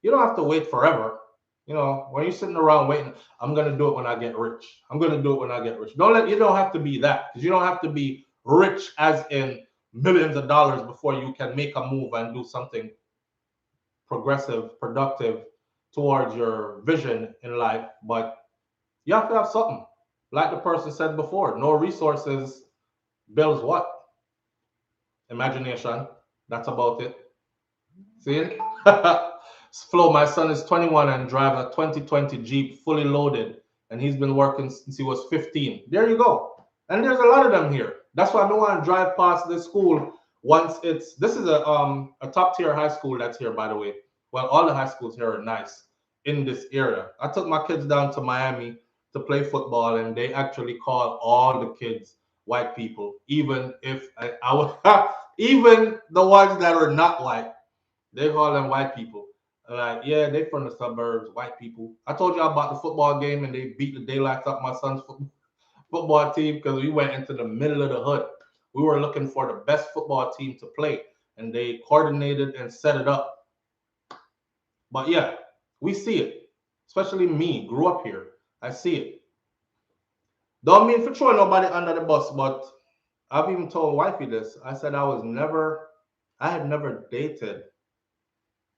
You don't have to wait forever. When you're sitting around waiting, I'm gonna do it when I get rich. I'm gonna do it when I get rich. You don't have to be that, because you don't have to be rich as in millions of dollars before you can make a move and do something progressive, productive towards your vision in life. But you have to have something. Like the person said before, no resources builds what? Imagination. That's about it. See it? Flo, my son is 21 and drives a 2020 Jeep fully loaded, and he's been working since he was 15. There you go. And there's a lot of them here. That's why I don't want to drive past this school once this is a top tier high school that's here, by the way. Well, all the high schools here are nice in this area. I took my kids down to Miami to play football, and they actually call all the kids white people, even if I would even the ones that are not white, they call them white people. Like, yeah, they from the suburbs, white people. I told y'all about the football game, and they beat the daylights out my son's football team because we went into the middle of the hood. We were looking for the best football team to play, and they coordinated and set it up. But yeah, we see it. Especially me, grew up here. I see it. Don't mean for throwing nobody under the bus, but I've even told wifey this. I said I had never dated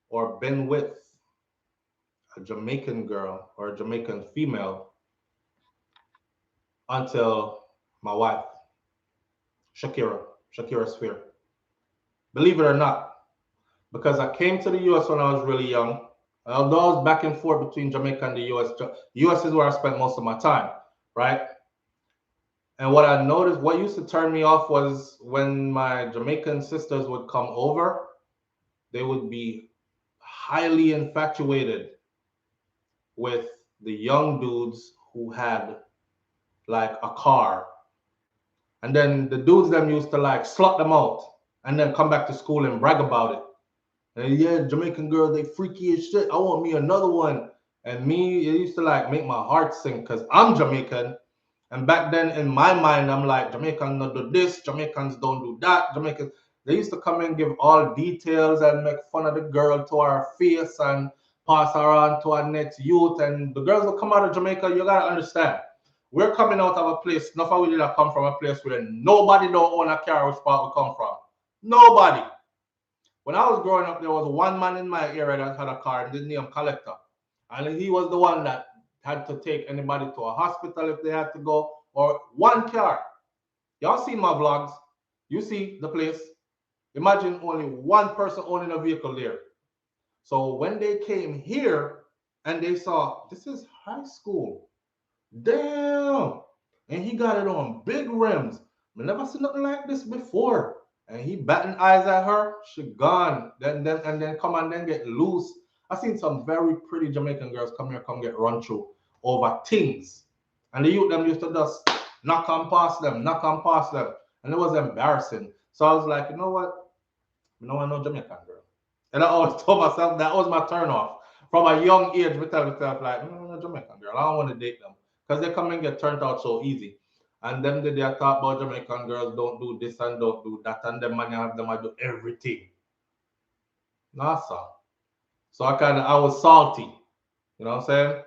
or been with a Jamaican girl or a Jamaican female until my wife, Shakira Sphere. Believe it or not, because I came to the US when I was really young. Although I was back and forth between Jamaica and the US, US is where I spent most of my time, right? And what I noticed, what used to turn me off was when my Jamaican sisters would come over, they would be highly infatuated with the young dudes who had like a car. And then the dudes them used to like slut them out and then come back to school and brag about it. And yeah, Jamaican girls, they freaky as shit. I want me another one. And me, it used to like make my heart sink because I'm Jamaican. And back then in my mind, I'm like, Jamaicans don't do this, Jamaicans don't do that. Jamaicans, they used to come and give all details and make fun of the girl to our face and pass her on to our next youth. And the girls will come out of Jamaica, you gotta understand. We're coming out of a place, enough of we did come from a place where nobody don't own a car which part we come from. Nobody. When I was growing up, there was one man in my area that had a car and his name Collector. And he was the one that had to take anybody to a hospital if they had to go, or one car. Y'all see my vlogs. You see the place. Imagine only one person owning a vehicle there. So when they came here and they saw, this is high school. Damn. And he got it on big rims. I never seen nothing like this before. And he batting eyes at her, she gone. Then come and then get loose. I seen some very pretty Jamaican girls come here, come get run through over things. And the youth them used to just knock on past them. And it was embarrassing. So I was like, you know what? I don't want no Jamaican girl. And I always told myself that was my turn off. From a young age, I tell myself, like, no Jamaican girl. I don't want to date them. Because they come and get turned out so easy. And them they talk about Jamaican girls don't do this and don't do that. And them man have them I do everything. Nah, sir. So I was salty. You know what I'm saying?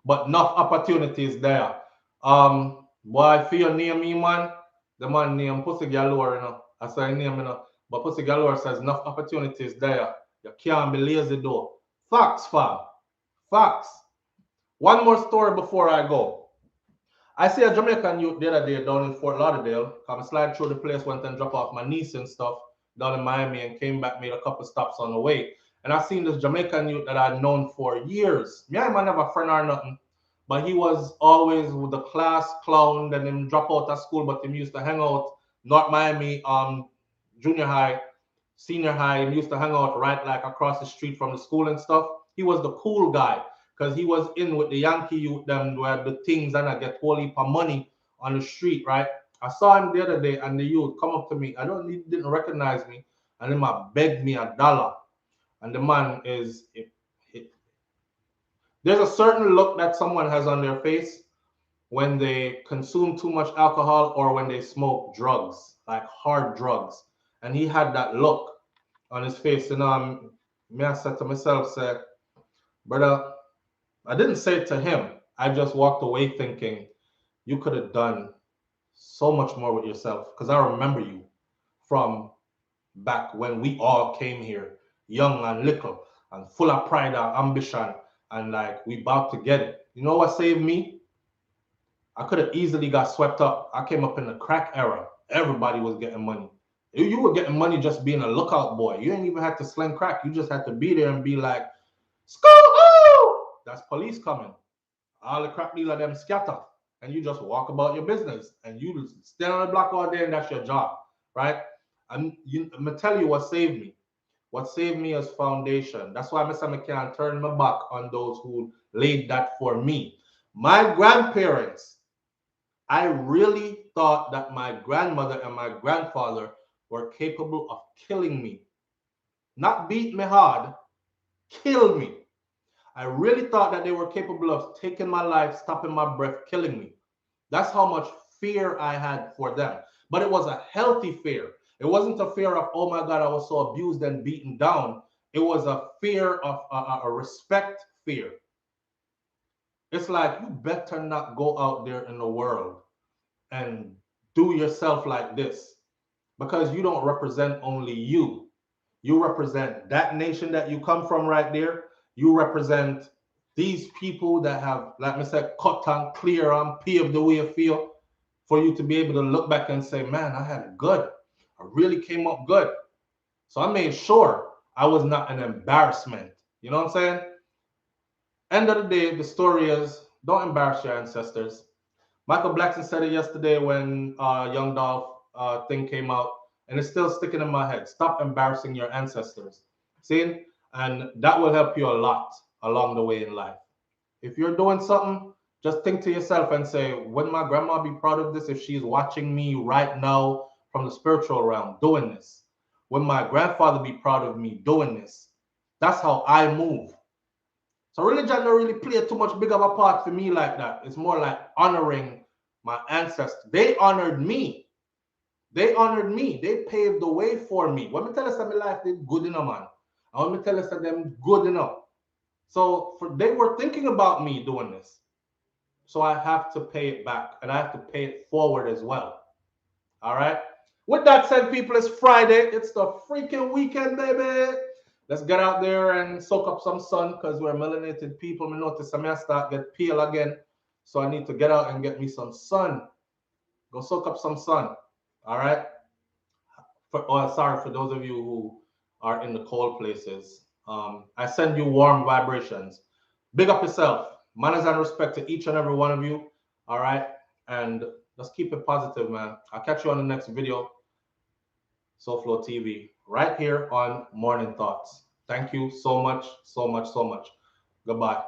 But enough opportunities there. Boy, for your name me, man, the man name Pussy Galore, you know. I say name, you know. But Pussy Galore says enough opportunities there. You can't be lazy though. Facts, fam. Facts. One more story before I go. I see a Jamaican youth the other day down in Fort Lauderdale. Come slide through the place, went and drop off my niece and stuff down in Miami and came back, made a couple stops on the way. And I seen this Jamaican youth that I'd known for years. Me and him never a friend or nothing. But he was always with the class clown, then him drop out of school, but him used to hang out North Miami, junior high, senior high, he used to hang out right like across the street from the school and stuff. He was the cool guy because he was in with the Yankee youth, them where the things and I get whole heap of money on the street, right? I saw him the other day, and the youth come up to me. He didn't recognize me, and then begged me $1. And the man there's a certain look that someone has on their face when they consume too much alcohol or when they smoke drugs, like hard drugs. And he had that look on his face. And me, I said to myself, said, brother, I didn't say it to him. I just walked away thinking you could have done so much more with yourself. Because I remember you from back when we all came here, young and little and full of pride and ambition, and like we about to get it. You know what saved me? I could have easily got swept up. I came up in the crack era. Everybody was getting money. You were getting money just being a lookout boy. You didn't even have to sling crack. You just had to be there and be like, "School, that's police coming." All the crack dealer them scatter, and you just walk about your business, and you just stand on the block all day, and that's your job, right? I'm gonna tell you what saved me. What saved me is foundation. That's why Mr. McCann turned my back on those who laid that for me. My grandparents, I really thought that my grandmother and my grandfather were capable of killing me. Not beat me hard, kill me. I really thought that they were capable of taking my life, stopping my breath, killing me. That's how much fear I had for them. But it was a healthy fear. It wasn't a fear of, oh my God, I was so abused and beaten down. It was a fear of a respect fear. It's like, you better not go out there in the world and do yourself like this, because you don't represent only you. You represent that nation that you come from right there. You represent these people that have, like I said, cut and clear and paved the way for you to be able to look back and say, man, I had it good. I really came up good. So I made sure I was not an embarrassment. You know what I'm saying? End of the day, the story is, don't embarrass your ancestors. Michael Blackson said it yesterday when Young Dolph thing came out, and it's still sticking in my head. Stop embarrassing your ancestors. See? And that will help you a lot along the way in life. If you're doing something, just think to yourself and say, would my grandma be proud of this if she's watching me right now from the spiritual realm doing this? Would my grandfather be proud of me doing this? That's how I move. So religion don't really play too much big of a part for me like that. It's more like honoring my ancestors. They honored me. They honored me. They paved the way for me. When me tell us that my life did good enough, man. I want me tell us that them good enough. So they were thinking about me doing this. So I have to pay it back, and I have to pay it forward as well. All right. With that said, people, it's Friday. It's the freaking weekend, baby. Let's get out there and soak up some sun, because we're melanated people. I notice I start get pale again. So I need to get out and get me some sun. Go soak up some sun. All right. Sorry for those of you who are in the cold places. I send you warm vibrations. Big up yourself. Manners and respect to each and every one of you. All right. And let's keep it positive, man. I'll catch you on the next video. SouFLoTV, right here on Morning Thoughts. Thank you so much, so much, so much. Goodbye.